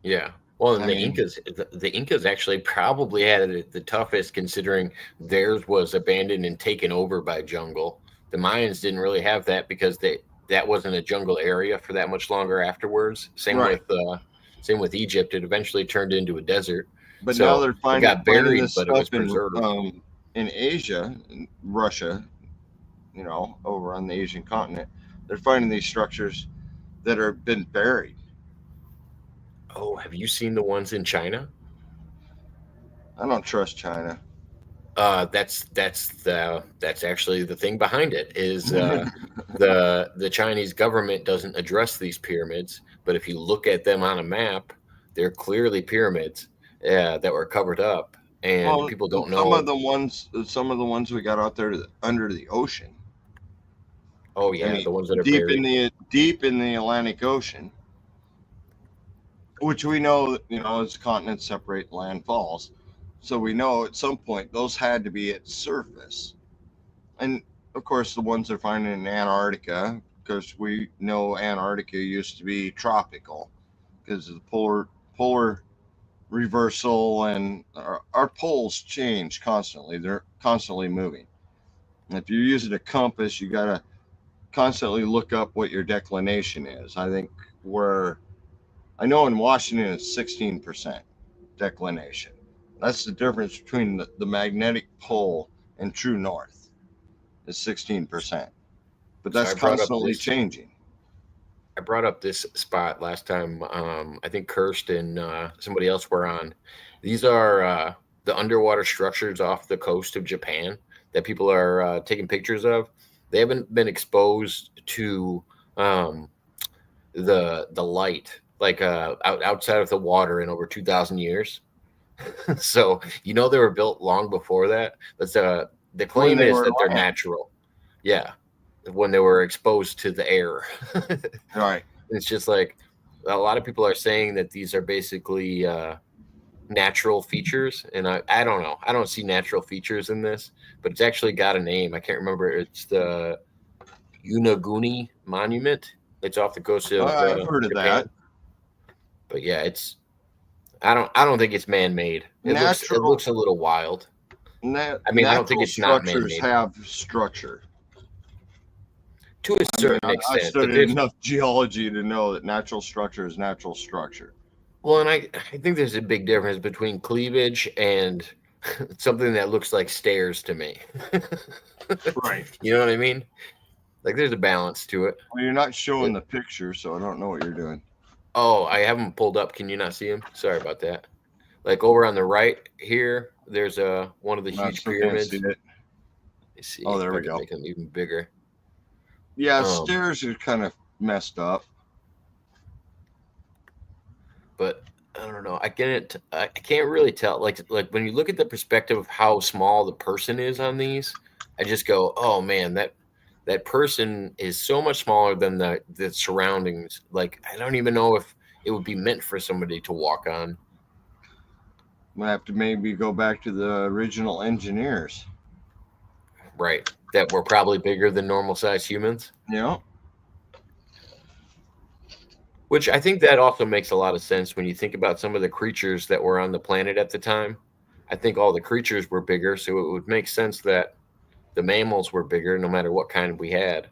Yeah. Well, and I mean- the Incas actually probably had it the toughest, considering theirs was abandoned and taken over by jungle. The Mayans didn't really have that because that wasn't a jungle area for that much longer afterwards. Same Right. with Egypt. It eventually turned into a desert. But So, now they're it finding, got buried, finding this but it was stuff preserved. in Asia, in Russia, over on the Asian continent. They're finding these structures that have been buried. Oh, have you seen the ones in China? I don't trust China. That's actually the thing behind it is the Chinese government doesn't address these pyramids, but if you look at them on a map, they're clearly pyramids that were covered up, and people don't know. Some of the ones we got out there under the ocean. Oh yeah, I mean, the ones that are deep buried. deep in the Atlantic Ocean, which we know, as continents separate, land falls. So we know at some point those had to be at surface. And of course, the ones they're finding in Antarctica, because we know Antarctica used to be tropical because of the polar reversal, and our poles change constantly. They're constantly moving. And if you're using a compass, you got to constantly look up what your declination is. I know in Washington it's 16% declination. That's the difference between the magnetic pole and true north. Is 16%. But that's constantly changing. I brought up this spot last time. I think Kirsten and somebody else were on. These are the underwater structures off the coast of Japan that people are taking pictures of. They haven't been exposed to the light, like outside of the water, in over 2,000 years. So they were built long before that. But the claim is that they're natural. Yeah, when they were exposed to the air. Right. It's just like a lot of people are saying that these are basically natural features, and I don't know. I don't see natural features in this, but it's actually got a name. I can't remember. It's the Unaguni Monument. It's off the coast of I've heard of Japan. that. But yeah, I don't think it's man-made. It looks a little wild. I don't think it's not man-made. Structures have structure. To a certain I extent. studied enough geology to know that natural structure is natural structure. Well, and I think there's a big difference between cleavage and something that looks like stairs to me. Right. You know what I mean? Like there's a balance to it. Well, you're not showing the picture, so I don't know what you're doing. Oh, I have them pulled up. Can you not see them? Sorry about that. Like over on the right here, there's one of the huge pyramids. Let me see. Oh, there if I we can go. Make them even bigger. Yeah, stairs are kind of messed up. But I don't know. I can't really tell. Like when you look at the perspective of how small the person is on these, I just go, oh man, that person is so much smaller than the surroundings. Like I don't even know if it would be meant for somebody to walk on. I'm gonna have to maybe go back to the original engineers. Right. that were probably bigger than normal sized humans. Yeah. Which I think that also makes a lot of sense when you think about some of the creatures that were on the planet at the time. I think all the creatures were bigger, so it would make sense that the mammals were bigger no matter what kind we had.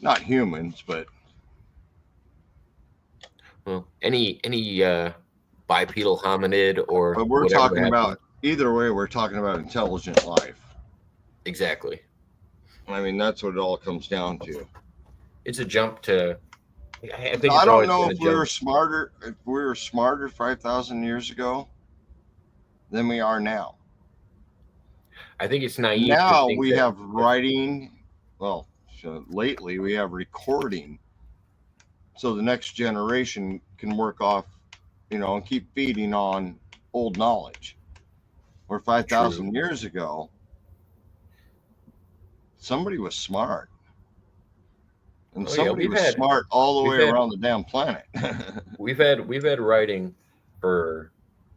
Not humans, but Well, any bipedal hominid or but we're whatever talking happened. about either way. We're talking about intelligent life. Exactly. I mean, that's what it all comes down to. It's a jump to. I think I it's don't always know been a if we were jump. smarter. If we were smarter 5,000 years ago than we are now. I think it's naive. to Now think we that- have writing. Well, so lately we have recording. So the next generation can work off, and keep feeding on old knowledge. Where 5,000 years ago, somebody was smart. And Oh, yeah, somebody we've was had- smart all the we've way had- around the damn planet. We've had writing for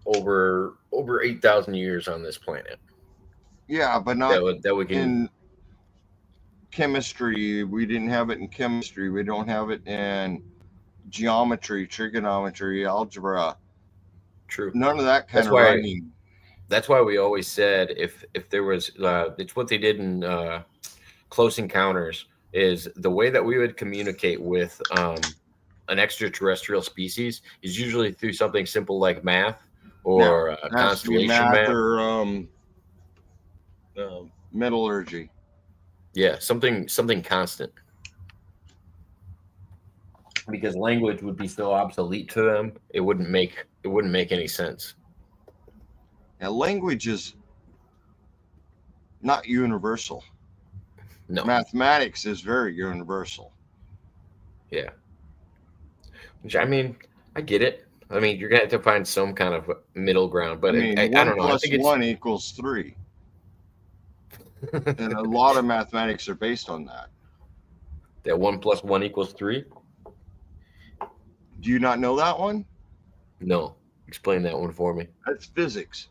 over 8,000 years on this planet. Yeah, but not That we can. in chemistry. We didn't have it in chemistry. We don't have it in geometry, trigonometry, algebra. True. None of that kind That's of why- writing. That's why we always said if there was it's what they did in Close Encounters, is the way that we would communicate with an extraterrestrial species is usually through something simple like math or It has to be constellation math math. or metallurgy. Yeah, something constant. Because language would be so obsolete to them, it wouldn't make any sense. Now, language is not universal. No. Mathematics is very universal. Yeah. Which, I mean, I get it. I mean, you're gonna have to find some kind of middle ground, but I one don't know. I plus think it's one equals 3. And a lot of mathematics are based on that. that 1 + 1 = 3. Do you not know that one? No, explain that one for me. That's physics.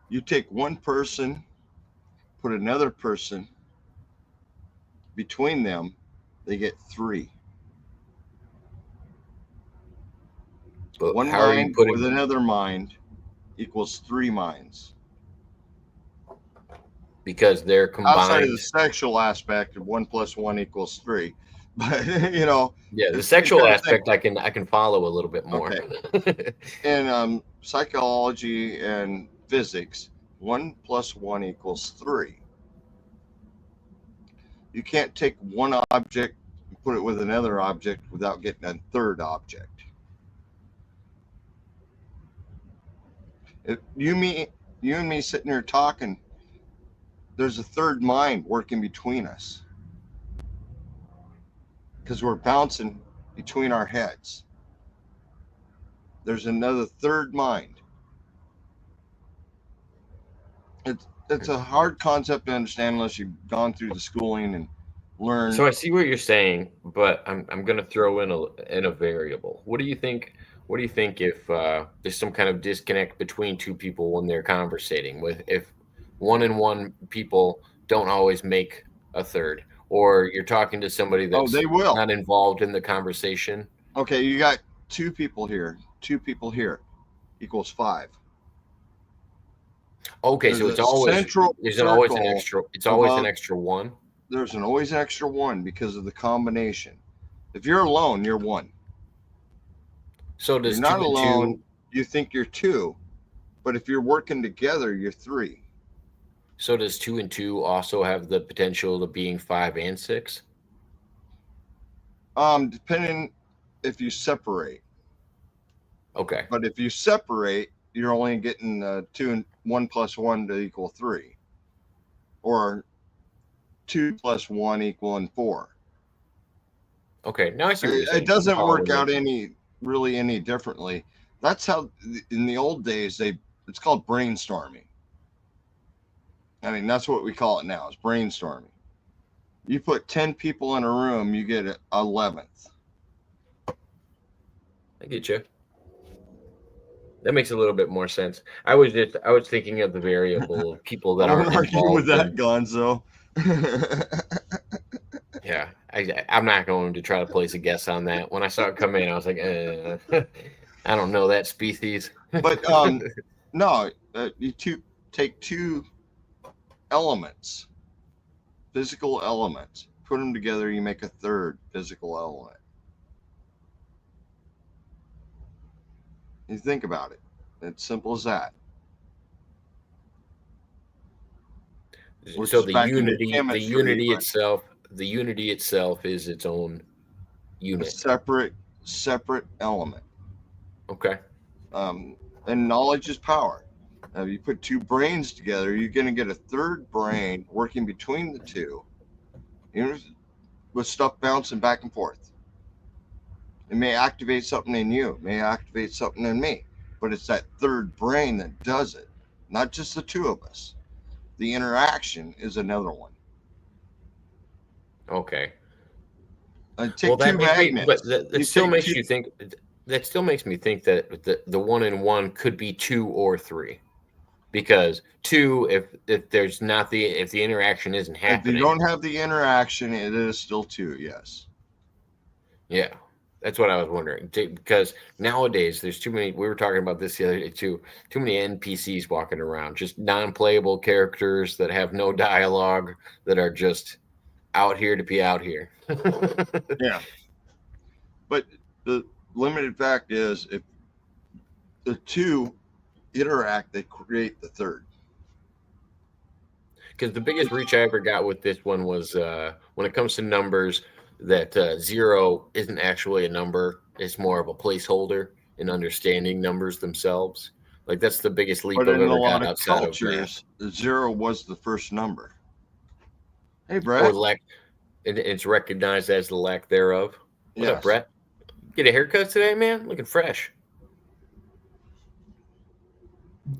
You take one person, put another person between them, they get 3. But One how are you mind putting? with another mind equals 3 minds. Because they're Outside of combined. the sexual aspect of 1 + 1 = 3, but Yeah, the sexual gotta aspect I can follow a little bit more. in psychology and physics, 1 + 1 = 3. You can't take one object and put it with another object without getting a third object. If you and me sitting here talking, there's a third mind working between us because we're bouncing between our heads. There's another third mind. It's a hard concept to understand unless you've gone through the schooling and learned. So I see what you're saying, but I'm going to throw in a variable. What do you think? What do you think if there's some kind of disconnect between two people when they're conversating? With if one people don't always make a third, or you're talking to somebody that's they will. not involved in the conversation. Okay, you got 2 people here, 2 people here, equals 5. Okay, There's so it's a always central there's always an circle extra. It's always an above- extra 1. There's always an extra 1 because of the combination. If you're alone, you're 1. So does You're not 2 and 2 alone. You think you're 2, but if you're working together, you're 3. So does 2 and 2 also have the potential of being 5 and 6? Depending if you separate. Okay. But if you separate, you're only getting 2 and 1 + 1 = 3, or 2 + 1 = 4. Okay. Now I see what you're saying. It doesn't Oh, work yeah. out any differently. That's how in the old days it's called brainstorming. I mean, that's what we call it now, is brainstorming. You put 10 people in a room, you get 11th. I get you. That makes a little bit more sense. I was thinking of the variable of people that I aren't won't argue with involved that, Gonzo. Yeah, I'm not going to try to place a guess on that. When I saw it come in, I was like, I don't know that species. But no, you take two elements, physical elements, put them together, you make a third physical element. You think about it. It's simple as that. So the unity itself is its own unit. A separate element. Okay. And knowledge is power. If you put two brains together, you're going to get a third brain working between the two, with stuff bouncing back and forth. It may activate something in you, it may activate something in me, but it's that third brain that does it, not just the two of us. The interaction is another one. Okay. Take two magnets. That still makes you think. That still makes me think that the 1 and 1 could be 2 or 3, because 2, if there's not if the interaction isn't happening, if you don't have the interaction, it is still 2. Yes. Yeah, that's what I was wondering. Because nowadays there's too many. We were talking about this the other day too. Too many NPCs walking around, just non-playable characters that have no dialogue, that are just out here to be out here. Yeah. But the limited fact is, if the two interact, they create the third. Because the biggest reach I ever got with this one was when it comes to numbers, that 0 isn't actually a number. It's more of a placeholder in understanding numbers themselves. Like, that's the biggest leap I've ever got outside of cultures, 0 was the first number. Hey, Brett. Or lack, it's recognized as the lack thereof. What's up, Brett? Get a haircut today, man? Looking fresh.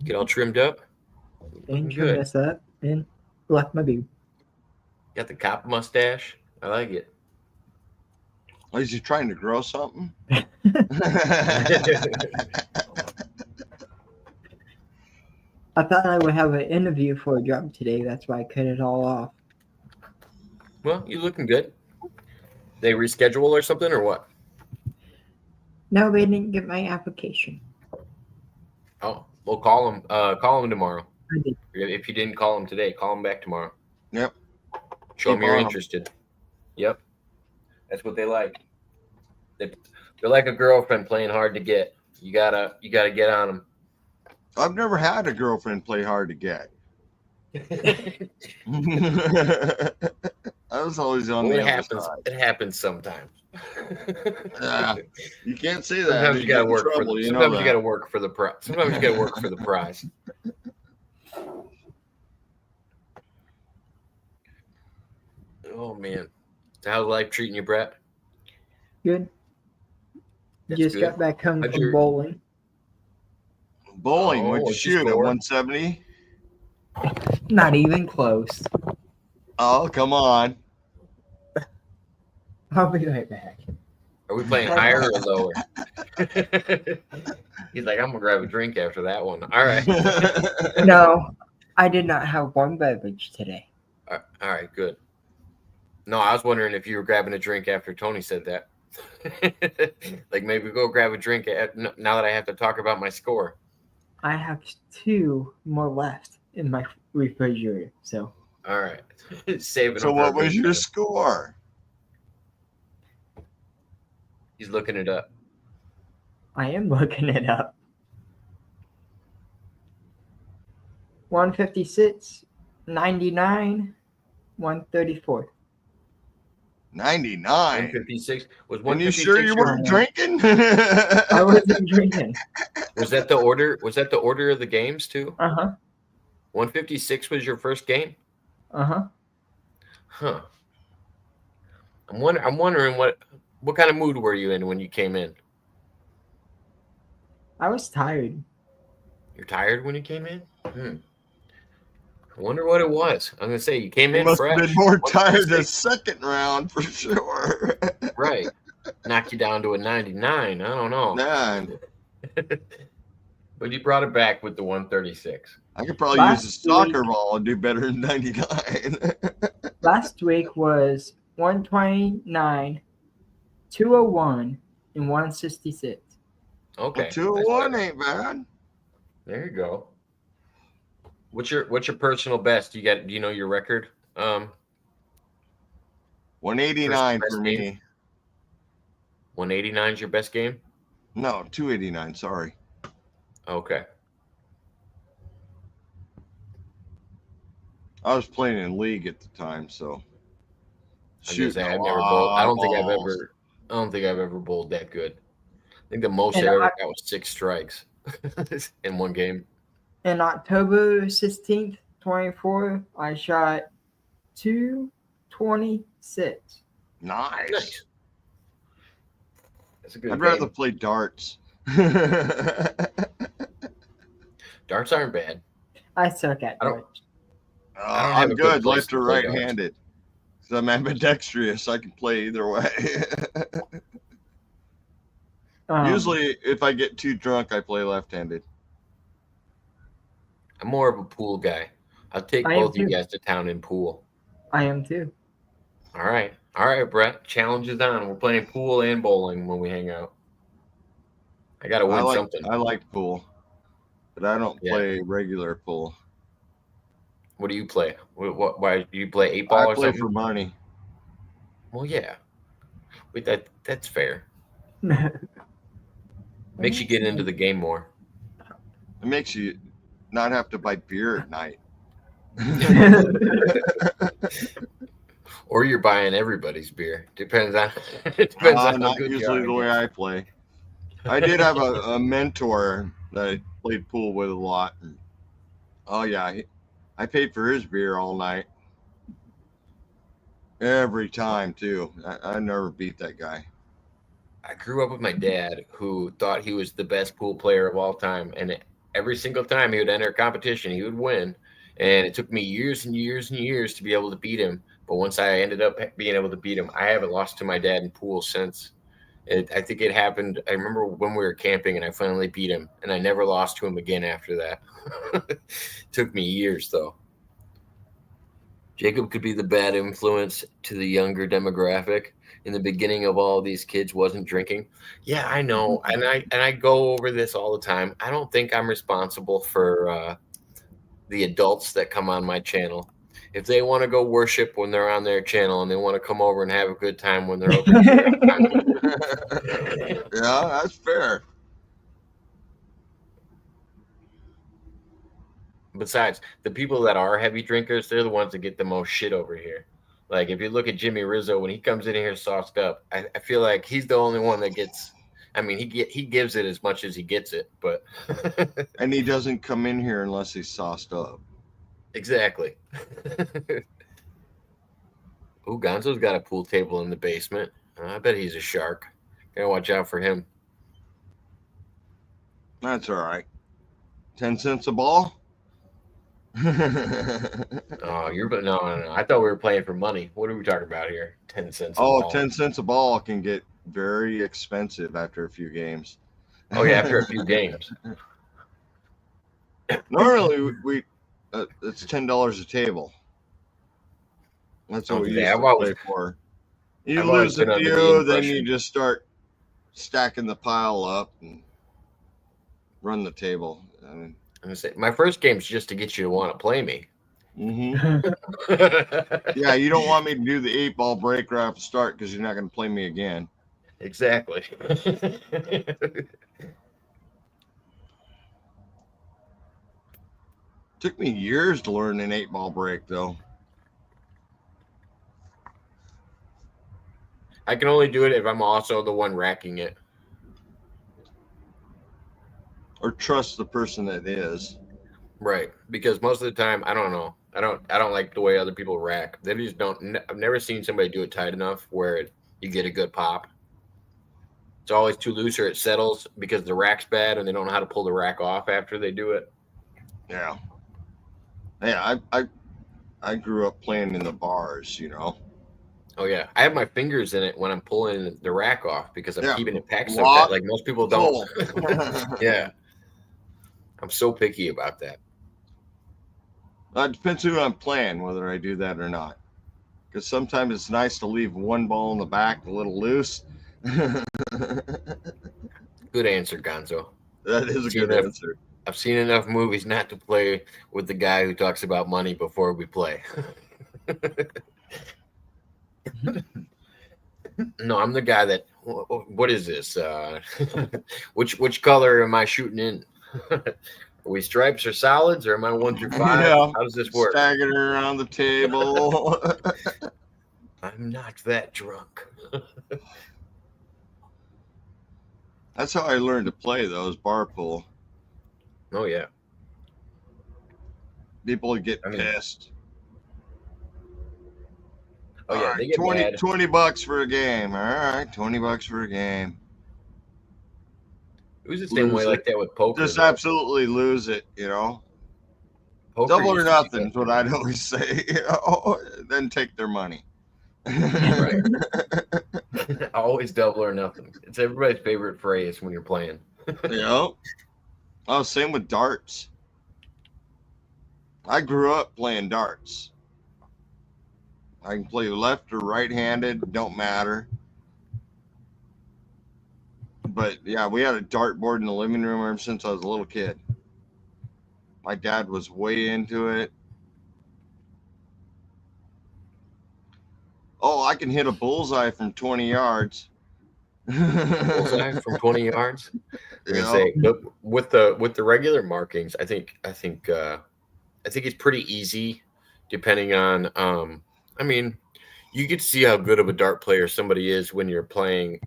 Get all trimmed up. And trim this up and left my beard. Got the cop mustache. I like it. Oh, is he trying to grow something? I thought I would have an interview for a job today. That's why I cut it all off. Well, you're looking good. They reschedule or something, or what? No, they didn't get my application. Oh, we'll call them. Call them tomorrow. I did. If you didn't call them today, call them back tomorrow. Yep. Show them you're interested. Yep. That's what they like. They're like a girlfriend playing hard to get. You gotta get on them. I've never had a girlfriend play hard to get. I was always on the other side. It happens sometimes. You can't say that. Sometimes you gotta work for the. Sometimes you gotta work for the prize. Sometimes you gotta work for the prize. Oh man, how's life treating you, Brett? Good. That's Just good. got back home from bowling. Bowling? What'd you shoot at 170? Not even close. Oh, come on. I'll be right back. Are we playing higher or lower? He's like, I'm gonna grab a drink after that one. All right. No, I did not have one beverage today. All right, good. No, I was wondering if you were grabbing a drink after Tony said that. Like, maybe go grab a drink now that I have to talk about my score. I have 2 more left in my refrigerator. So. All right. Save it. So what was your score? He's looking it up. I am looking it up. 156, 99, 134. 99. 156 was 156. Are you sure you weren't drinking? I wasn't drinking. Was that the order? Was that the order of the games too? 156 was your first game. Huh. I'm wondering what kind of mood were you in when you came in? I was tired. You're tired when you came in? I wonder what it was. I'm gonna say you came in must fresh. have been more tired the second round for sure. Right. Knocked you down to a 99. I don't know. Man. But you brought it back with the 136. I could probably Last use a soccer week- ball and do better than 99. Last week was 129, 201, and 166. Okay. 201 ain't bad. There you go. What's your personal best? Do you know your record? 189 First for best me. game? 189 is your best game? No, 289. Sorry. Okay. I was playing in league at the time, so. I don't think I've ever bowled that good. I think the most And I ever I- got was 6 strikes in one game. And October 16th, 24, I shot 226. Nice. That's a good I'd game. rather play darts. Darts aren't bad. I suck at I don't- darts. don't have I'm a good good place left to or play right darts. handed. Because I'm ambidextrous. I can play either way. Usually, if I get too drunk, I play left handed. I'm more of a pool guy. I'll take I am both you too. guys to town in pool. I am too. All right, Brett. Challenge is on. We're playing pool and bowling when we hang out. I gotta win something. I like pool, but I don't Yeah. play regular pool. What do you play? Why do you play 8 ball I or play something? for money. Well, yeah. Wait, that's fair. Makes you get into the game more. It makes you not have to buy beer at night. Or you're buying everybody's beer. Depends on on how Not good you usually are. the way I play. I did have a mentor that I played pool with a lot. And, oh yeah, I paid for his beer all night. Every time too. I never beat that guy. I grew up with my dad who thought he was the best pool player of all time. And every single time he would enter a competition, he would win. And it took me years and years and years to be able to beat him. But once I ended up being able to beat him, I haven't lost to my dad in pool since. I think it happened. I remember when we were camping and I finally beat him. And I never lost to him again after that. Took me years, though. Jacob could be the bad influence to the younger demographic. In the beginning of all these kids wasn't drinking. Yeah, I know. And I go over this all the time. I don't think I'm responsible for the adults that come on my channel. If they want to go worship when they're on their channel and they want to come over and have a good time when they're open. Yeah, that's fair. Besides, the people that are heavy drinkers, they're the ones that get the most shit over here. Like, if you look at Jimmy Rizzo, when he comes in here sauced up, I feel like he's the only one that gets – I mean, he gives it as much as he gets it, but – And he doesn't come in here unless he's sauced up. Exactly. Oh, Gonzo's got a pool table in the basement. I bet he's a shark. Gotta watch out for him. That's all right. 10 cents a ball? Oh, no. I thought we were playing for money. What are we talking about here? 10 cents. a Oh, ball. 10 cents a ball can get very expensive after a few games. Oh yeah, after a few games. Normally, we it's $10 a table. That's what we used Yeah, to play for. You I've always lose a been under the few, then impression- you just start stacking the pile up and run the table. I mean, I'm gonna say, my first game's just to get you to want to play me. yeah, you don't want me to do the 8-ball break right off the start because you're not going to play me again. Exactly. Took me years to learn an 8-ball break, though. I can only do it if I'm also the one racking it. Or trust the person that is. Right, because most of the time, I don't know. I don't like the way other people rack. They just don't. I've never seen somebody do it tight enough where you get a good pop. It's always too loose or it settles because the rack's bad and they don't know how to pull the rack off after they do it. Yeah. Yeah, I grew up playing in the bars, you know. Oh yeah, I have my fingers in it when I'm pulling the rack off because I'm Yeah. keeping it packed so Lock, tight. Like most people don't. pull. Yeah. I'm so picky about that. It depends who I'm playing, whether I do that or not. Because sometimes it's nice to leave one ball in the back a little loose. Good answer, Gonzo. That is a good answer. I've seen enough movies not to play with the guy who talks about money before we play. No, I'm the guy that. What is this? Which color am I shooting in? Are we stripes or solids, or am I 1 through 5? Yeah. How does this work? Staggering around the table. I'm not that drunk. That's how I learned to play those bar pool. Oh yeah. People would get pissed. Oh yeah, All they right, get mad. $20 for a game. All right, $20 for a game. It was the same way Lose like it. that with poker. Just though. absolutely lose it, you know. Poker Double or used to be nothing is good. what I'd always say, you know. Then take their money. Right. Always double or nothing. It's everybody's favorite phrase when you're playing. Yep. Oh, same with darts. I grew up playing darts. I can play left or right-handed, don't matter. But yeah, we had a dartboard in the living room ever since I was a little kid. My dad was way into it. Oh, I can hit a bullseye from 20 yards. Bullseye from 20 yards. I'm gonna Yeah. say, look, with the regular markings, I think it's pretty easy, depending on. I mean, you get to see how good of a dart player somebody is when you're playing.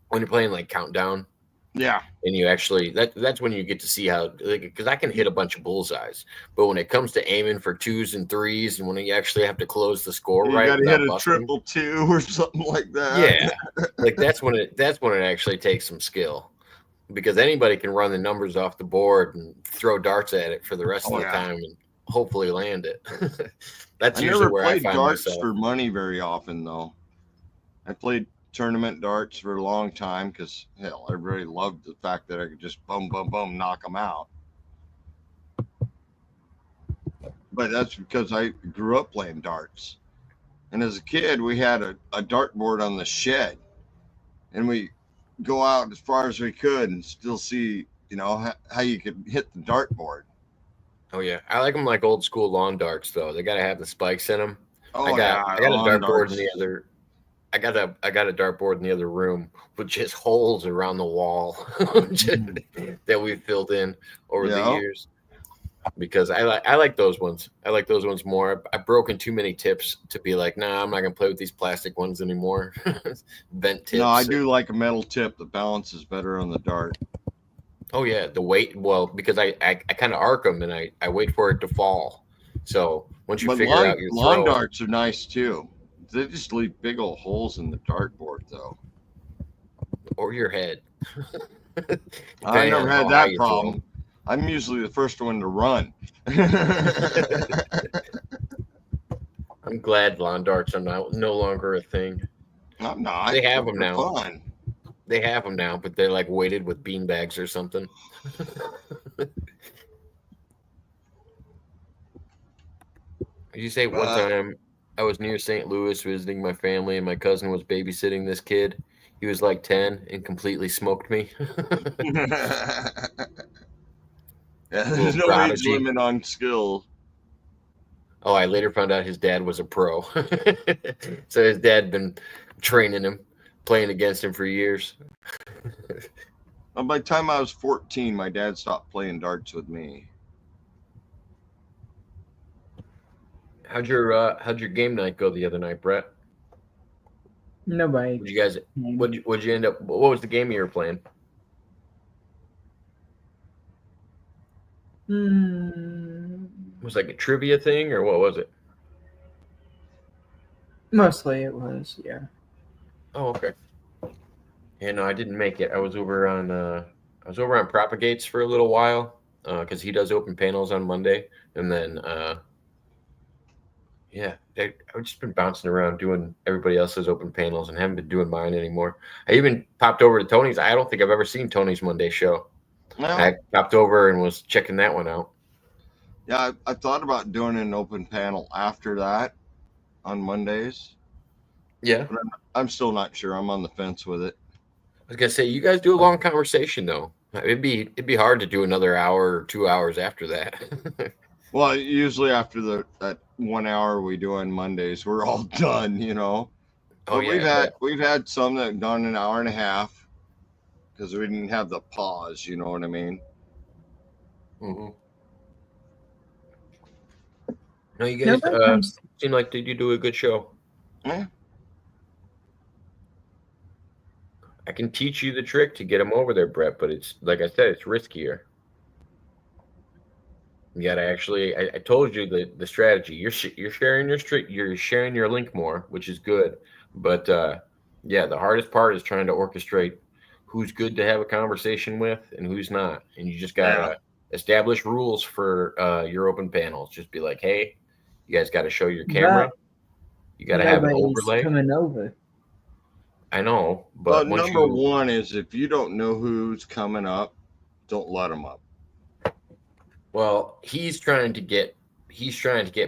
When you're playing like Countdown. Yeah. And you actually that's when you get to see how, because I can hit a bunch of bullseyes, but when it comes to aiming for 2s and 3s, and when you actually have to close the score You right, got to hit a busting, 222 or something like that. yeah, like that's when it actually takes some skill, because anybody can run the numbers off the board and throw darts at it for the rest of the time and hopefully land it. That's I usually never where I played find darts myself. for money very often, though. I played tournament darts for a long time because, hell, I really loved the fact that I could just boom, boom, boom, knock them out. But that's because I grew up playing darts. And as a kid, we had a dartboard on the shed. And we go out as far as we could and still see, you know, how you could hit the dartboard. Oh yeah, I like them like old school lawn darts though. They got to have the spikes in them. Oh, I got a lawn dartboard darts. in the other. I got a dartboard in the other room with just holes around the wall that we filled in over the years. Because I like those ones. I like those ones more. I've broken too many tips to be like, nah, I'm not gonna play with these plastic ones anymore. Bent tips. No, I do like a metal tip. The balance is better on the dart. Oh yeah, the weight. Well, because I kind of arc them and I wait for it to fall. So once you figure out your lawn throw, darts are nice too. They just leave big old holes in the dartboard, though. or your head. I never Depending on had how high that you throw 'em. problem. I'm usually the first one to run. I'm glad lawn darts are no longer a thing. I'm not. They have them They're now. fun. They have them now, but they're like weighted with bean bags or something. You say one time I was near St. Louis visiting my family, and my cousin was babysitting this kid. He was like 10 and completely smoked me. Yeah, there's no age prodigy. limit on skill. Oh, I later found out his dad was a pro. So his dad had been training him, playing against him for years. Well, by the time I was 14, my dad stopped playing darts with me. How'd your game night go the other night, Brett? Nobody. What'd you guys? What'd you end up? What was the game you were playing? It was like a trivia thing, or what was it? Mostly it was, yeah. Oh, okay. Yeah, no, I didn't make it. I was over on Propagates for a little while because he does open panels on Monday, and then I've just been bouncing around doing everybody else's open panels and haven't been doing mine anymore. I even popped over to Tony's. I don't think I've ever seen Tony's Monday show. Well, I popped over and was checking that one out. yeah, I thought about doing an open panel after that on Mondays. Yeah. But I'm still not sure. I'm on the fence with it. I was gonna say you guys do a long conversation though. It'd be hard to do another hour or 2 hours after that. Well, usually after that 1 hour we do on Mondays, we're all done, you know. Oh, But yeah, we've had some that have done an hour and a half because we didn't have the pause, you know what I mean? Mm-hmm. No, you guys Nobody comes. seem like you do a good show. Yeah. I can teach you the trick to get them over there, Brett, but it's like I said, it's riskier. You gotta actually. I told you the strategy. You're sharing you're sharing your link more, which is good. But yeah, the hardest part is trying to orchestrate who's good to have a conversation with and who's not. And you just gotta establish rules for your open panels. Just be like, hey, you guys got to show your camera. You got to have an Nobody's overlay. coming over. I know, Well, but once number one is if you don't know who's coming up, don't let them up. Well, he's trying to get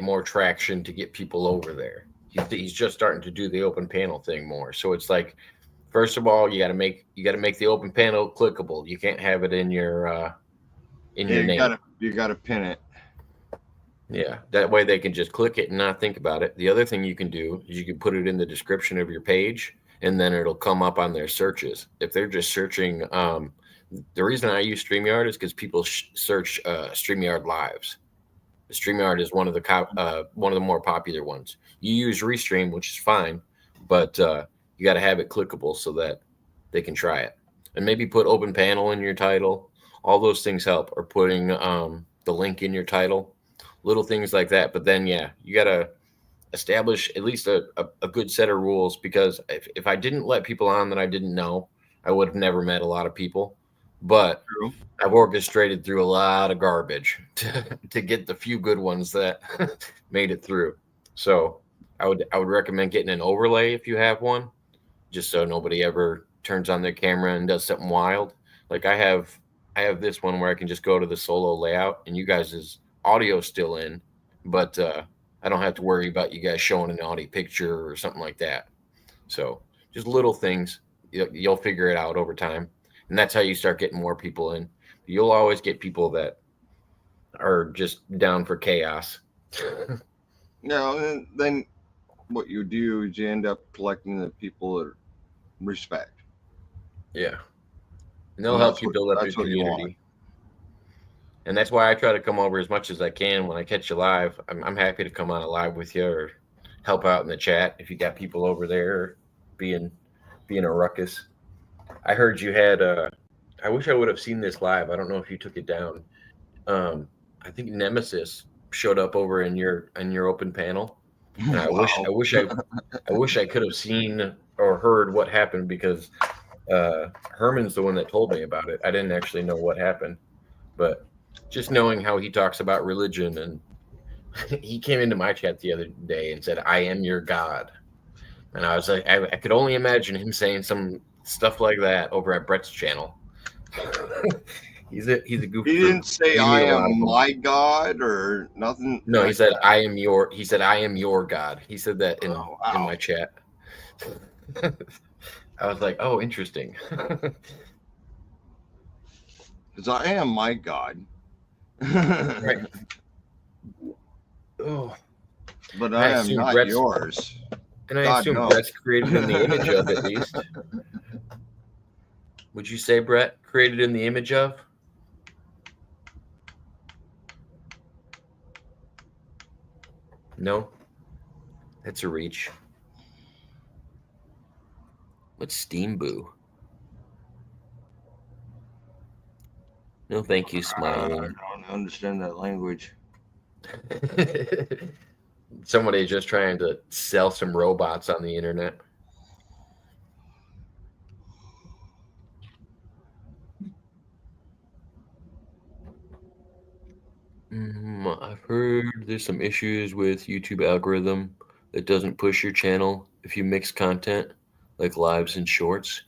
more traction to get people over there. He's just starting to do the open panel thing more. So it's like, first of all, you got to make the open panel clickable. You can't have it in your your name. You got to pin it. Yeah, that way they can just click it and not think about it. The other thing you can do is you can put it in the description of your page, and then it'll come up on their searches. If they're just searching, the reason I use StreamYard is because people search StreamYard Lives. StreamYard is one of the more popular ones. You use Restream, which is fine, but you got to have it clickable so that they can try it. And maybe put open panel in your title. All those things help, or putting the link in your title. Little things like that. But then, yeah, you got to establish at least a good set of rules, because if I didn't let people on that I didn't know, I would have never met a lot of people. But True. I've orchestrated through a lot of garbage to get the few good ones that made it through. So I would recommend getting an overlay if you have one, just so nobody ever turns on their camera and does something wild. Like I have this one where I can just go to the solo layout and you guys' audio still in, but I don't have to worry about you guys showing an naughty picture or something like that. So just little things, you'll figure it out over time. And that's how you start getting more people in. You'll always get people that are just down for chaos. No, and then what you do is you end up collecting the people that respect. Yeah. And they'll help you build up your community. And that's why I try to come over as much as I can when I catch you live. I'm happy to come on a live with you or help out in the chat if you got people over there being a ruckus. I heard you had I wish I would have seen this live. I don't know if you took it down. I think Nemesis showed up over in your open panel. And I wish I could have seen or heard what happened, because Herman's the one that told me about it. I didn't actually know what happened, but just knowing how he talks about religion, and he came into my chat the other day and said, "I am your God," and I was like, I could only imagine him saying some stuff like that over at Brett's channel. he's a goofy. He didn't say I am my God or nothing. No, he said I am your. He said I am your God. He said that in my chat. I was like, oh, interesting. Because I am my God. Right. Oh. But I am not yours. And I assume Brett's created in the image of, at least. Would you say Brett created in the image of? No. That's a reach. What's Steam Boo? No, thank you, Smiley. I don't understand that language. Somebody's just trying to sell some robots on the internet. I've heard there's some issues with YouTube algorithm that doesn't push your channel if you mix content like lives and shorts.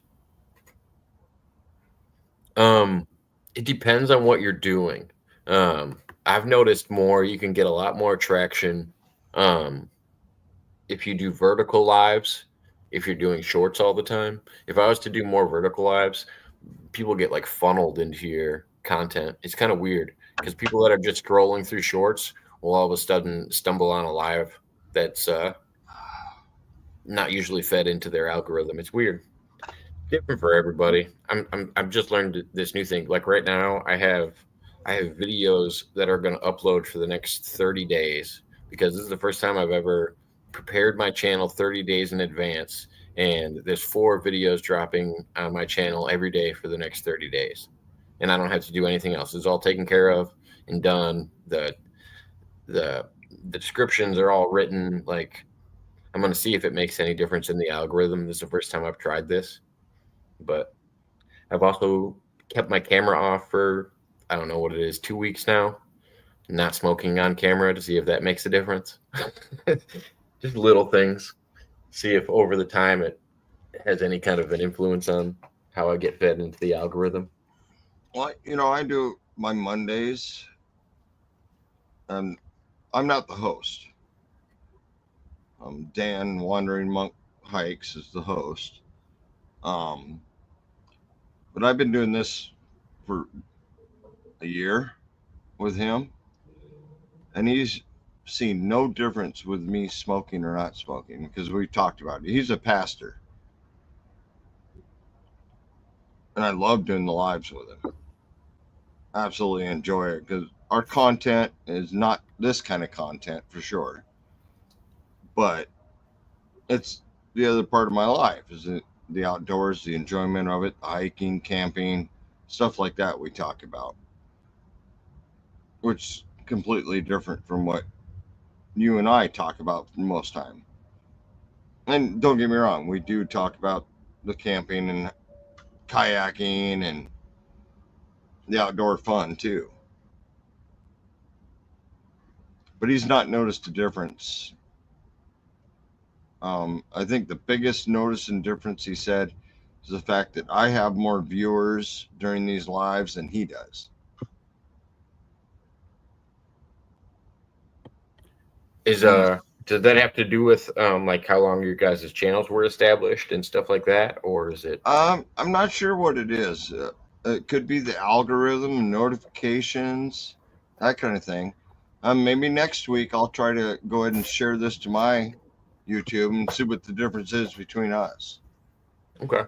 It depends on what you're doing. I've noticed more. You can get a lot more traction if you do vertical lives. If you're doing shorts all the time. If I was to do more vertical lives, people get like funneled into your content. It's kind of weird because people that are just scrolling through shorts will all of a sudden stumble on a live that's not usually fed into their algorithm. It's weird. Different for everybody. I've just learned this new thing. Like right now, I have videos that are going to upload for the next 30 days because this is the first time I've ever prepared my channel 30 days in advance, and there's 4 videos dropping on my channel every day for the next 30 days, and I don't have to do anything else. It's all taken care of and done. The descriptions are all written. Like, I'm going to see if it makes any difference in the algorithm. This is the first time I've tried this. But I've also kept my camera off for, I don't know what it is, 2 weeks now. Not smoking on camera to see if that makes a difference. Just little things. See if over the time it has any kind of an influence on how I get fed into the algorithm. Well, I do my Mondays, and I'm not the host. Dan Wandering Monk Hikes is the host. But I've been doing this for a year with him, and he's seen no difference with me smoking or not smoking because we talked about it. He's a pastor, and I love doing the lives with him. Absolutely enjoy it because our content is not this kind of content for sure, but it's the other part of my life is the outdoors, the enjoyment of it, the hiking, camping, stuff like that we talk about, which is completely different from what you and I talk about most time. And don't get me wrong, we do talk about the camping and kayaking and the outdoor fun too. But he's not noticed a difference. I think the biggest notice and difference he said is the fact that I have more viewers during these lives than he does. Does that have to do with like how long your guys' channels were established and stuff like that, or is it? I'm not sure what it is. It could be the algorithm, notifications, that kind of thing. Maybe next week I'll try to go ahead and share this to my YouTube and see what the difference is between us. Okay. I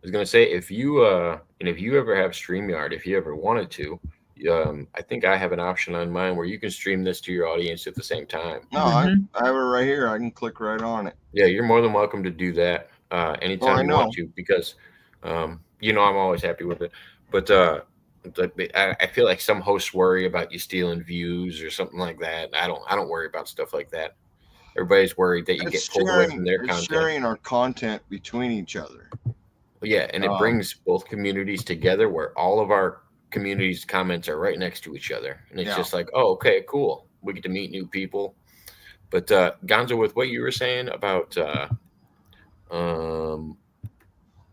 was gonna say if you ever have StreamYard, if you ever wanted to, I think I have an option on mine where you can stream this to your audience at the same time. No, I have it right here. I can click right on it. Yeah, you're more than welcome to do that anytime you want to because I'm always happy with it. But I feel like some hosts worry about you stealing views or something like that. I don't worry about stuff like that. Everybody's worried that you get pulled away from their content. Sharing our content between each other. Yeah, and it brings both communities together where all of our communities' comments are right next to each other. And it's just like, oh, okay, cool. We get to meet new people. But Gonzo, with what you were saying about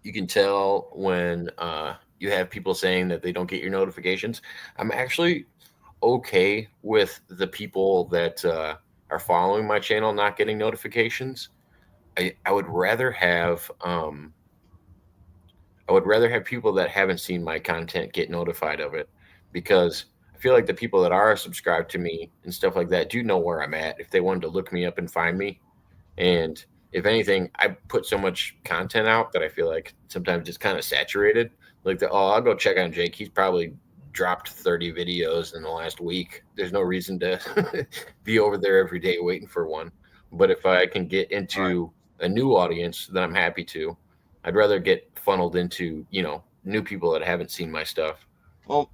you can tell when you have people saying that they don't get your notifications. I'm actually okay with the people that are following my channel not getting notifications. I would rather have people that haven't seen my content get notified of it, because I feel like the people that are subscribed to me and stuff like that do know where I'm at if they wanted to look me up and find me. And if anything, I put so much content out that I feel like sometimes it's kind of saturated. Like I'll go check on Jake. He's probably dropped 30 videos in the last week. There's no reason to be over there every day waiting for one. But if I can get into a new audience, then I'm happy to. I'd rather get funneled into, new people that haven't seen my stuff. Well,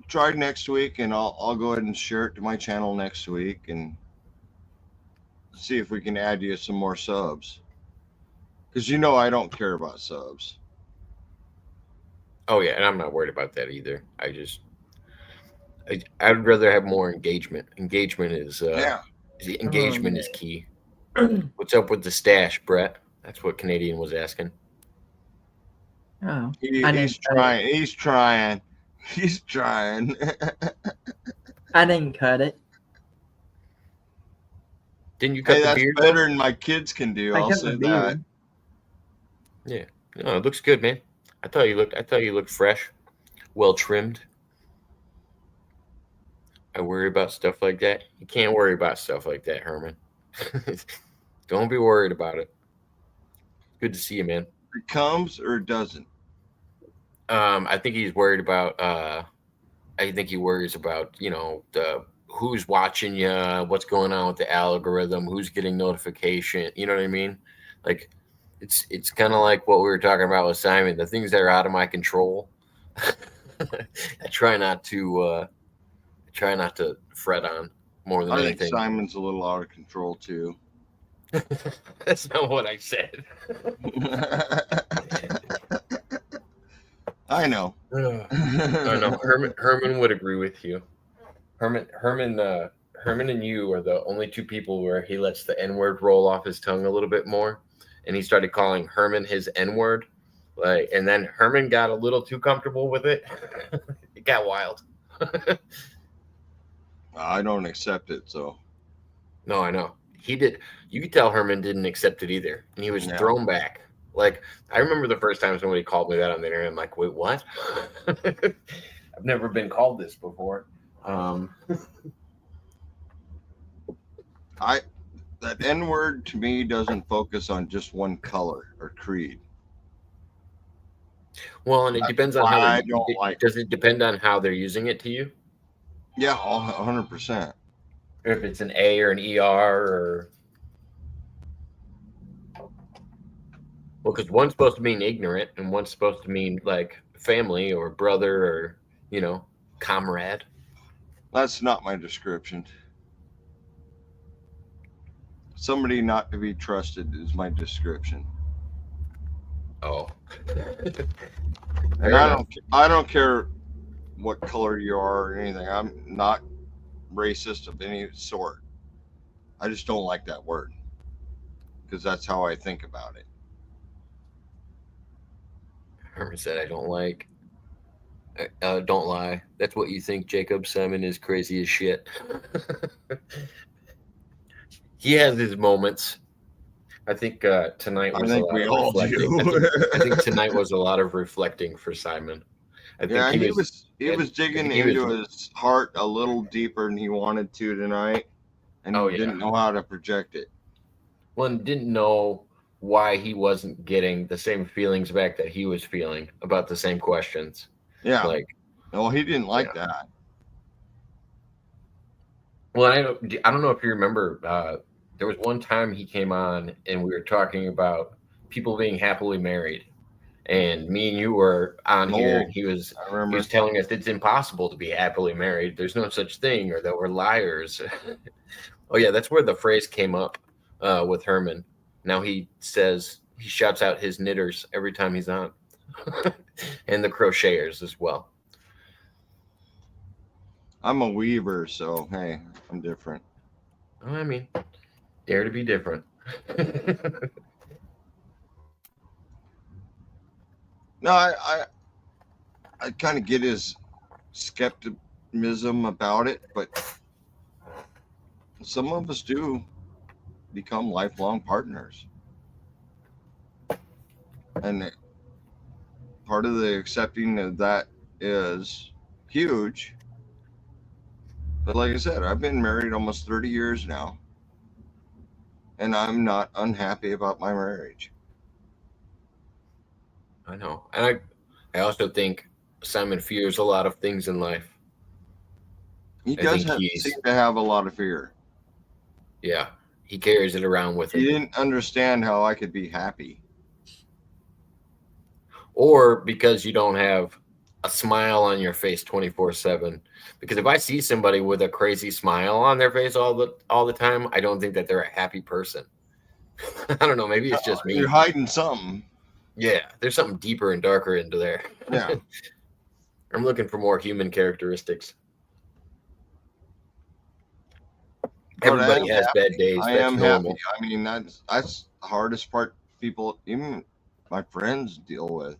try next week, and I'll go ahead and share it to my channel next week and see if we can add you some more subs. Because I don't care about subs. Oh yeah, and I'm not worried about that either. I'd rather have more engagement. Engagement is is key. What's up with the stash, Brett? That's what Canadian was asking. Oh, He's cut it. trying. He's trying. He's trying. I didn't cut it. Didn't you cut Hey, the that's beard? better than my kids can do. I I'll cut say the that. beard. Yeah. No, it looks good, man. I thought you looked fresh, well trimmed. I worry about stuff like that. You can't worry about stuff like that, Herman. Don't be worried about it. Good to see you, man. It comes or it doesn't. I think he's worried about. I think he worries about the who's watching you, what's going on with the algorithm, who's getting notification. You know what I mean? Like, it's kind of like what we were talking about with Simon. The things that are out of my control, I try not to fret on more than I think anything. Simon's a little out of control too. That's not what I said. I know. I know. Herman would agree with you. Herman and you are the only two people where he lets the N-word roll off his tongue a little bit more, and he started calling Herman his N-word, and then Herman got a little too comfortable with it. It got wild. I don't accept it, so. No, I know. He did. You could tell Herman didn't accept it either, and he was thrown back. Like, I remember the first time somebody called me that on the internet. I'm like, wait, what? I've never been called this before. That N-word to me doesn't focus on just one color or creed. Well, and it depends on how I don't like. Does it depend on how they're using it to you? Yeah, 100%. Or if it's an A or an ER or. Well, because one's supposed to mean ignorant and one's supposed to mean like family or brother or, comrade. That's not my description. Somebody not to be trusted is my description. Oh. And I don't care what color you are or anything. I'm not racist of any sort. I just don't like that word because that's how I think about it. Herman said, I don't like. Don't lie. That's what you think, Jacob. Simon is crazy as shit. He has his moments. I think tonight was a lot of reflecting. I think tonight was a lot of reflecting for Simon. I think he was digging into his heart a little deeper than he wanted to tonight, and he didn't know how to project it. Well, and didn't know why he wasn't getting the same feelings back that he was feeling about the same questions. Yeah. He didn't like that. Well, I don't know if you remember, there was one time he came on and we were talking about people being happily married. And me and you were on here, and he was telling us it's impossible to be happily married. There's no such thing, or that we're liars. Oh, yeah, that's where the phrase came up with Herman. Now he shouts out his knitters every time he's on. And the crocheters as well. I'm a weaver, so hey, I'm different. I mean, dare to be different. No, I kind of get his skepticism about it, but some of us do become lifelong partners. And part of the accepting of that is huge. But like I said, I've been married almost 30 years now, and I'm not unhappy about my marriage. I know. And I also think Simon fears a lot of things in life. He does seem to have a lot of fear. Yeah. He carries it around with him. He didn't understand how I could be happy. Or because you don't have a smile on your face 24/7. Because if I see somebody with a crazy smile on their face all the time, I don't think that they're a happy person. I don't know. Maybe it's just me. You're hiding something. Yeah, there's something deeper and darker into there. Yeah. I'm looking for more human characteristics. Everybody has bad days. I am happy. I mean, that's the hardest part people, even my friends, deal with.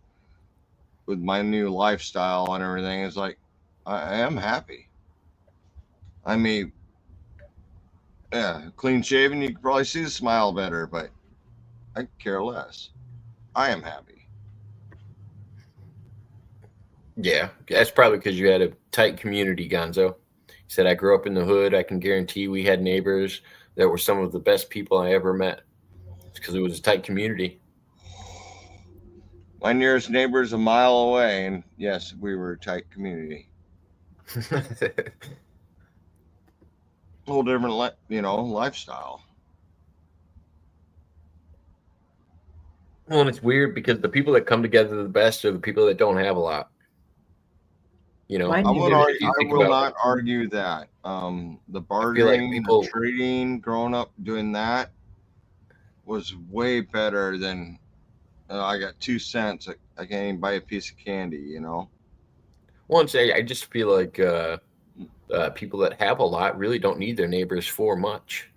with my new lifestyle and everything, it's like I am happy. I mean, yeah, clean shaven, you can probably see the smile better, but I care less. I am happy. Yeah, that's probably because you had a tight community, Gonzo. He said, I grew up in the hood. I can guarantee we had neighbors that were some of the best people I ever met. It's because it was a tight community. My nearest neighbor is a mile away, and yes, we were a tight community. Whole different, lifestyle. Well, and it's weird because the people that come together the best are the people that don't have a lot. You know, Mine I is will, very- if you think will about not argue that. The I feel like bartering, people- the trading, growing up doing that was way better than I got 2 cents. I can't even buy a piece of candy, you know? once I just feel like people that have a lot really don't need their neighbors for much.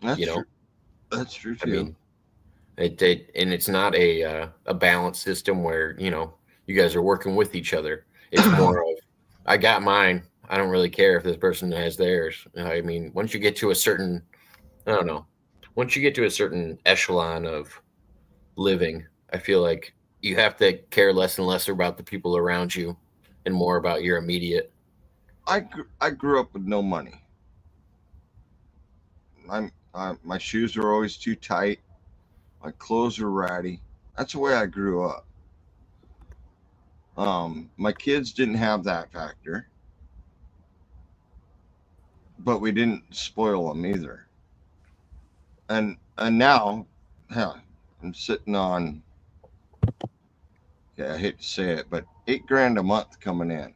That's You know? true. That's true too. I mean, and it's not a balanced system where you guys are working with each other. It's more of I got mine. I don't really care if this person has theirs. I mean, once you get to a certain, I don't know, once you get to a certain echelon of living, I feel like you have to care less and less about the people around you and more about your immediate. I grew up with no money. My shoes were always too tight. My clothes were ratty. That's the way I grew up. My kids didn't have that factor, but we didn't spoil them either. And now, hell, I'm sitting on. Yeah, I hate to say it, but $8,000 a month coming in,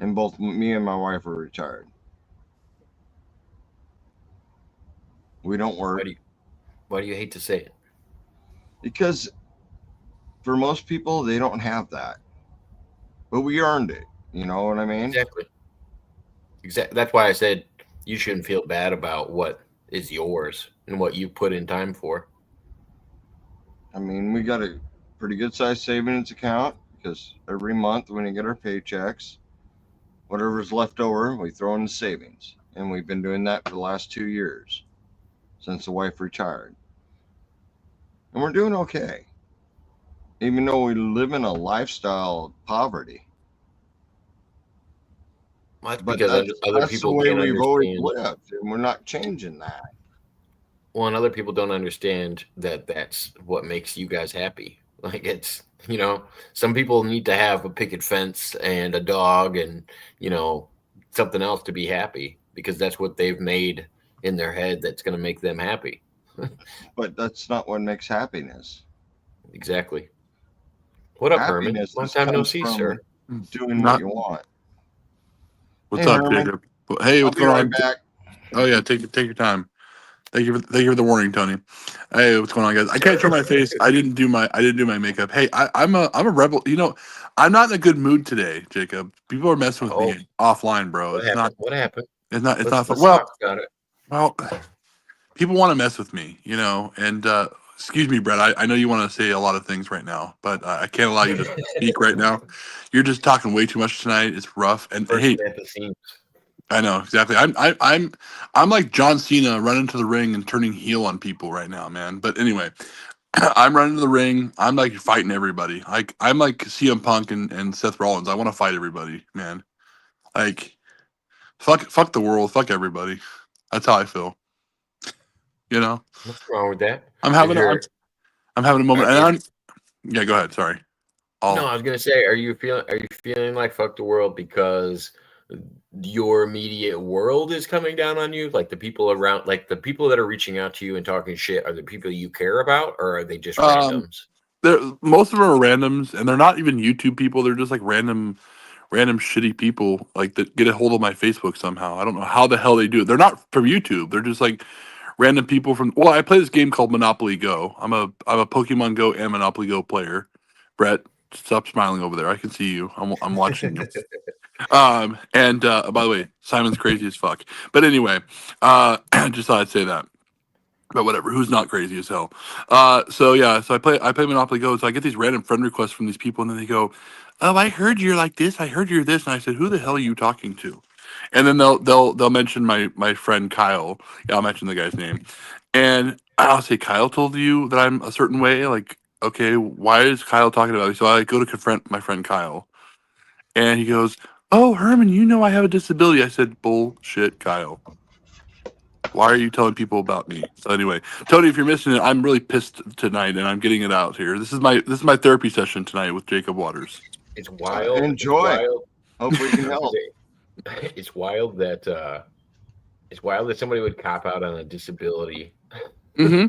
and both me and my wife are retired. We don't work Why do you hate to say it? because for most people they don't have that, but we earned it. You know what I mean? Exactly. That's why I said you shouldn't feel bad about what is yours and what you put in time for. I mean, we got a pretty good sized savings account because every month when we get our paychecks, whatever's left over, we throw in the savings. And we've been doing that for the last 2 years since the wife retired. And we're doing okay, even though we live in a lifestyle of poverty. That's But because other that's the people way can't we've always understand. lived, and we're not changing that. Well, and other people don't understand that that's what makes you guys happy. Like it's, some people need to have a picket fence and a dog and, something else to be happy because that's what they've made in their head that's going to make them happy. But that's not what makes happiness. Exactly. What up, Herman? Happiness Long just time no comes see, from sir. doing Not- what you want. What's Hey, up, Herman. Jacob? Hey, I'll what's be going right on? back. Oh yeah, take your time. Thank you for the warning, Tony. Hey, what's going on, guys? I can't show my face. I didn't do my makeup. Hey, I'm a rebel. I'm not in a good mood today, Jacob. People are messing with me offline, bro. What happened? What happened? It's not Let's fun. Well, talk about it. well, people want to mess with me, and excuse me, Brett. I know you want to say a lot of things right now, but I can't allow you to speak right now. You're just talking way too much tonight. It's rough. And First hey, at the seams. I know exactly. I'm like John Cena running to the ring and turning heel on people right now, man. But anyway, I'm running to the ring. I'm like fighting everybody. Like I'm like CM Punk and Seth Rollins. I want to fight everybody, man. Like fuck the world, fuck everybody. That's how I feel. What's wrong with that? I'm having a moment, and yeah. Go ahead. Sorry. No, I was gonna say, are you feeling like fuck the world because your immediate world is coming down on you? Like the people around, like the people that are reaching out to you and talking shit, are the people you care about, or are they just randoms? Most of them are randoms, and they're not even YouTube people. They're just like random shitty people like that get a hold of my Facebook somehow. I don't know how the hell they do it. They're not from YouTube. They're just like random people from. Well, I play this game called Monopoly Go. I'm a Pokemon Go and Monopoly Go player. Brett, stop smiling over there. I can see you. I'm watching you. And by the way, Simon's crazy as fuck. But anyway, just thought I'd say that. But whatever, who's not crazy as hell? So I play Monopoly Go. So I get these random friend requests from these people, and then they go, "Oh, I heard you're like this. I heard you're this." And I said, "Who the hell are you talking to?" And then they'll mention my friend Kyle. Yeah, I'll mention the guy's name, and I'll say, "Kyle told you that I'm a certain way." Like, okay, why is Kyle talking about me? So I go to confront my friend Kyle, and he goes, "Oh, Herman, you know I have a disability." I said, "Bullshit, Kyle. Why are you telling people about me?" So anyway, Tony, if you're missing it, I'm really pissed tonight, and I'm getting it out here. This is my therapy session tonight with Jacob Waters. It's wild. Enjoy. It's wild. Hope we can help. It's wild that somebody would cop out on a disability. Mm-hmm.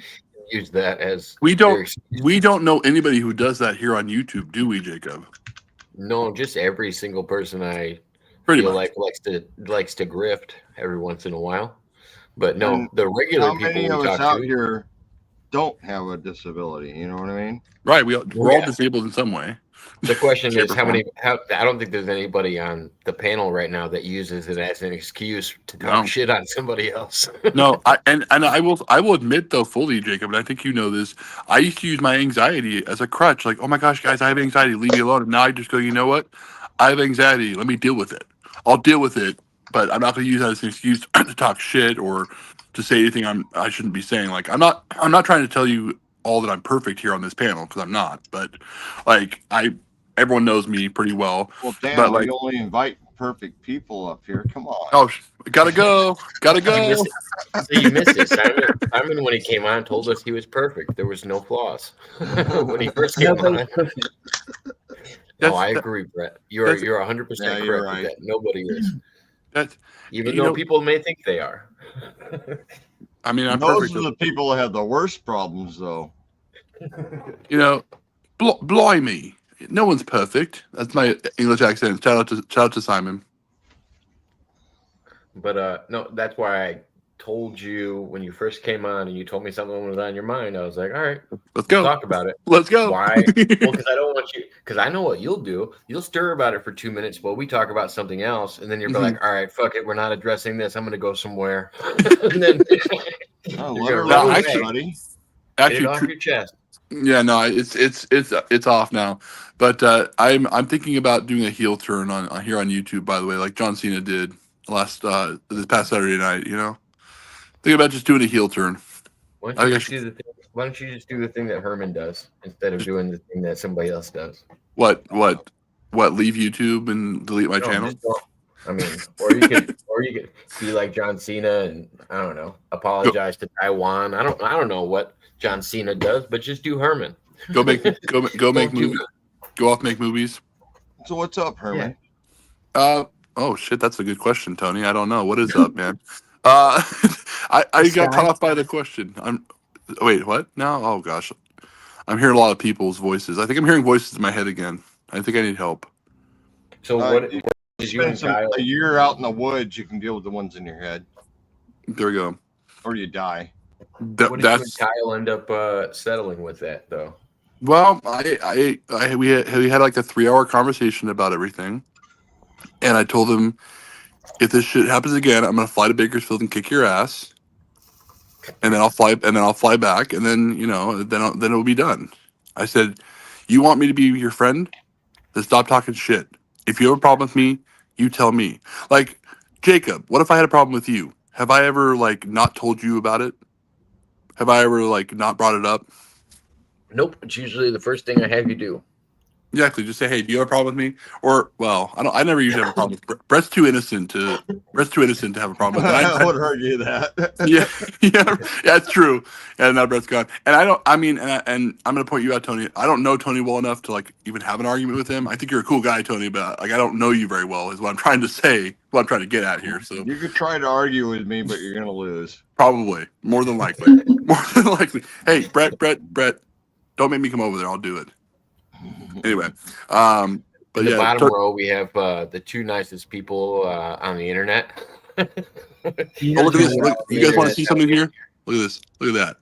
Use that as We don't know anybody who does that here on YouTube, do we, Jacob? No, just every single person I Pretty feel much. like likes to grift every once in a while. But no, And the regular how people many we of us talk out to, here don't have a disability? You know what I mean? Right. We're all Yeah. disabled in some way. the question Shape is or how form. many. I don't think there's anybody on the panel right now that uses it as an excuse to talk No. shit on somebody else. No, I will admit though fully, Jacob, and I think you know this. I used to use my anxiety as a crutch. Like, oh my gosh, guys, I have anxiety. Leave me alone. And now I just go, you know what? I have anxiety. Let me deal with it. I'll deal with it, but I'm not going to use that as an excuse to talk shit or to say anything I shouldn't be saying. Like, I'm not trying to tell you all that I'm perfect here on this panel because I'm not. But like, everyone knows me pretty well. Well, damn, But like, we only invite perfect people up here. Come on. oh, gotta go. So you missed it. Simon, when he came on, told us he was perfect. There was no flaws when he first came Nobody's on. perfect. No, I agree, Brett. You're 100% Yeah, correct. you're with right. that. Nobody is, That's, even you though know, people may think they are. I mean, I'm Those perfect. are the people that have the worst problems, though. You know, blimey, no one's perfect. That's my English accent. Shout out to Simon. But no, that's why I told you when you first came on and you told me something was on your mind. I was like, all right, Let's go. talk about it. Let's go. Why? Well, because I don't want you. Because I know what you'll do. You'll stir about it for 2 minutes while we talk about something else, and then you're like, all right, fuck it, we're not addressing this. I'm going to go somewhere. And then Oh, you're let her gonna loose, run away. buddy. Get Actually, it off your chest. yeah, no, it's off now. But I'm thinking about doing a heel turn on here on YouTube. By the way, like John Cena did this past Saturday night. You know, thinking about just doing a heel turn. Why don't you just do the thing that Herman does instead of doing the thing that somebody else does? What? Leave YouTube and delete my channel? Just don't. I mean, or you could be like John Cena and I don't know, apologize to Taiwan. I don't know what John Cena does, but just do Herman. Go make movies. Go off make movies. So what's up, Herman? Oh shit, that's a good question, Tony. I don't know what is up, man. I got caught off by the question. Wait, what? No? Oh gosh, I'm hearing a lot of people's voices. I think I'm hearing voices in my head again. I think I need help. So what did you and Spend Kyle? a year out in the woods, you can deal with the ones in your head, There we go. or you die. What did you and Kyle end up settling with that though? Well, we had like a 3-hour conversation about everything, and I told him if this shit happens again, I'm gonna fly to Bakersfield and kick your ass, and then I'll fly back, and then then it'll be done. I said, you want me to be your friend? Then stop talking shit. If you have a problem with me, you tell me. Like, Jacob, what if I had a problem with you? Have I ever like not told you about it? Have I ever like not brought it up? Nope. It's usually the first thing I have you do. Exactly. Just say, hey, do you have a problem with me? Or, well, I never usually have a problem with Brett. Brett's too innocent to have a problem with it. I would argue that. yeah, it's true. And now Brett's gone. And and I'm going to point you out, Tony. I don't know Tony well enough to like even have an argument with him. I think you're a cool guy, Tony, but like I don't know you very well is what I'm trying to say, what I'm trying to get at here. So you could try to argue with me, but you're going to lose. Probably. More than likely. More than likely. Hey, Brett, don't make me come over there. I'll do it. Anyway, but in the bottom row we have the two nicest people on the internet. Look at this! You guys want to see something here? Look at this! Look at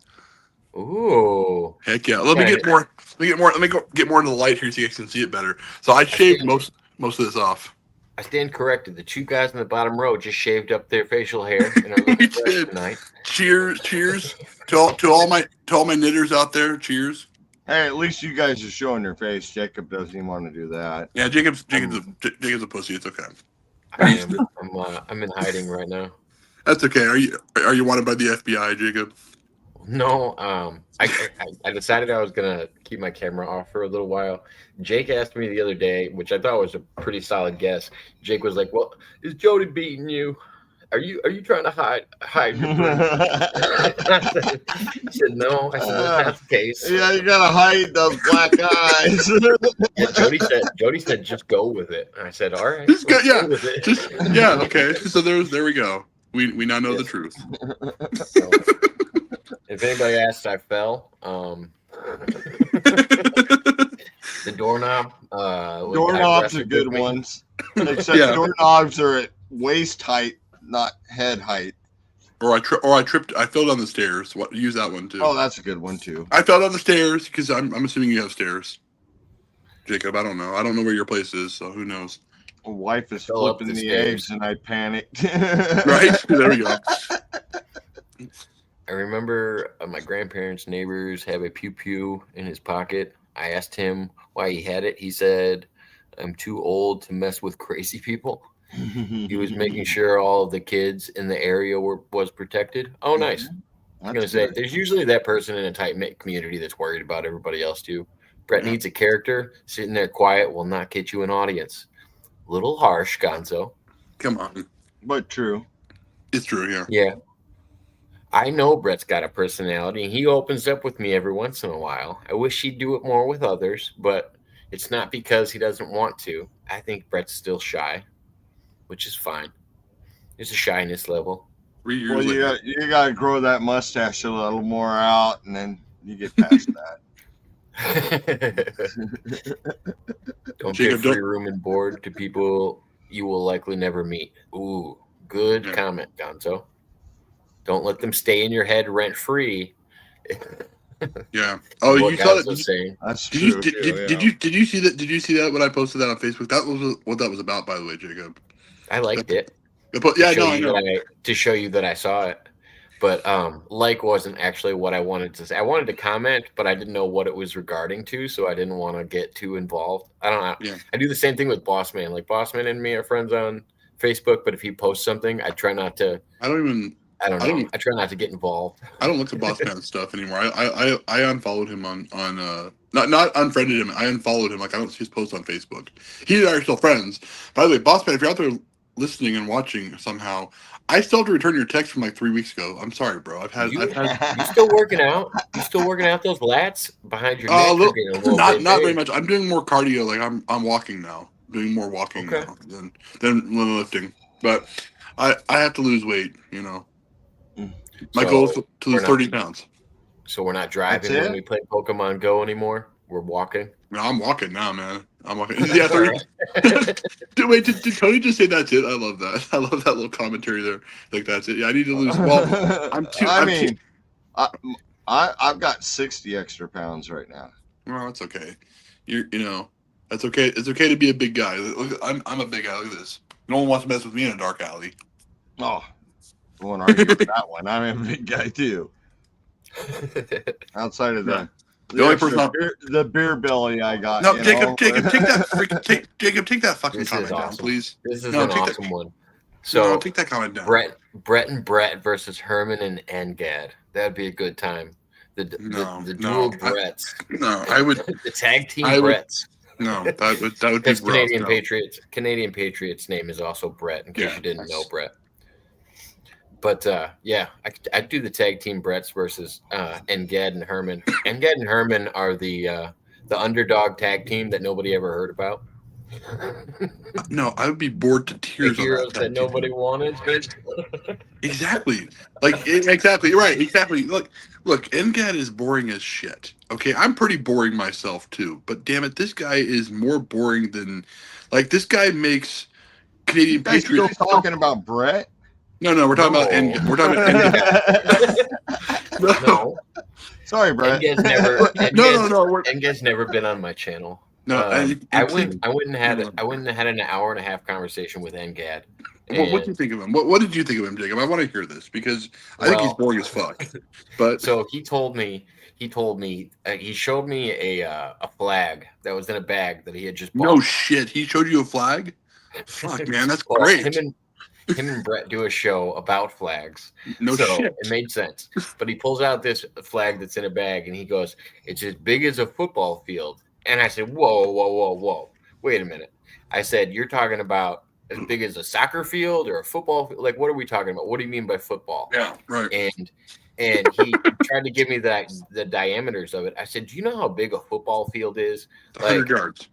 that! Ooh! Heck yeah! Let me get more. Let me get more into the light here so you guys can see it better. So I shaved most of this off. I stand corrected. The two guys in the bottom row just shaved up their facial hair and are looking fresh tonight. Cheers! To all my knitters out there, cheers. Hey, at least you guys are showing your face. Jacob doesn't even want to do that. Yeah, Jacob's a pussy. It's okay. I'm in hiding right now. That's okay. Are you wanted by the FBI, Jacob? No, I decided I was gonna keep my camera off for a little while. Jake asked me the other day, which I thought was a pretty solid guess. Jake was like, "Well, is Jody beating you? Are you trying to hide your He said, "No." I said, "That's not the case." Yeah, you gotta hide those black eyes. Yeah, Jody said, "Just go with it." And I said, "All right, Just go, yeah, go with it." okay. So there we go. We now know the truth. So, if anybody asks, I fell. The doorknob. Doorknobs are good ones, except doorknobs are at waist height, not head height. Or I tripped. I fell down the stairs. Use that one too. Oh, that's a good one too. I fell down the stairs because I'm assuming you have stairs. Jacob, I don't know. I don't know where your place is, so who knows? My wife is flipping the eggs, and I panicked. Right there we go. I remember my grandparents' neighbors have a pew pew in his pocket. I asked him why he had it. He said, "I'm too old to mess with crazy people." He was making sure all of the kids in the area was protected. Oh, nice. I was going to say, there's usually that person in a tight-knit community that's worried about everybody else, too. Brett needs a character. Sitting there quiet will not get you an audience. Little harsh, Gonzo. Come on. But true. It's true, yeah. Yeah. I know Brett's got a personality, and he opens up with me every once in a while. I wish he'd do it more with others, but it's not because he doesn't want to. I think Brett's still shy, which is fine. There's a shyness level. Well, you got to grow that mustache a little more out, and then you get past that. Don't give free room and board to people you will likely never meet. Ooh, good comment, Gonzo. Don't let them stay in your head rent free. Yeah. Oh, you saw that? Saying. That's true. Did you see that? Did you see that when I posted that on Facebook? That was what that was about, by the way, Jacob. I liked it. Yeah, no, I know. To show you that I saw it. But like wasn't actually what I wanted to say. I wanted to comment, but I didn't know what it was regarding to, so I didn't want to get too involved. I don't know. Yeah. I do the same thing with Bossman. Like Bossman and me are friends on Facebook, but if he posts something, I try not to. I try not to get involved. I don't look at Bossman stuff anymore. I unfollowed him on not unfriended him. I unfollowed him. Like I don't see his posts on Facebook. He and I are still friends. By the way, Bossman, if you're out there listening and watching somehow, I still have to return your text from like 3 weeks ago. I'm sorry, bro. You still working out? You still working out those lats behind your neck? Not very much. I'm doing more cardio. Like I'm walking now. Doing more walking now than lifting. But I have to lose weight. You know, my goal is to lose 30 pounds. So we're not driving when we play Pokemon Go anymore. We're walking. No, I'm walking now, man. I'm walking. Yeah, 30. Wait, did Tony just say that's it? I love that. I love that little commentary there. Like that's it. Yeah, I need to lose. Well, I've got 60 extra pounds right now. Well, that's okay. You know, that's okay. It's okay to be a big guy. Look, I'm a big guy. Look at this. No one wants to mess with me in a dark alley. Oh, I won't argue with that one. I'm a big guy too. Outside of that. The only person the beer belly I got. No, Jacob, take that fucking comment down, please. This is an awesome one. So take that comment down. Brett versus Herman and Engad. That'd be a good time. The dual Bretts. No, I would the tag team Bretts. No, that would be Canadian Patriots. Canadian Patriots name is also Brett. In case you didn't know Brett. But I'd do the tag team Bretts versus Engad and Herman. Engad and Herman are the underdog tag team that nobody ever heard about. No, I would be bored to tears. The heroes that nobody wanted. Exactly. Exactly. Right. Exactly. Look, Engad is boring as shit. Okay, I'm pretty boring myself too. But damn it, this guy is more boring than this guy makes Canadian Patriots. Still talking about Brett? No, we're talking about Engad. We're talking about Engad. No. Sorry, Brett. Engad's never been on my channel. No, I wouldn't have had an hour and a half conversation with Engad What do you think of him? What did you think of him, Jacob? I want to hear this because I think he's boring as fuck. But so he showed me a flag that was in a bag that he had just bought. No shit, he showed you a flag? Fuck, man, that's great. Him and Brett do a show about flags. No shit. It made sense. But he pulls out this flag that's in a bag and he goes, "It's as big as a football field." And I said, whoa. Wait a minute. I said, "You're talking about as big as a soccer field or a football field? Like, what are we talking about? What do you mean by football?" Yeah, right. And he tried to give me the diameters of it. I said, "Do you know how big a football field is?" 100 yards.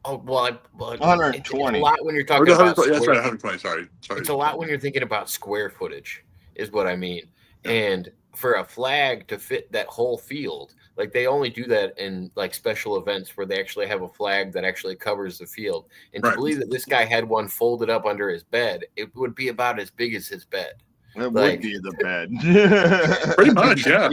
Oh, well, 120. It's a lot when you're talking about that's right, 120. Sorry. It's a lot when you're thinking about square footage, is what I mean. And for a flag to fit that whole field, like they only do that in like special events where they actually have a flag that actually covers the field. And to believe that this guy had one folded up under his bed, it would be about as big as his bed. It would be the bed. Pretty much, yeah.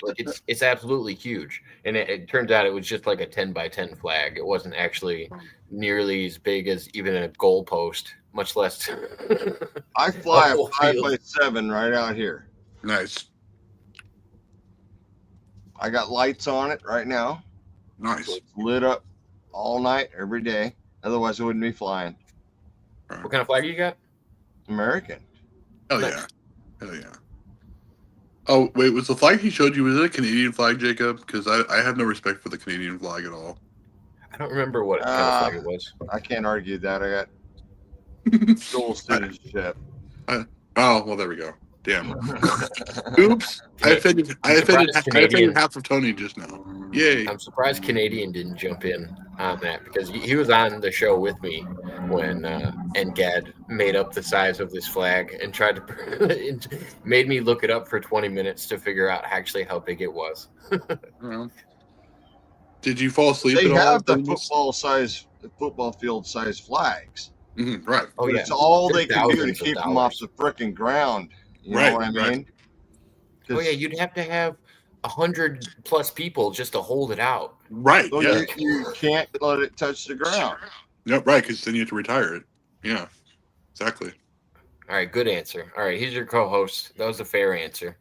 Like it's absolutely huge. And it turns out it was just like a 10 by 10 flag. It wasn't actually nearly as big as even a goalpost, much less. I fly a 5x7 right out here. Nice. I got lights on it right now. Nice. So it's lit up all night, every day. Otherwise, it wouldn't be flying. What kind of flag you got? American. Hell yeah. Oh, wait, was the flag he showed you, was it a Canadian flag, Jacob? Because I have no respect for the Canadian flag at all. I don't remember what kind of flag it was. I can't argue that. I got dual citizenship. Oh, well, there we go. Damn. Oops. I offended half of Tony just now. Yay. I'm surprised Canadian didn't jump in on that because he was on the show with me when Engad made up the size of this flag and tried to made me look it up for 20 minutes to figure out actually how big it was. Did you fall asleep They at all? have the football field size flags. Mm-hmm, right. Oh, yeah. It's all they can do to keep them off the frickin' ground. You know what I mean? Oh yeah, you'd have to have 100+ people just to hold it out. Right. So yeah. You can't let it touch the ground. No, right, because then you have to retire it. Yeah. Exactly. All right, good answer. All right, he's your co-host. That was a fair answer.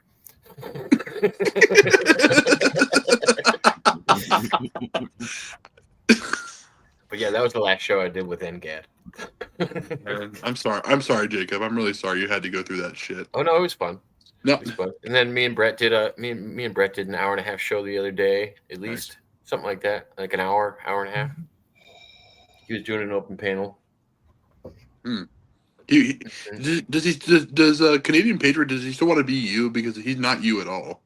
But yeah, that was the last show I did with Engad. I'm sorry, Jacob. I'm really sorry you had to go through that shit. Oh no, it was fun. No, it was fun. And then me and Brett did an hour and a half show the other day, at least something like that, like an hour and a half. He was doing an open panel. Does Canadian Patriot, does he still want to be you? Because he's not you at all.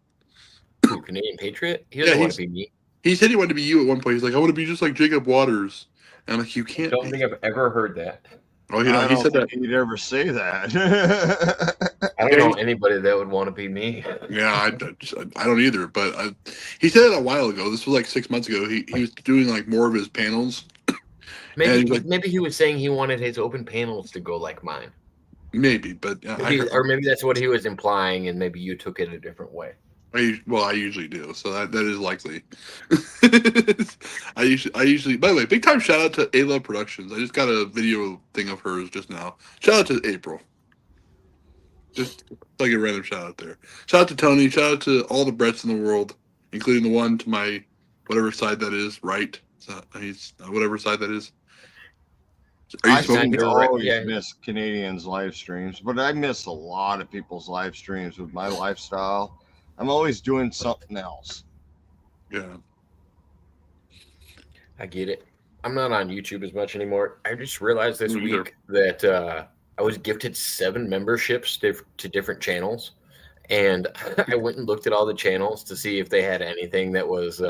Ooh, Canadian Patriot? He doesn't want to be me. He said he wanted to be you at one point. He's like, I want to be just like Jacob Waters. And I'm like, you can't. I don't think I've ever heard that. Oh, he said that. He'd ever say that. I don't know anybody that would want to be me. Yeah, I don't either. But he said it a while ago. This was like 6 months ago. He was doing like more of his panels. Maybe he was saying he wanted his open panels to go like mine. Maybe, but or maybe that's what he was implying, and maybe you took it a different way. I usually do, so that is likely. I usually. By the way, big time shout out to A-Love Productions. I just got a video thing of hers just now. Shout out to April. Just like a random shout out there. Shout out to Tony. Shout out to all the Bretts in the world, including the one to my whatever side that is. Right? So he's whatever side that is. I always miss Canadians' live streams, but I miss a lot of people's live streams with my lifestyle. I'm always doing something else. Yeah. I get it. I'm not on YouTube as much anymore. I just realized this week that I was gifted 7 memberships to different channels. And I went and looked at all the channels to see if they had anything that was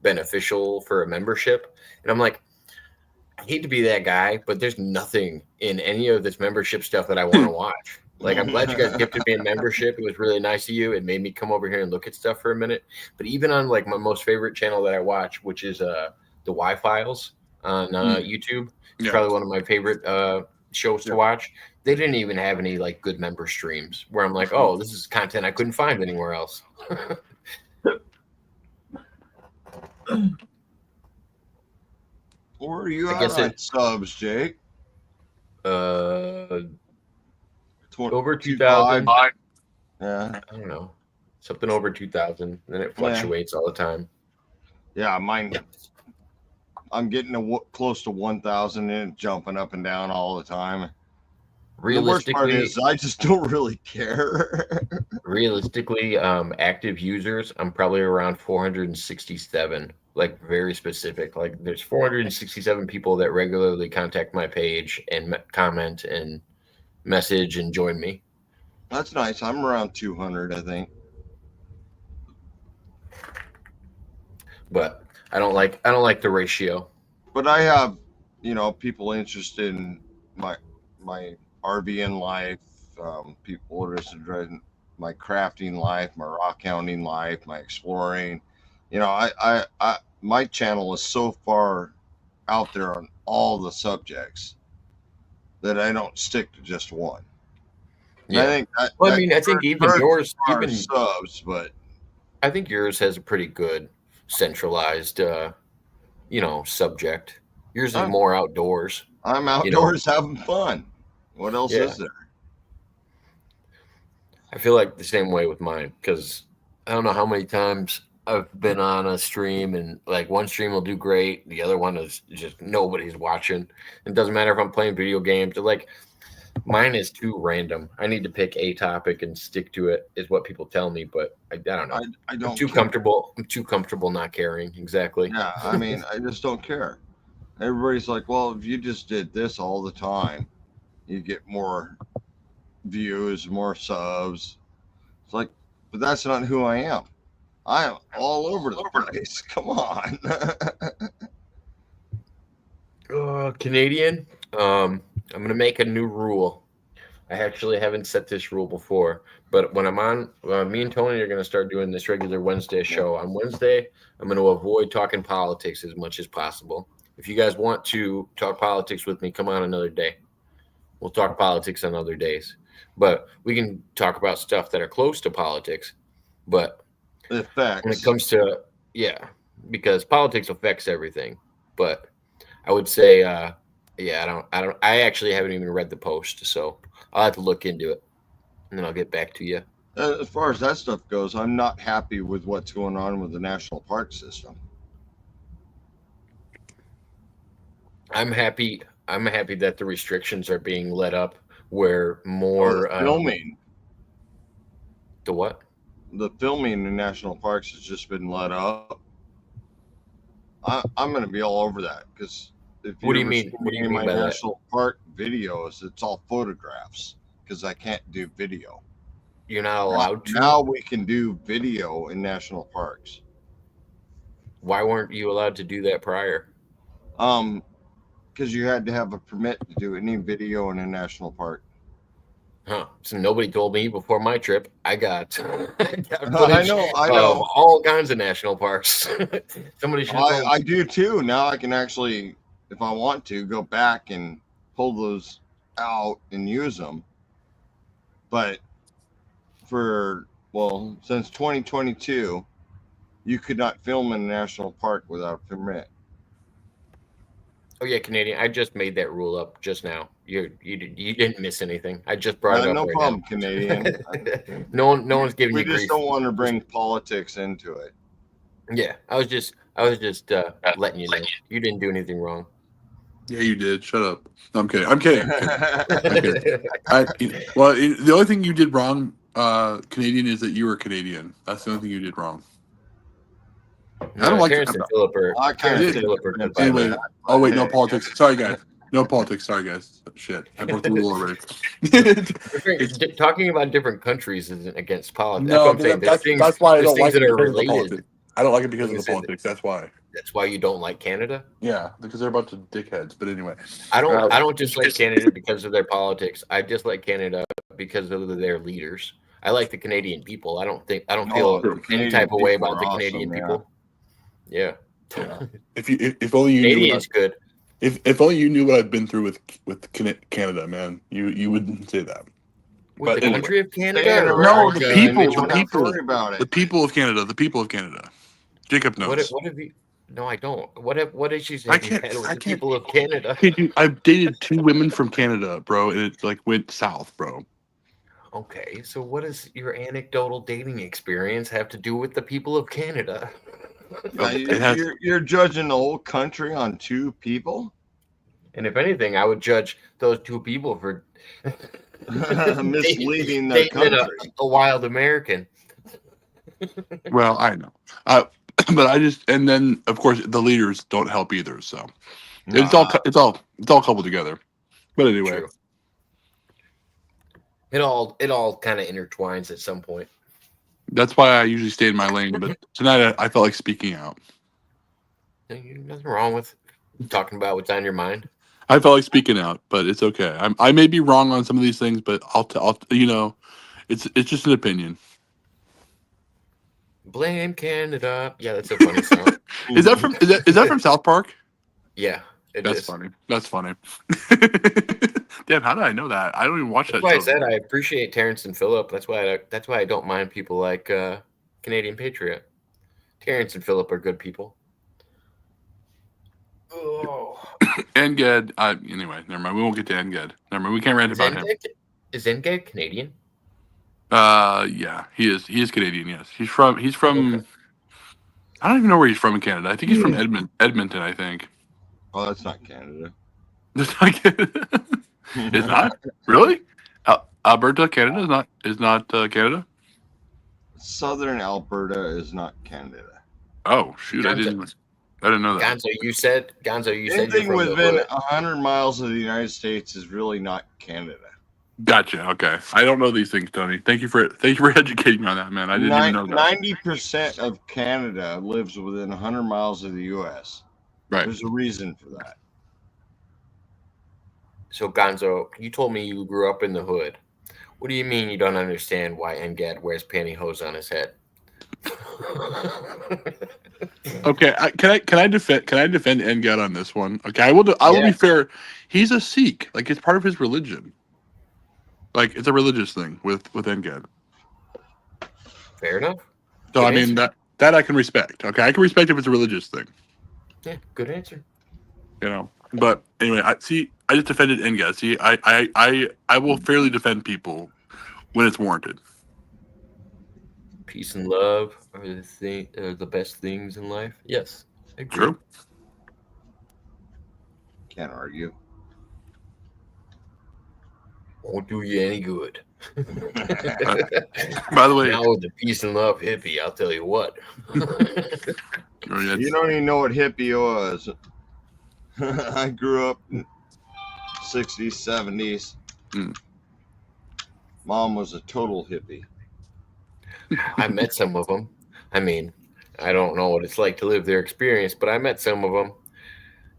beneficial for a membership. And I'm like, I hate to be that guy, but there's nothing in any of this membership stuff that I want to watch. Like, I'm glad you guys gifted me a membership. It was really nice of you. It made me come over here and look at stuff for a minute. But even on like my most favorite channel that I watch, which is the Y-Files on YouTube, it's probably one of my favorite shows to watch. They didn't even have any like good member streams where I'm like, oh, this is content I couldn't find anywhere else. Where are you at on subs, Jake? over 2,000. Yeah. I don't know. Something over 2,000. Then it fluctuates all the time. Yeah, mine. I'm getting close to 1,000 and jumping up and down all the time. The worst part is I just don't really care. Realistically, active users, I'm probably around 467. Like very specific. Like there's 467 people that regularly contact my page and comment and message and join me. That's nice. I'm around 200, I think. But I don't like the ratio. But I have, people interested in my RVing life, people interested in my crafting life, my rock hounding life, my exploring. My channel is so far out there on all the subjects that I don't stick to just one. Yeah. I think even yours, even subs, but I think yours has a pretty good centralized, subject. Yours is more outdoors. I'm outdoors having fun. What else is there? I feel like the same way with mine because I don't know how many times I've been on a stream and like one stream will do great. The other one is just nobody's watching. It doesn't matter if I'm playing video games. Like mine is too random. I need to pick a topic and stick to it is what people tell me, but I don't know. I'm too comfortable. I'm too comfortable not caring. Exactly. Yeah. I mean, I just don't care. Everybody's like, well, if you just did this all the time, you get more views, more subs. It's like, but that's not who I am. I am all over the place. Come on. Canadian. I'm going to make a new rule. I actually haven't set this rule before, but when I'm on, me and Tony are going to start doing this regular Wednesday show. On Wednesday, I'm going to avoid talking politics as much as possible. If you guys want to talk politics with me, come on another day. We'll talk politics on other days. But we can talk about stuff that are close to politics. But when it comes to, because politics affects everything. But I would say, I actually haven't even read the post, so I'll have to look into it, and then I'll get back to you. As far as that stuff goes, I'm not happy with what's going on with the national park system. I'm happy that the restrictions are being let up where more filming. The what? The filming in national parks has just been let up. I'm going to be all over that because what do you mean? What do you mean by by national park videos? It's all photographs because I can't do video. You're not allowed to. Now we can do video in national parks. Why weren't you allowed to do that prior? Because you had to have a permit to do any video in a national park. Huh. So nobody told me before my trip. I got I know. All kinds of national parks. Somebody should. I do too. Now I can actually, if I want to, go back and pull those out and use them. But since 2022, you could not film in a national park without a permit. Oh yeah, Canadian. I just made that rule up just now. You didn't miss anything. I just brought it up. No right problem, now. Canadian. no one's giving you grief. We just don't want to bring politics into it. Yeah, I was just letting you know. You didn't do anything wrong. Yeah, you did. Shut up. No, I'm kidding. I'm kidding. The only thing you did wrong, Canadian, is that you were Canadian. That's the only thing you did wrong. No, I don't like it. Anyway, wait, no politics. Sorry, guys. No politics. Sorry, guys. Shit, I broke the rule already. Talking about different countries isn't against politics. No, that's why I don't like it because of the politics. I don't like it because of the politics. That's why. That's why you don't like Canada? Yeah, because they're a bunch of dickheads. But anyway, I don't dislike Canada because of their politics. I dislike Canada because of their leaders. I like the Canadian people. I don't feel any type of way about the Canadian people. Yeah. If only you Canadian's good. If only you knew what I've been through with Canada, man, you wouldn't say that. With the country of Canada? No, the people about it. The people of Canada. The people of Canada. Jacob knows. What have you? No, I don't. What did she say? I can't. People of Canada. I've dated 2 women from Canada, bro, and it like went south, bro. Okay, so what does your anecdotal dating experience have to do with the people of Canada? Yeah, It has. you're judging the whole country on two people? And if anything, I would judge those two people for Misleading their dating country. a wild American. Well, I know. But I just, and then of course the leaders don't help either. So it's all coupled together. But anyway, True. It all kind of intertwines at some point. that's why I usually stay in my lane. But tonight I felt like speaking out. Nothing wrong with talking about what's on your mind. I felt like speaking out, but it's okay. I may be wrong on some of these things, but I'll you know, it's just an opinion. Blame Canada. Yeah, that's a funny song. Is that from South Park? Yeah, That's funny. That's funny. Damn, how did I know that? I don't even watch That's that why I show. said I appreciate Terrence and Phillip. That's why I don't mind people like Canadian Patriot. Terrence and Phillip are good people. Oh. Enged. Anyway, never mind. We won't get to Enged. Never mind. We can't rant about him. Is Enged Canadian? Yeah, he is. He is Canadian. Yes, he's from. Okay. I don't even know where he's from in Canada. I think he's from Edmonton. I think. Oh, that's not Canada. That's not Canada. It's not really. Alberta, Canada is not Canada. Southern Alberta is not Canada. Oh shoot! I didn't know that. Gonzo, you said anything within 100 miles of the United States is really not Canada. Gotcha. Okay, I don't know these things, Tony. Thank you for educating me on that, man. I didn't even know that. 90% of Canada lives within 100 miles of the U.S. Right. There's a reason for that. So Gonzo, you told me you grew up in the hood. What do you mean you don't understand why Engad wears pantyhose on his head? Okay, can I defend Engad on this one? Okay, I will be fair. He's a Sikh. Like, it's part of his religion. Like, it's a religious thing with Engad. Fair enough. So I mean that I can respect. Okay, I can respect if it's a religious thing. Yeah, good answer. You know, but anyway, I just defended Engad. See, I will fairly defend people when it's warranted. Peace and love are the best things in life. Yes, agree. True. Can't argue. Won't do you any good. By the way, now with the peace and love hippie, I'll tell you what. You don't even know what hippie was. I grew up in 60s, 70s. Mom was a total hippie. I met some of them. I mean, I don't know what it's like to live their experience, but I met some of them.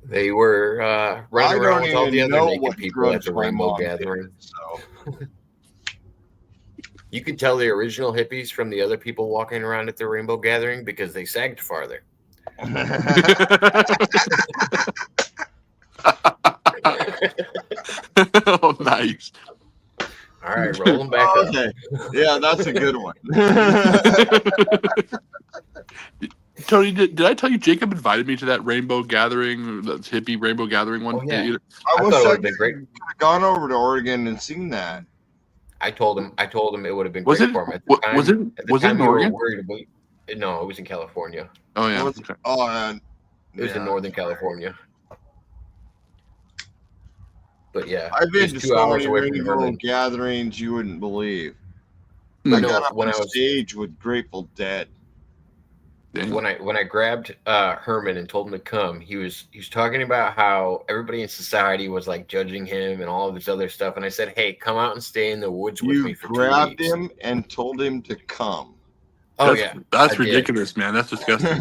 They were running around with all the other naked people at the Rainbow Gathering. So. You could tell the original hippies from the other people walking around at the Rainbow Gathering because they sagged farther. Oh, nice. All right, roll them back up. Yeah, that's a good one. Tony, did I tell you Jacob invited me to that Rainbow Gathering, that hippie Rainbow Gathering one? Oh, yeah. I thought it would have been great. Could have gone over to Oregon and seen that. I told him it would have been great for him. Was it in Oregon? No, it was in California. Oh yeah. It was in Northern California. But yeah, I've been to 2 hours so away many from Rainbow Herman. gatherings you wouldn't believe. I got up on stage with Grateful Dead. When I grabbed Herman and told him to come, he was talking about how everybody in society was like judging him and all of this other stuff. And I said, "Hey, come out and stay in the woods with me for 2 weeks." You grabbed him and told him to come. Oh that's ridiculous, man. That's disgusting.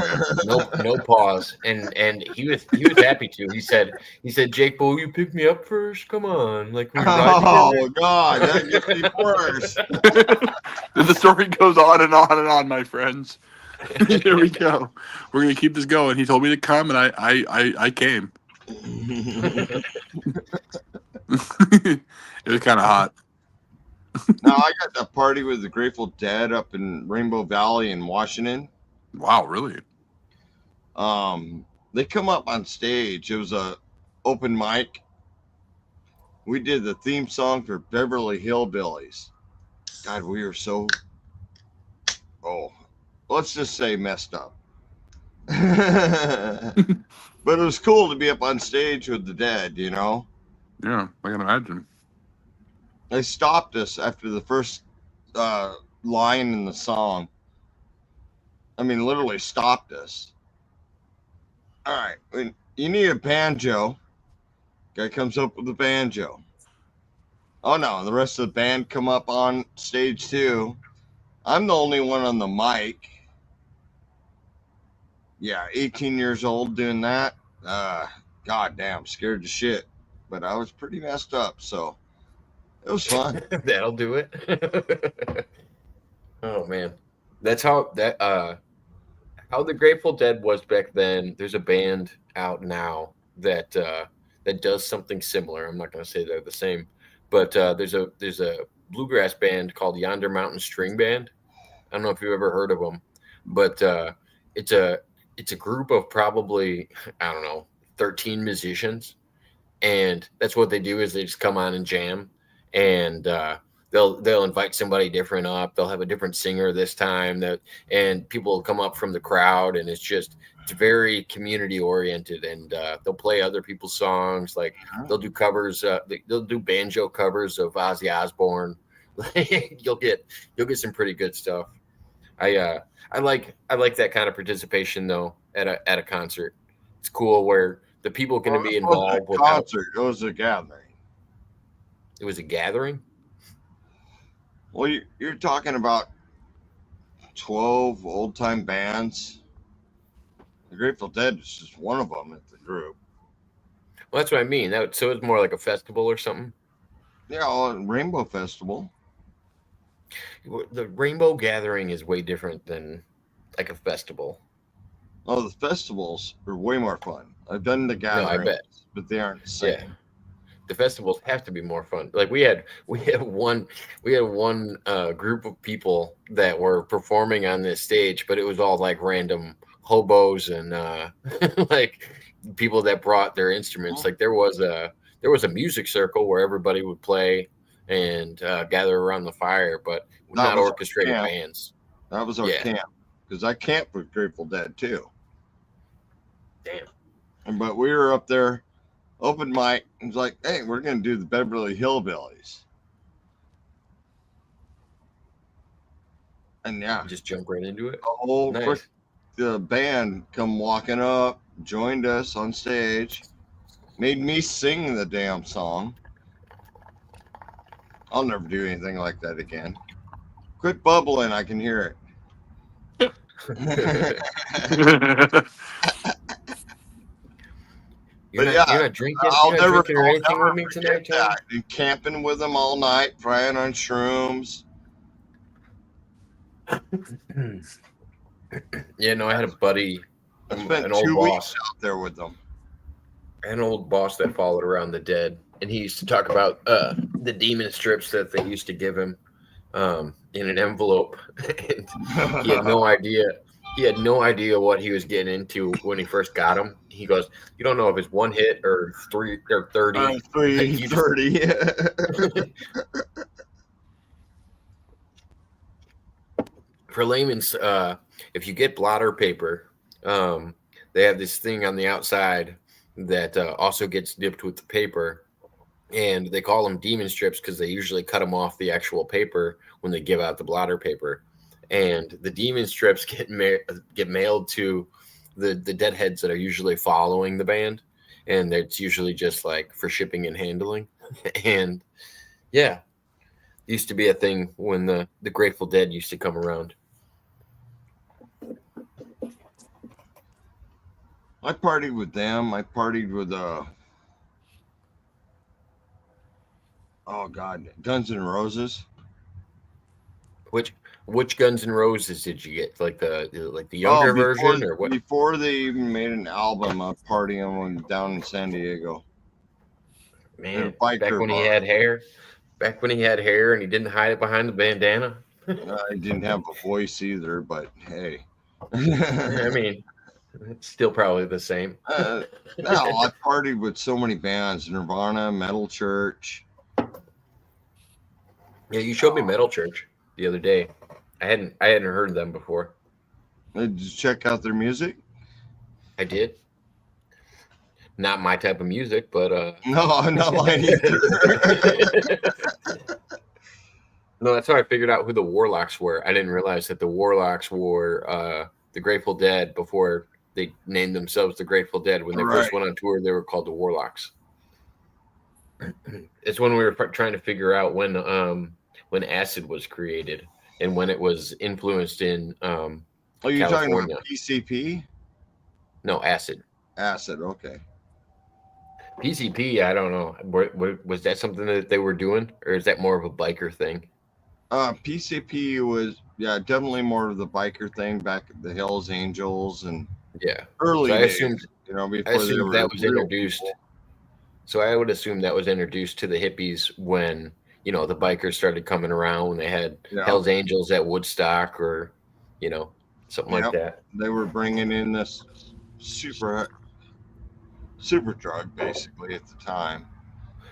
No pause. And he was happy to. He said, "Jake, will you pick me up first? Come on, like we ride together." God, that gets me worse. The story goes on and on and on, my friends. Here we go. We're gonna keep this going. He told me to come, and I came. It was kind of hot. Now I got to party with the Grateful Dead up in Rainbow Valley in Washington. Wow, really? They come up on stage. It was a open mic. We did the theme song for Beverly Hillbillies. God, we were so, let's just say messed up. But it was cool to be up on stage with the Dead, you know? Yeah, I can imagine. They stopped us after the first line in the song. I mean, literally stopped us. All right, when you need a banjo, guy comes up with a banjo. Oh no, the rest of the band come up on stage too. I'm the only one on the mic. Yeah, 18 years old doing that. God damn, scared to shit. But I was pretty messed up, so it was fun. That'll do it. Oh man, that's how the Grateful Dead was back then. There's a band out now that does something similar. I'm not going to say they're the same, but there's a bluegrass band called Yonder Mountain String Band. I don't know if you've ever heard of them, but it's a group of probably, I don't know, 13 musicians, and that's what they do is they just come on and jam, and they'll invite somebody different up. They'll have a different singer this time, and people will come up from the crowd, and it's very community oriented, and they'll play other people's songs. Like they'll do covers, they'll do banjo covers of Ozzy Osbourne. You'll get some pretty good stuff. I like that kind of participation though at a concert. It's cool where the people going to be involved with concert. It was a gathering. It was a gathering. Well, you're talking about 12 old time bands. The Grateful Dead is just one of them at the group. Well, that's what I mean. So it's more like a festival or something. Yeah, a Rainbow Festival. The Rainbow Gathering is way different than like a festival. Oh, the festivals are way more fun. I've done the gatherings, I bet. But they aren't the same. Yeah. The festivals have to be more fun. Like we had one group of people that were performing on this stage, but it was all like random hobos and like people that brought their instruments. Like there was a music circle where everybody would play and gather around the fire, but not orchestrated bands. That was our camp, because I camped with Grateful Dead too. Damn. But we were up there, open mic. It was like, hey, we're going to do the Beverly Hillbillies. And yeah. Just jump right into it. The band come walking up, joined us on stage, made me sing the damn song. I'll never do anything like that again. Quit bubbling, I can hear it. You're not drinking. I'll never or anything with me tonight, Tony? And camping with them all night, frying on shrooms. Yeah, no, I had a buddy, I spent an old 2 boss weeks out there with them. An old boss that followed around the Dead, and he used to talk about the demon strips that they used to give him in an envelope. And he had no idea. He had no idea what he was getting into when he first got them. He goes, "You don't know if it's one hit or 3 or 30." 30. For layman's, if you get blotter paper, they have this thing on the outside that also gets dipped with the paper, and they call them demon strips because they usually cut them off the actual paper when they give out the blotter paper. And the demon strips get mailed to the deadheads that are usually following the band, and it's usually just like for shipping and handling. And yeah, it used to be a thing when the Grateful Dead used to come around. I partied with them. I partied with Guns N' Roses. Which Guns N' Roses did you get? Like the younger version, or what? Before they even made an album, I partying down in San Diego. Man, back when he had hair. Back when he had hair and he didn't hide it behind the bandana. I didn't have a voice either, but hey. I mean, it's still probably the same. No, I partied with so many bands: Nirvana, Metal Church. Yeah, you showed me Metal Church. the other day. I hadn't heard them before. Did you check out their music? I did. Not my type of music, but No, not mine either. no, that's how I figured out who the Warlocks were. I didn't realize that the Warlocks were the Grateful Dead before they named themselves the Grateful Dead. When they first went on tour, they were called the Warlocks. It's when we were trying to figure out when acid was created and when it was influenced in Oh, you're talking California. about PCP? No, acid. Acid, okay. PCP, I don't know. Was that something that they were doing, or is that more of a biker thing? PCP was, definitely more of the biker thing back at the Hells Angels and early So I days, assumed, before I assumed they that were was real introduced. people. So I would assume that was introduced to the hippies when, the bikers started coming around, when they had Hells Angels at Woodstock or, something like that. They were bringing in this super drug basically at the time.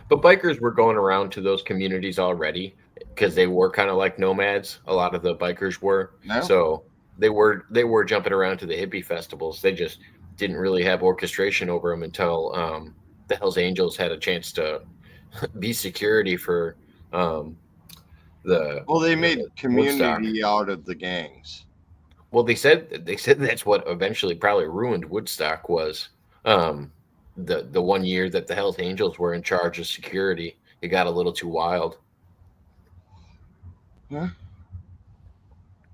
But bikers were going around to those communities already because they were kind of like nomads. A lot of the bikers were. No. So they were jumping around to the hippie festivals. They just didn't really have orchestration over them until the Hells Angels had a chance to be security for they made community out of the gangs. Well, they said that's what eventually probably ruined Woodstock was the 1 year that the Hells Angels were in charge of security. It got a little too wild. Yeah.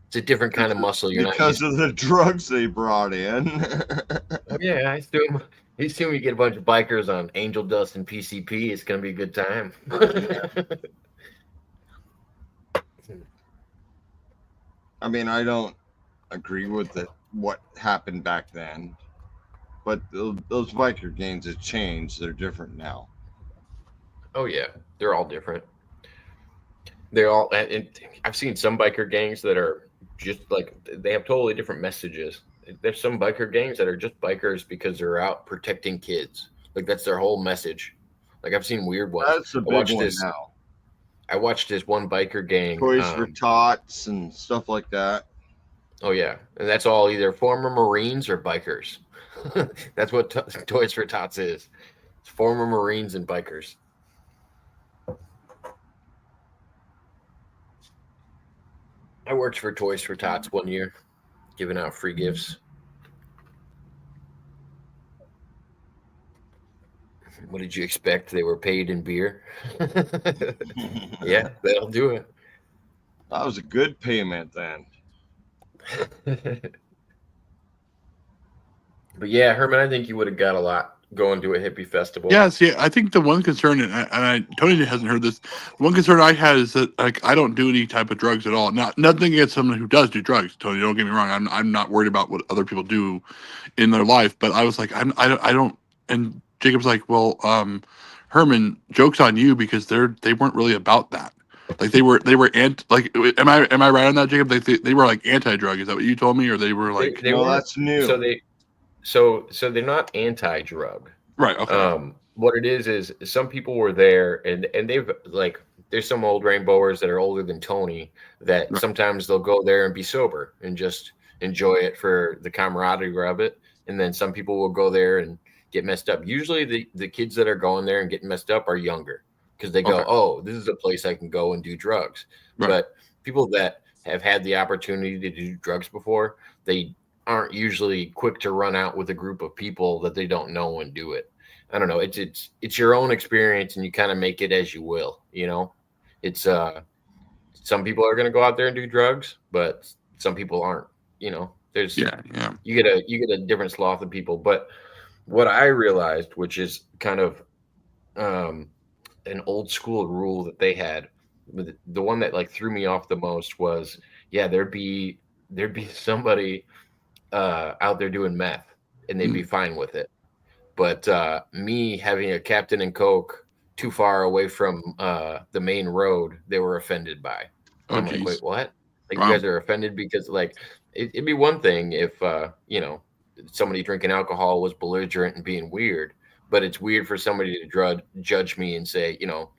It's a different kind of muscle. You're because of the drugs they brought in. Yeah, I assume you get a bunch of bikers on angel dust and PCP. It's gonna be a good time. I mean, I don't agree with what happened back then, but those biker gangs have changed. They're different now. Oh yeah, they're all different. They're all. And I've seen some biker gangs that are just like they have totally different messages. There's some biker gangs that are just bikers because they're out protecting kids. Like that's their whole message. Like I've seen weird ones. That's a big one now. I watched this one biker gang. Toys for Tots and stuff like that. Oh yeah, and that's all either former Marines or bikers. That's what Toys for Tots is. It's former Marines and bikers. I worked for Toys for Tots 1 year, giving out free gifts. What did you expect? They were paid in beer? Yeah, that'll do it. That was a good payment then. But yeah, Herman, I think you would have got a lot going to a hippie festival. Yeah, see, I think the one concern, and Tony hasn't heard this. The one concern I had is that like I don't do any type of drugs at all. Nothing against someone who does do drugs. Tony, don't get me wrong. I'm not worried about what other people do in their life. But I was like, I don't. And Jacob's like, well, Herman, joke's on you because they weren't really about that. Like they were like, am I right on that, Jacob? They were like anti-drug. Is that what you told me, or they were like? No, that's new. So they're not anti-drug. Right. Okay. What it is some people were there and they've like there's some old rainbowers that are older than Tony that sometimes they'll go there and be sober and just enjoy it for the camaraderie of it. And then some people will go there and get messed up. Usually the kids that are going there and getting messed up are younger because they go, oh, this is a place I can go and do drugs. Right. But people that have had the opportunity to do drugs before, they aren't usually quick to run out with a group of people that they don't know and do it. I don't know. It's your own experience and you kind of make it as you will, you know. It's some people are going to go out there and do drugs, but some people aren't, you know. There's you get a different sloth of people. But what I realized, which is kind of an old school rule that they had, the one that like threw me off the most was, there'd be somebody out there doing meth and they'd be fine with it. But me having a Captain and Coke too far away from the main road, they were offended by. I'm like, wait, what? Like you guys are offended because like it'd be one thing if you know, somebody drinking alcohol was belligerent and being weird, but it's weird for somebody to judge me and say, you know,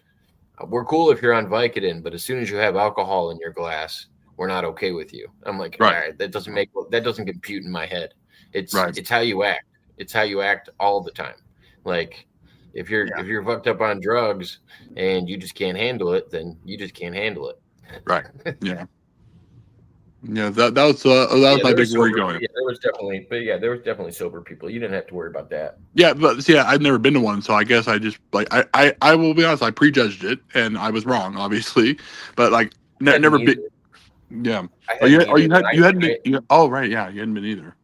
we're cool if you're on Vicodin, but as soon as you have alcohol in your glass, we're not okay with you. I'm like, all Right. right, that doesn't compute in my head. It's Right. it's how you act. It's how you act all the time. Like if you're fucked up on drugs and you just can't handle it, then you just can't handle it. Right. Yeah. Yeah. That was my there big was worry sober, going. yeah, there was definitely sober people. You didn't have to worry about that. Yeah, but see, I've never been to one, so I guess I just like I will be honest, I prejudged it and I was wrong, obviously. But like never Me been. either. Yeah. I Oh, hadn't you either. hadn't been. Oh, right. Yeah, you hadn't been either.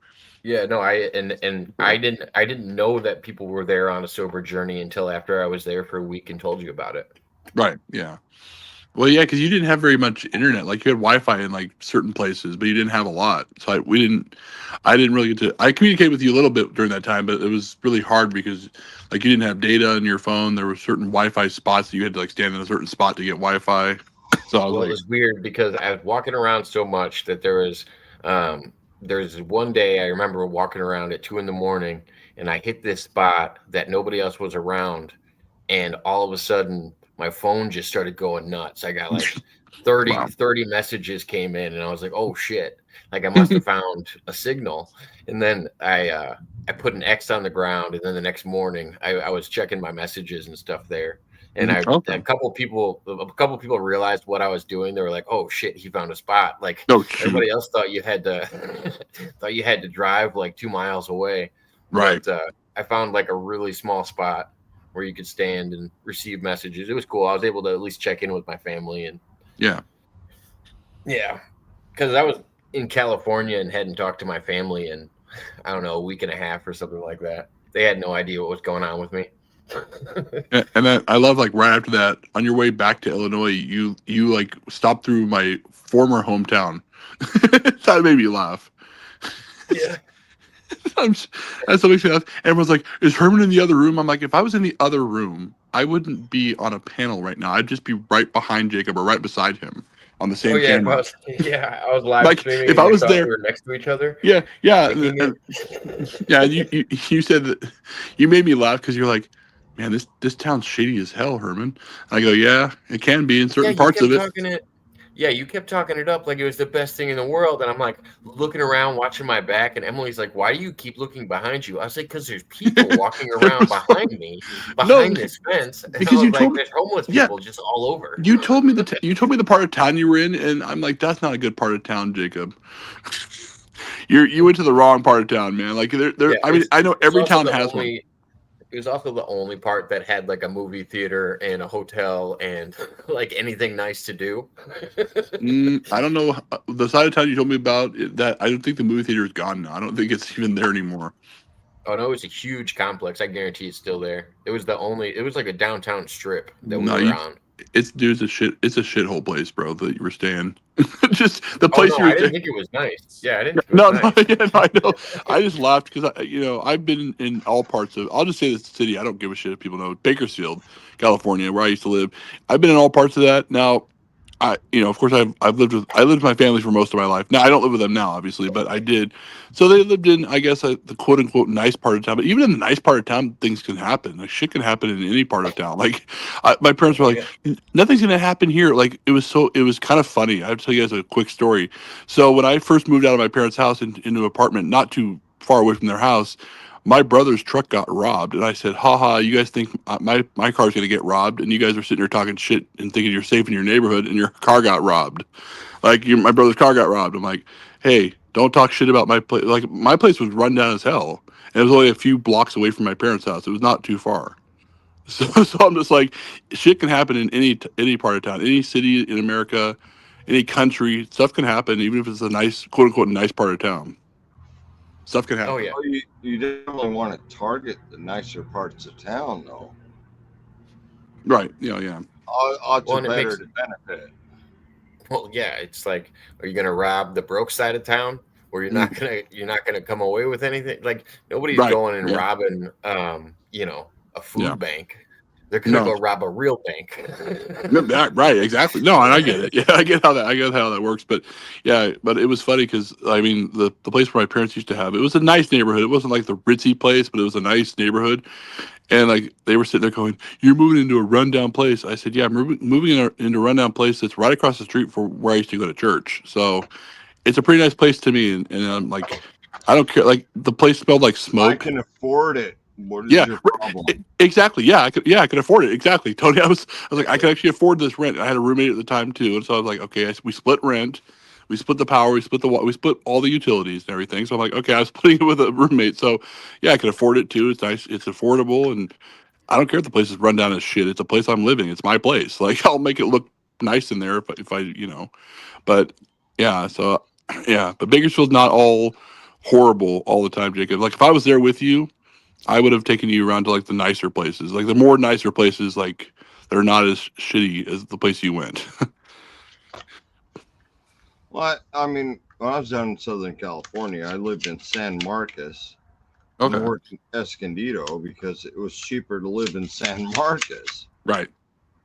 Yeah, no, I didn't know that people were there on a sober journey until after I was there for a week and told you about it. Right. Yeah. Well, yeah, because you didn't have very much internet. Like you had Wi-Fi in like certain places, but you didn't have a lot. So I didn't really get to. I communicated with you a little bit during that time, but it was really hard because like you didn't have data on your phone. There were certain Wi-Fi spots that you had to like stand in a certain spot to get Wi-Fi. So I was Well, like, it was weird because I was walking around so much that there's one day I remember walking around at 2 a.m. and I hit this spot that nobody else was around, and all of a sudden my phone just started going nuts. I got like 30 Wow. 30 messages came in, and I was like, oh shit, like I must have found a signal. And then I put an X on the ground, and then the next morning I was checking my messages and stuff there. And Okay. a couple people realized what I was doing. They were like, "Oh shit, he found a spot!" Like No, shoot. everybody else thought you had to drive like 2 miles away. Right. But I found like a really small spot where you could stand and receive messages. It was cool. I was able to at least check in with my family and Yeah. because I was in California and hadn't talked to my family in I don't know a week and a half or something like that. They had no idea what was going on with me. And then I love like right after that, on your way back to Illinois, you like stopped through my former hometown. That made me laugh. Yeah. That's what makes me laugh. Everyone's like, "Is Herman in the other room?" I'm like, if I was in the other room, I wouldn't be on a panel right now. I'd just be right behind Jacob or right beside him on the same camera. I was live Like, streaming. if and I you was thought there- we were next to each other. Yeah. Thinking Yeah. You said that you made me laugh because you're like, man, this town's shady as hell, Herman. I go, yeah, it can be in certain parts of it. You kept talking it up like it was the best thing in the world. And I'm like looking around, watching my back. And Emily's like, why do you keep looking behind you? I was like, because there's people walking around behind me, behind this fence. And because I was you like, told me- there's homeless Yeah. people just all over. You told me the part of town you were in, and I'm like, that's not a good part of town, Jacob. You went to the wrong part of town, man. Like there. Yeah, I mean, I know every it's also town the has one. only- It was also the only part that had like a movie theater and a hotel and like anything nice to do. I don't know the side of town you told me about. That I don't think the movie theater is gone now. I don't think it's even there anymore. Oh no, it was a huge complex. I guarantee it's still there. It was like a downtown strip that we were on. It's a shithole place, bro, that you were staying. Just the place you were I didn't staying. think it was nice. Yeah, I didn't think it No, was nice. I know. I just laughed because I've been in all parts of. I'll just say this city. I don't give a shit if people know Bakersfield, California, where I used to live. I've been in all parts of that. Now, of course, I lived with my family for most of my life. Now I don't live with them now, obviously, but I did. So they lived in, I guess, the quote unquote nice part of town. But even in the nice part of town, things can happen. Like shit can happen in any part of town. Like my parents were like, nothing's gonna happen here. Like it was kind of funny. I have to tell you guys a quick story. So when I first moved out of my parents' house into an apartment not too far away from their house, my brother's truck got robbed, and I said, haha, you guys think my car's going to get robbed, and you guys are sitting there talking shit and thinking you're safe in your neighborhood, and your car got robbed. Like, my brother's car got robbed. I'm like, hey, don't talk shit about my place. Like, my place was run down as hell, and it was only a few blocks away from my parents' house. It was not too far. So I'm just like, shit can happen in any part of town, any city in America, any country. Stuff can happen, even if it's a nice, quote-unquote, nice part of town. Stuff can happen. Oh yeah. Well, you definitely want to target the nicer parts of town, though. Right. Yeah. Odds Well, are and it better makes- to benefit. Well, yeah, it's like, are you gonna rob the broke side of town, or you're not gonna come away with anything? Like nobody's Right, going and yeah. robbing, a food Yeah. bank. They're gonna No. go rob a real bank. Right, exactly. No, and I get it. Yeah, I get how that works. But yeah, but it was funny because I mean the place where my parents used to have it was a nice neighborhood. It wasn't like the ritzy place, but it was a nice neighborhood. And like they were sitting there going, "You're moving into a rundown place." I said, "Yeah, I'm moving into a rundown place that's right across the street from where I used to go to church. So it's a pretty nice place to me." And I'm like, I don't care. Like the place smelled like I smoke. can afford it. What is Yeah, your problem? exactly. Yeah, I could afford it. Exactly, Tony. I was like, I could actually afford this rent. I had a roommate at the time too, and so I was like, okay, we split rent, we split the power, we split we split all the utilities and everything. So I'm like, okay, I was splitting it with a roommate, so yeah, I could afford it too. It's nice, it's affordable, and I don't care if the place is run down as shit. It's a place I'm living. It's my place. Like I'll make it look nice in there if I But yeah, so yeah, but Bakersfield's not all horrible all the time, Jacob. Like if I was there with you, I would have taken you around to like the nicer places, like the more nicer places, like that are not as shitty as the place you went. Well, I mean, when I was down in Southern California, I lived in San Marcos. Okay. And worked in Escondido because it was cheaper to live in San Marcos. Right.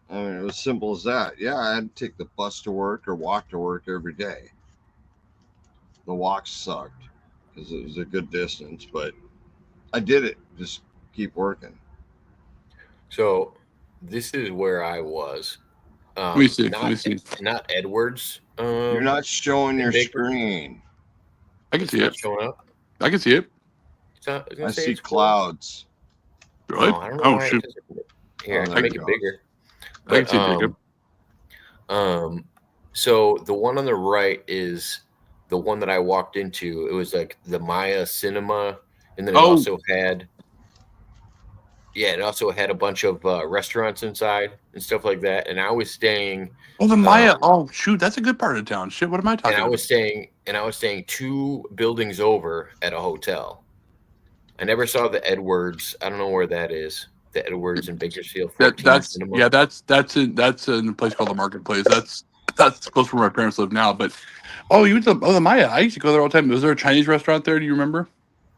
I mean, it was simple as that. Yeah, I had to take the bus to work or walk to work every day. The walk sucked because it was a good distance, but I did it. Just keep working. So this is where I was. Let me see. Not Edwards. You're not showing your screen. I can see Not it. showing up. I can see it. I see clouds. Really? I don't know why shoot. Here, I there can make you it go. bigger. I can see it, Jacob. So the one on the right is the one that I walked into. It was like the Maya Cinema, and then it also had a bunch of restaurants inside and stuff like that. And I was staying. Oh, the Maya. Oh, shoot, that's a good part of town. Shit, what am I talking And I about? was staying 2 buildings over at a hotel. I never saw the Edwards. I don't know where that is. The Edwards in Bakersfield. That's in a place called the Marketplace. That's close to where my parents live now. But you went to the Maya. I used to go there all the time. Was there a Chinese restaurant there? Do you remember?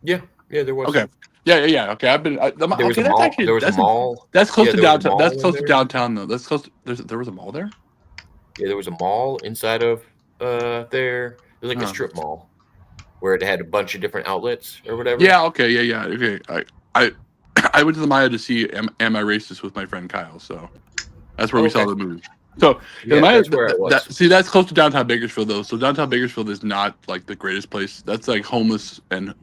Yeah, there was. Okay. Yeah. Okay, I've been. There was a mall. There was a mall. That's close to downtown. That's close to downtown though. That's close. There was a mall there. Yeah, there was a mall inside of there. It was like a strip mall where it had a bunch of different outlets or whatever. Yeah. Okay. Yeah. Okay. I went to the Maya to see Am I Racist with my friend Kyle. So that's where we saw the movie. So the Maya, that's where I was. That's close to downtown Bakersfield though. So downtown Bakersfield is not like the greatest place. That's like homeless and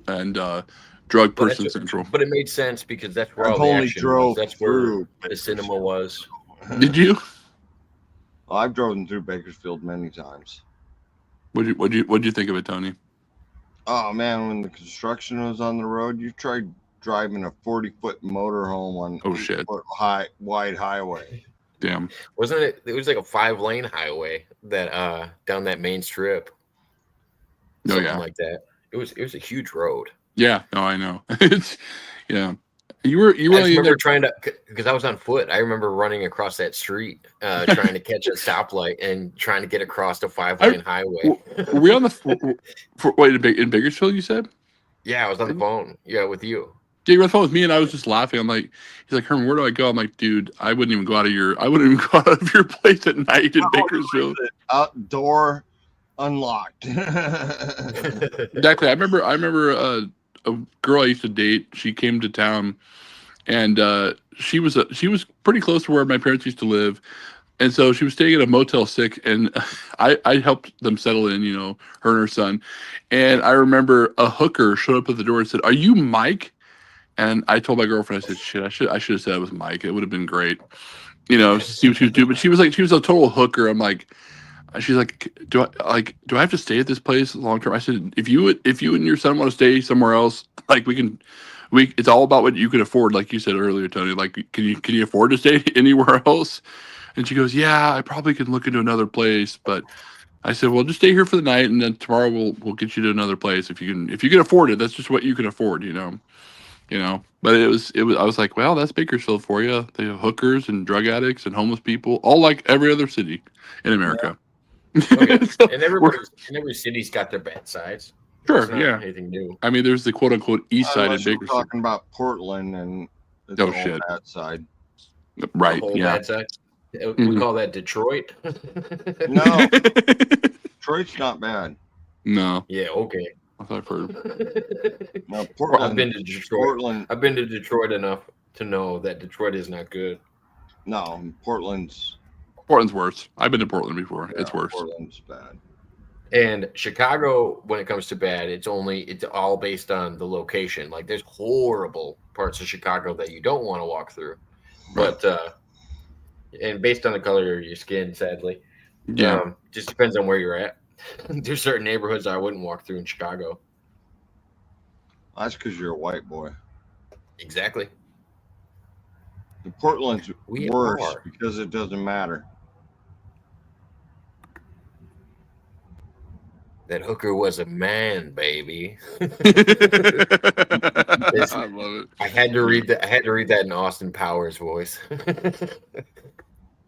drug person central. But it made sense because that's where all the action was. That's where the cinema was. Did you? Well, I've driven through Bakersfield many times. What'd you think of it, Tony? Oh man, when the construction was on the road, you tried driving a 40-foot motorhome on a 8-foot wide highway. Damn. Wasn't it? It was like a 5-lane highway that down that main strip. Something like that. It was a huge road. Yeah. No, I know. It's You were I remember trying to, because I was on foot. I remember running across that street, trying to catch a stoplight and trying to get across the 5-lane highway. Were we on the in Bakersfield? You said? Yeah, I was on the phone. Yeah, with you. Yeah, you were on the phone with me, and I was just laughing. I'm like, he's like, Herman, where do I go? I'm like, dude, I wouldn't even go out of your place at night in Bakersfield. Outdoor unlocked. Exactly. I remember a girl I used to date. She came to town, and she was pretty close to where my parents used to live, and so she was staying at a Motel 6, and I helped them settle in, her and her son. And I remember a hooker showed up at the door and said, "Are you Mike?" And I told my girlfriend, I said, "Shit, I should have said it was Mike. It would have been great, see what she was doing." But she was a total hooker. I'm like. She's like, do I have to stay at this place long term? I said, if you and your son want to stay somewhere else, like it's all about what you can afford. Like you said earlier, Tony, like, can you afford to stay anywhere else? And she goes, yeah, I probably could look into another place. But I said, well, just stay here for the night. And then tomorrow we'll get you to another place. If you can afford it, that's just what you can afford, but it was, I was like, well, that's Bakersfield for you. They have hookers and drug addicts and homeless people, all like every other city in America. Yeah. Okay. And every city's got their bad sides. Sure, yeah. Anything new? I mean, there's the quote unquote east side in Bakersfield. Talking about Portland and its shit. bad side. Right. The whole Yeah. bad side. We Mhm. call that Detroit. No, Detroit's not bad. No. Yeah. Okay. That's what I've heard. No, I've Portland. been to Detroit. Portland. I've been to Detroit enough to know that Detroit is not good. No, Portland's worse. I've been to Portland before. yeah, It's worse. Portland's bad. And Chicago, when it comes to bad, it's all based on the location. Like there's horrible parts of Chicago that you don't want to walk through, but and based on the color of your skin, sadly, Yeah. just depends on where you're at. There's certain neighborhoods I wouldn't walk through in Chicago. That's because you're a white boy. Exactly. The Portland's We worse are. because it doesn't matter. That hooker was a man, baby. I love it. I had to read that. I had to read that in Austin Powers' voice.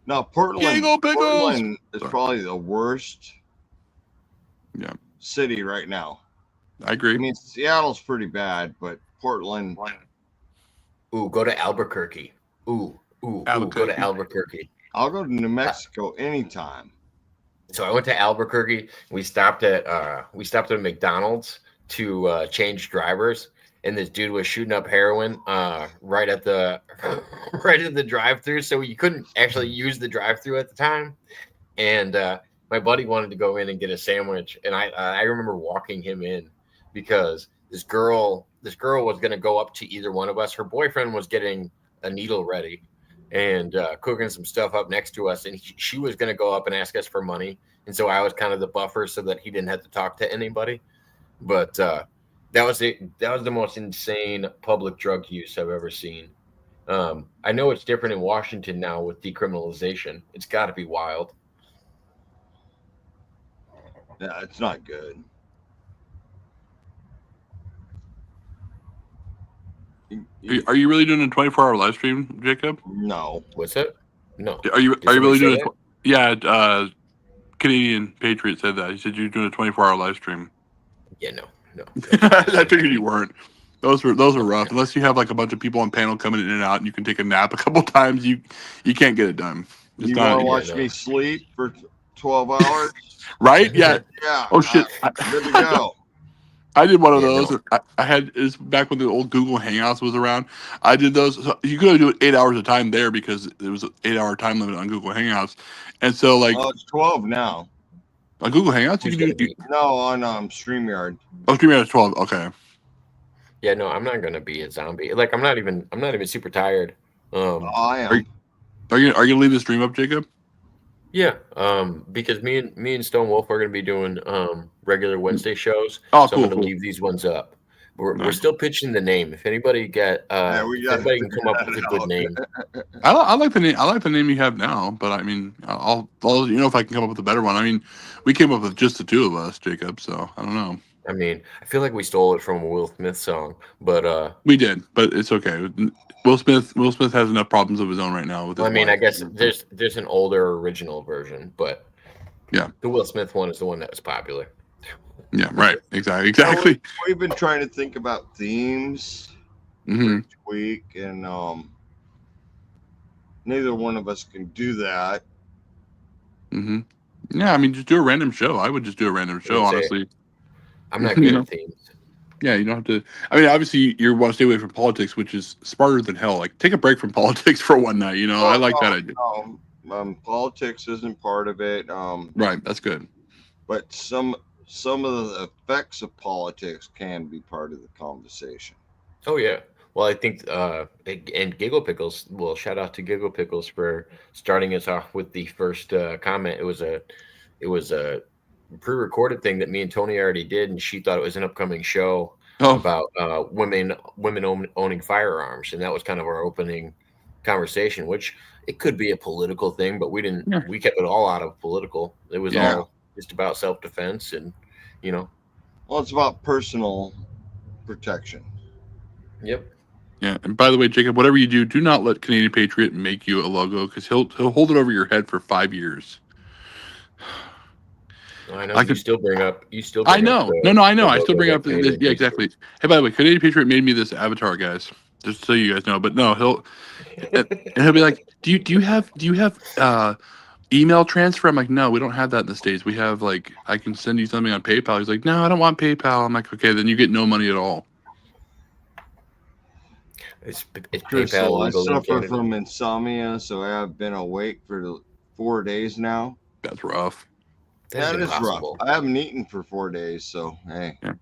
No, Portland. Giggle pickles! Portland is Sorry. probably the worst Yeah. city right now. I agree. I mean, Seattle's pretty bad, but Portland. Ooh, go to Albuquerque. Ooh, go to Albuquerque. Albuquerque. I'll go to New Mexico anytime. So I went to Albuquerque. We stopped at a McDonald's to change drivers, and this dude was shooting up heroin right at the drive-through. So you couldn't actually use the drive-through at the time. And my buddy wanted to go in and get a sandwich, and I remember walking him in because this girl was going to go up to either one of us. Her boyfriend was getting a needle ready and cooking some stuff up next to us, and she was going to go up and ask us for money, and so I was kind of the buffer so that he didn't have to talk to anybody. But that was the most insane public drug use I've ever seen. I know it's different in Washington now with decriminalization. It's got to be wild. Yeah, it's not good. Are you really doing a 24-hour live stream, Jacob? No. What's that? No. Are you somebody really say doing that? Yeah, Canadian Patriot said that. He said you're doing a 24-hour live stream. Yeah, no. I figured you weren't. Those were rough. Unless you have like a bunch of people on panel coming in and out, and you can take a nap a couple times, you can't get it done. It's You not want to watch no. me sleep for 12 hours? right. Yeah. Yeah. Oh shit. Good to go. I did one of Yeah, those. no. I had it's back when the old Google Hangouts was around. I did those. So you could do it 8 hours of time there because there was an 8-hour time limit on Google Hangouts, and so like Oh, it's 12 now. on Google Hangouts you Who's can gonna do. be? No, on StreamYard. Oh, 3 minutes 12. Okay. Yeah, no. I'm not gonna be a zombie. Like I'm not even super tired. I am. Are you gonna leave the stream up, Jacob? Yeah, because me and Stone Wolf are going to be doing regular Wednesday shows. Oh, so cool, I'm going cool. to leave these ones up. We're Nice. still pitching the name. If anybody We if gotta anybody can figure come up that with a good out. name, I like the name. I like the name you have now, but I mean, I'll let you know if I can come up with a better one. I mean, we came up with just the two of us, Jacob. So I don't know. I mean, I feel like we stole it from a Will Smith song, but We did, but it's okay. Will Smith has enough problems of his own right now with his I mean, wife. I guess there's an older original version, but Yeah. the Will Smith one is the one that was popular. Yeah, right. Exactly. We've been trying to think about themes hmm each week, and neither one of us can do that. hmm Yeah, I mean, just do a random show. I would just do a random show, Say- honestly. I'm not You good know? at themes. Yeah, you don't have to. I mean, obviously, you want to stay away from politics, which is smarter than hell. Like, take a break from politics for one night. You know, I like that idea. Politics isn't part of it. Right, that's good. But some of the effects of politics can be part of the conversation. Oh yeah. Well, I think and Giggle Pickles. Well, shout out to Giggle Pickles for starting us off with the first comment. It was a pre-recorded thing that me and Tony already did, and she thought it was an upcoming show about women owning firearms, and that was kind of our opening conversation. Which it could be a political thing, but we didn't. Yeah. We kept it all out of political. It was Yeah. all just about self-defense, and Well, it's about personal protection. Yep. Yeah, and by the way, Jacob, whatever you do not let Canadian Patriot make you a logo because he'll hold it over your head for 5 years. I know I you could- still bring up. I know. No, I know. I still bring up the this. Yeah, exactly. Hey, by the way, Canadian Patriot made me this avatar, guys. just so you guys know. But no, and he'll be like, do you have email transfer? I'm like, no, we don't have that in the States. We have like, I can send you something on PayPal. He's like, no, I don't want PayPal. I'm like, okay, then you get no money at all. It's Crystal, PayPal I legal in suffer Canada? from insomnia, so I have been awake for 4 days now. That's rough. That That is is rough. impossible. I haven't eaten for 4 days, so hey, Yeah.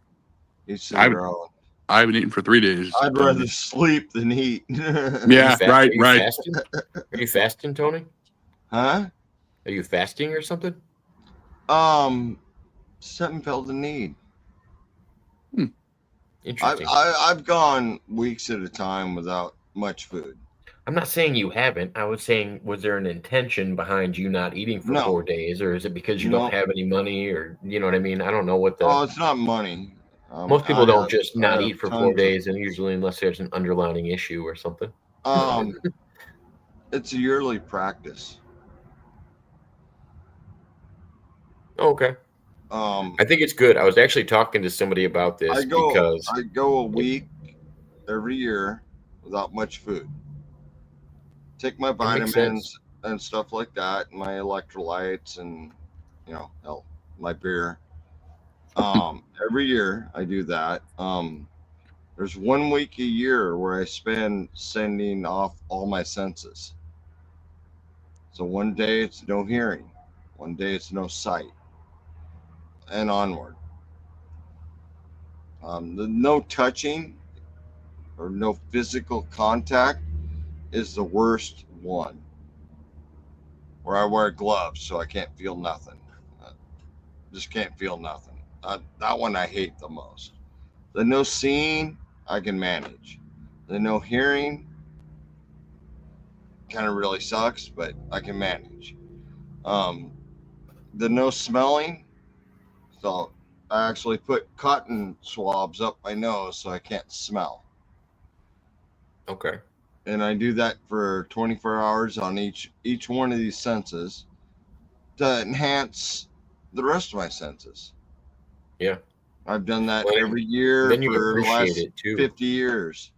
each to I their own. haven't eaten for 3 days. I'd rather sleep than eat. Yeah, right. Are you fasting? Are you fasting, Tony? Huh? Are you fasting or something? Something felt the need. Interesting. I've gone weeks at a time without much food. I'm not saying you haven't. I was saying, was there an intention behind you not eating for No. 4 days, or is it because you No. don't have any money, or you know what I mean? I don't know what the. Oh, it's not money. Most people don't just I not have eat for tons 4 of- days, and usually unless there's an underlying issue or something. It's a yearly practice. Okay. I think it's good. I was actually talking to somebody about this because I go a week every year without much food. Take my makes sense. vitamins and stuff like that, my electrolytes, and my beer. Every year I do that. There's 1 week a year where I spend sending off all my senses. So one day it's no hearing, one day it's no sight, and onward. The no touching or no physical contact is the worst one, where I wear gloves so I can't feel nothing. Just can't feel nothing. That one I hate the most. The no seeing, I can manage. The no hearing kind of really sucks, but I can manage. The no smelling, so I actually put cotton swabs up my nose so I can't smell. okay. And I do that for 24 hours on each one of these senses to enhance the rest of my senses. Yeah. I've done that Well, every year then you for the appreciate last it too. 50 years.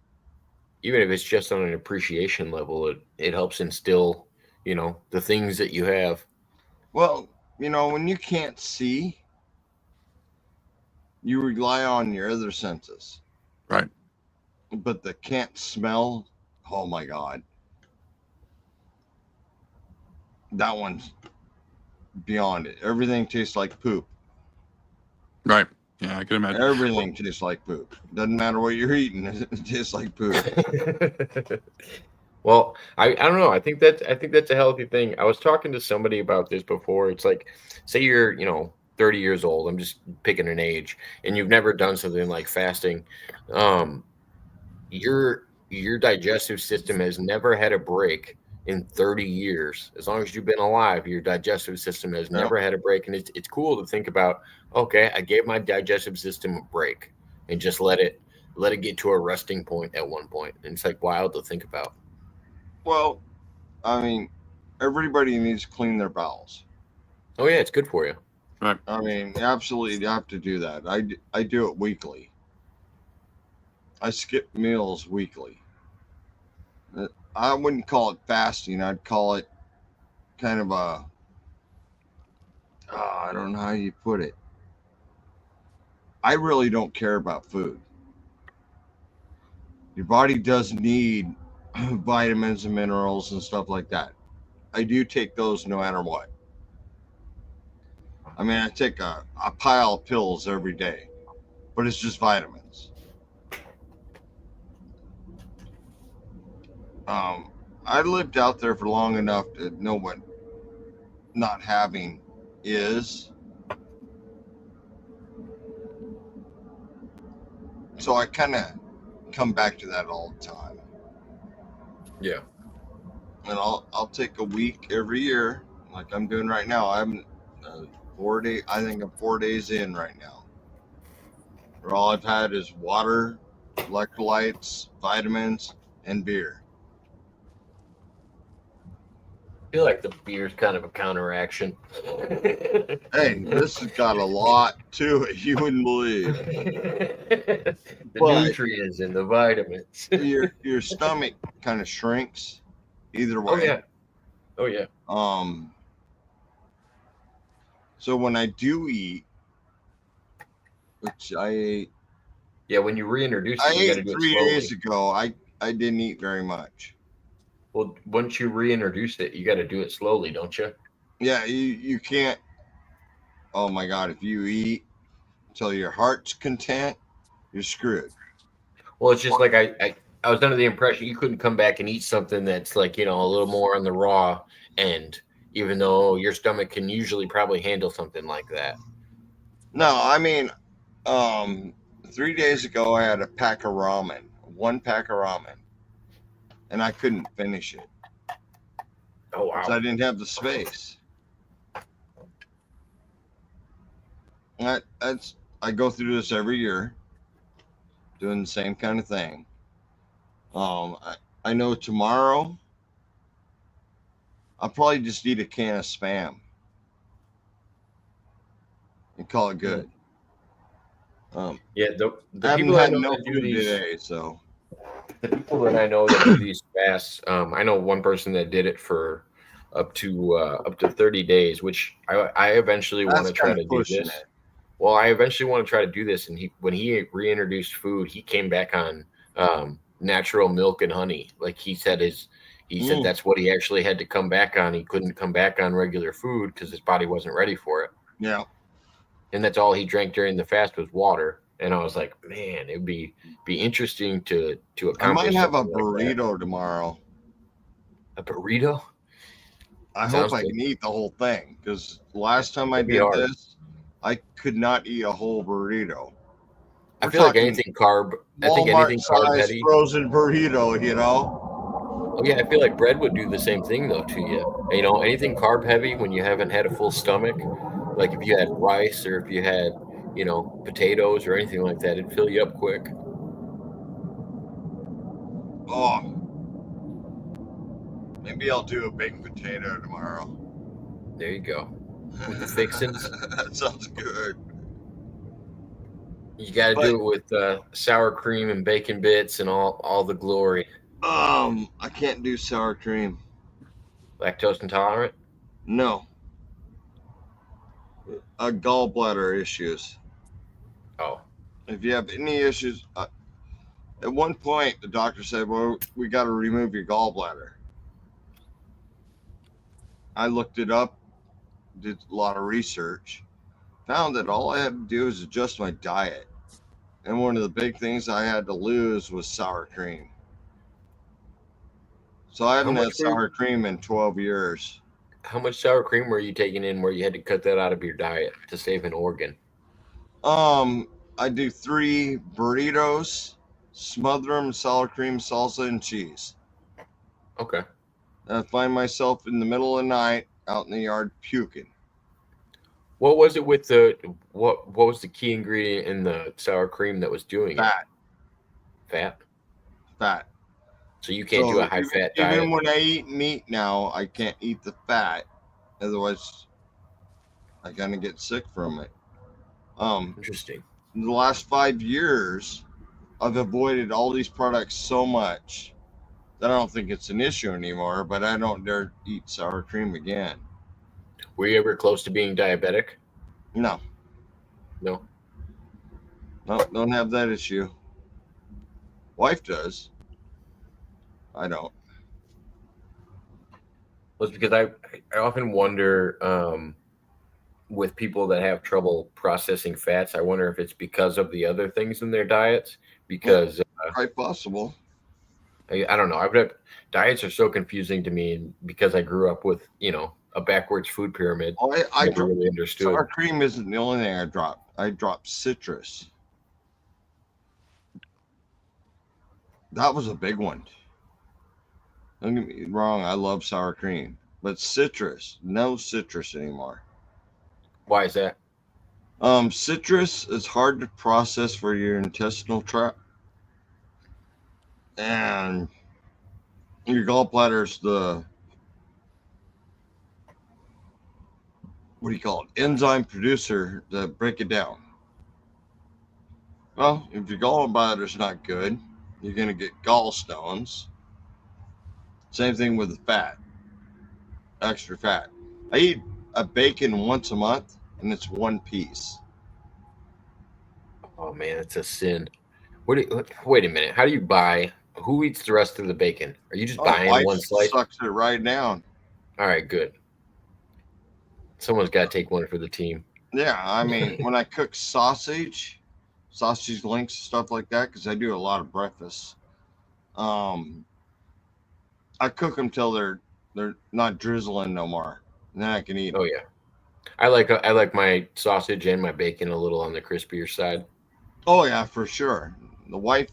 Even if it's just on an appreciation level, it helps instill, the things that you have. Well, when you can't see, you rely on your other senses. Right. But the can't smell, oh my God. That one's beyond it. Everything tastes like poop. Right. Yeah, I can imagine. Everything tastes like poop. Doesn't matter what you're eating, it tastes like poop. Well, I don't know. I think that's a healthy thing. I was talking to somebody about this before. It's like, say you're, 30 years old. I'm just picking an age, and you've never done something like fasting. Your digestive system has never had a break in 30 years. As long as you've been alive, your digestive system has never had a break. And it's cool to think about, okay, I gave my digestive system a break and just let it get to a resting point at one point. And it's like wild to think about. Well, I mean, everybody needs to clean their bowels. Oh yeah, it's good for you. Right. I mean, absolutely, you have to do that. I do it weekly. I skip meals weekly. I wouldn't call it fasting. I'd call it kind of I don't know how you put it. I really don't care about food. Your body does need vitamins and minerals and stuff like that. I do take those no matter what. I mean, I take a pile of pills every day, but it's just vitamins. I lived out there for long enough to know what not having is. So I kind of come back to that all the time. Yeah. And I'll take a week every year, like I'm doing right now. I'm 4 days. I think I'm 4 days in right now. Where all I've had is water, electrolytes, vitamins, and beer. feel like the beer's kind of a counteraction. Hey, this has got a lot to it. You wouldn't believe. The But nutrients and the vitamins. your stomach kind of shrinks either way. Oh yeah. Oh yeah. So when I do eat, which I ate, Yeah, when you reintroduce I it, you got to ate do it 3 slowly. days ago. I didn't eat very much. Well, once you reintroduce it, you got to do it slowly, don't you? Yeah, you can't. Oh my God! If you eat till your heart's content, you're screwed. Well, it's just like I was under the impression you couldn't come back and eat something that's like, a little more on the raw end, even though your stomach can usually probably handle something like that. No, I mean, 3 days ago I had a pack of ramen, 1 pack of ramen, and I couldn't finish it. Oh wow. So I didn't have the space. I go through this every year, doing the same kind of thing. I know tomorrow I'll probably just eat a can of Spam and call it good. Yeah, the I haven't people I had know no that do food these today, so the people that I know that do these fasts, I know one person that did it for up to 30 days, which I eventually want that's to try kind to of do pushing this. it. Well, I eventually want to try to do this, and when he reintroduced food, he came back on natural milk and honey. Like he said that's what he actually had to come back on. He couldn't come back on regular food because his body wasn't ready for it. Yeah. And that's all he drank during the fast was water. And I was like, man, it'd be interesting to accomplish. I might have a something like that. burrito tomorrow. A burrito? I Sounds hope I good. can eat the whole thing because last time I It'd be did hard. this, I could not eat a whole burrito. I We're feel like talking anything carb. I think Walmart anything carb size heavy. frozen burrito, Oh yeah, I feel like bread would do the same thing though to you. Anything carb heavy when you haven't had a full stomach, like if you had rice or if you had, potatoes or anything like that, it'd fill you up quick. Oh, maybe I'll do a baked potato tomorrow. There you go. With the fixins. That sounds good. You got to do it with sour cream and bacon bits and all the glory. I can't do sour cream. Lactose intolerant? No. Gallbladder issues. Oh. If you have any issues, at one point the doctor said, "Well, we got to remove your gallbladder." I looked it up, did a lot of research, found that all I had to do was adjust my diet. And one of the big things I had to lose was sour cream. So I haven't had sour cream in 12 years. How much sour cream were you taking in where you had to cut that out of your diet to save an organ? I do 3 burritos, smother them, sour cream, salsa, and cheese. Okay. I find myself in the middle of the night out in the yard puking. What was it with what was the key ingredient in the sour cream that was doing it? Fat. So you can't do a high fat diet. Even when I eat meat now, I can't eat the fat. Otherwise, I kind of get sick from it. Interesting. In the last 5 years, I've avoided all these products so much that I don't think it's an issue anymore, but I don't dare eat sour cream again. Were you ever close to being diabetic? No. No? No, don't have that issue. Wife does. I don't. Well, it's because I often wonder with people that have trouble processing fats, I wonder if it's because of the other things in their diets. Because quite possible. I don't know. Diets are so confusing to me because I grew up with a backwards food pyramid. I never really understood. Sour cream isn't the only thing I dropped. I dropped citrus. That was a big one. Don't get me wrong, I love sour cream, but citrus, no citrus anymore. Why is that? Citrus is hard to process for your intestinal tract, and your gallbladder's the what do you call it, enzyme producer to break it down. Well, if your gallbladder's not good, you're going to get gallstones. Same thing with the fat, extra fat. I eat a bacon once a month, and it's one piece. Oh man, it's a sin. Wait a minute. How do you buy? Who eats the rest of the bacon? Are you just buying Wife one slice? sucks it right down. All right, good. Someone's got to take one for the team. Yeah, I mean, when I cook sausage links, stuff like that, because I do a lot of breakfast. I cook them till they're not drizzling no more, and then I can eat them. Oh yeah, I like my sausage and my bacon a little on the crispier side. Oh yeah, for sure. The wife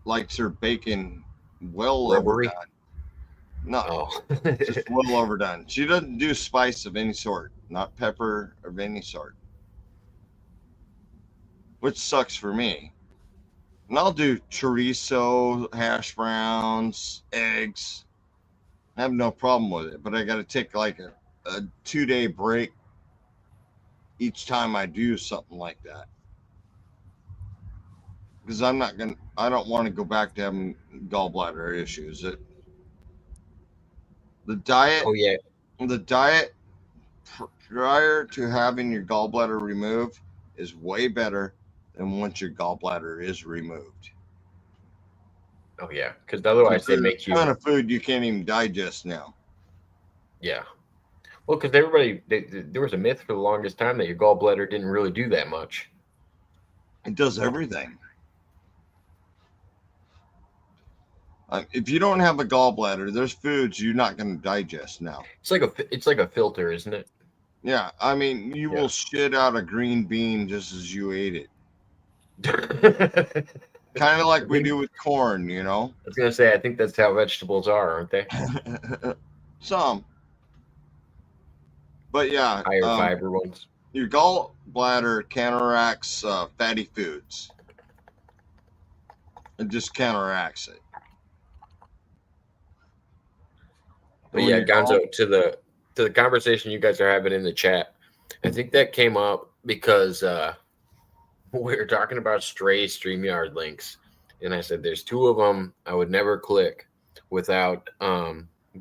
likes her bacon well Rubbery? overdone. No, Oh, just well overdone. She doesn't do spice of any sort, not pepper of any sort, which sucks for me. And I'll do chorizo, hash browns, eggs. I have no problem with it, but I got to take like a 2-day break each time I do something like that. Because I don't want to go back to having gallbladder issues. The diet oh yeah. prior to having your gallbladder removed is way better than once your gallbladder is removed. Oh yeah, because otherwise they There's make a you. ton of food you can't even digest now. Yeah. Well, because there was a myth for the longest time that your gallbladder didn't really do that much. It does everything. If you don't have a gallbladder, there's foods you're not going to digest now. It's like a filter, isn't it? Yeah, I mean, you will shit out a green bean just as you ate it. Kind of like we do with corn, you know? I was gonna say, I think that's how vegetables are, aren't they? Some. But yeah, Higher fiber ones. your gallbladder counteracts fatty foods. It just counteracts it. But yeah, Gonzo, to the conversation you guys are having in the chat, I think that came up because we were talking about stray StreamYard links, and I said there's 2 of them I would never click without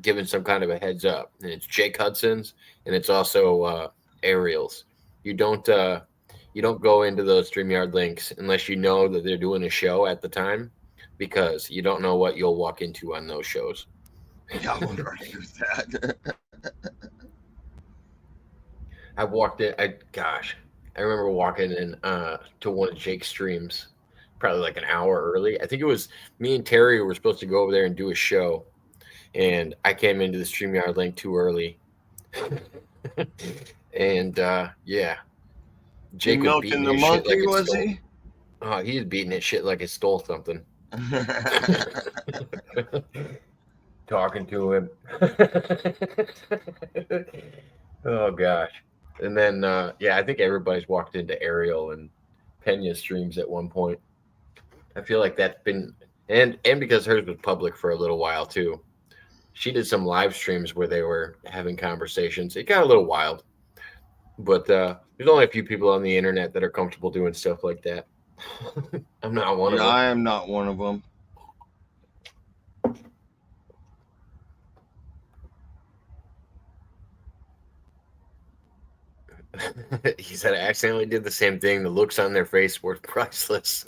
giving some kind of a heads up, and it's Jake Hudson's and it's also Ariel's. You don't go into those StreamYard links unless you know that they're doing a show at the time, because you don't know what you'll walk into on those shows. Yeah, I wonder if I do that. I walked in. I remember walking in to one of Jake's streams, probably like an hour early. I think it was me and Terry were supposed to go over there and do a show, and I came into the StreamYard link too early. And yeah, Jake was beating the his monkey, shit like was he? Oh, he was beating his shit like it stole something. Talking to him. Oh gosh. And then yeah, I think everybody's walked into Ariel and Pena's streams at one point. I feel like that's been and because hers was public for a little while too. She did some live streams where they were having conversations. It got a little wild. But there's only a few people on the internet that are comfortable doing stuff like that. I'm not one of them. I am not one of them. He said, I accidentally did the same thing. The looks on their face were priceless.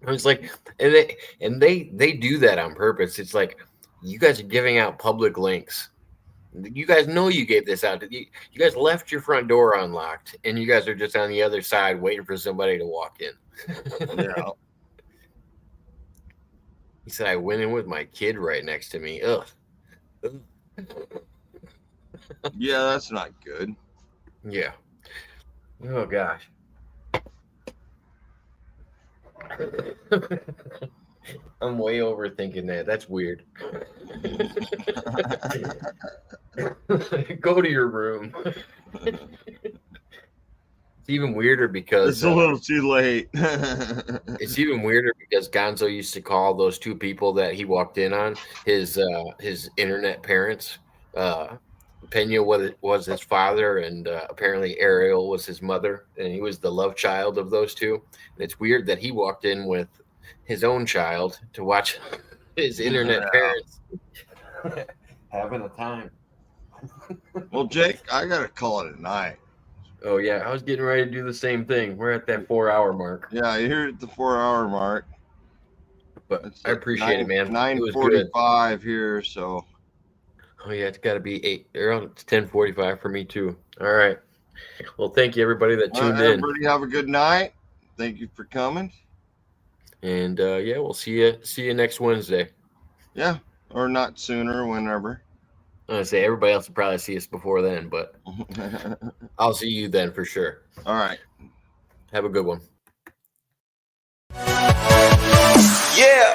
I was like, and they do that on purpose. It's like, you guys are giving out public links. You guys know you gave this out. You guys left your front door unlocked, and you guys are just on the other side waiting for somebody to walk in. Yeah. He said, I went in with my kid right next to me. Ugh. Yeah, that's not good. Yeah. Oh, gosh. I'm way overthinking that. That's weird. Go to your room. It's even weirder because it's a little too late. It's even weirder because Gonzo used to call those 2 people that he walked in on his internet parents. Pena was his father, and apparently Ariel was his mother, and he was the love child of those two. And it's weird that he walked in with his own child to watch his internet parents having a time. Well, Jake, I gotta call it a night. Oh yeah, I was getting ready to do the same thing. We're at that 4-hour mark. Yeah, you're at the 4-hour mark. But It's I appreciate it, man. It was good. 9:45 here, so. Oh yeah, it's got to be 8. It's 10:45 for me too. All right. Well, thank you everybody that tuned in. Everybody have a good night. Thank you for coming. And yeah, we'll see you next Wednesday. Yeah, or not sooner, whenever. I'm gonna say everybody else will probably see us before then, but I'll see you then for sure. All right. Have a good one. Yeah.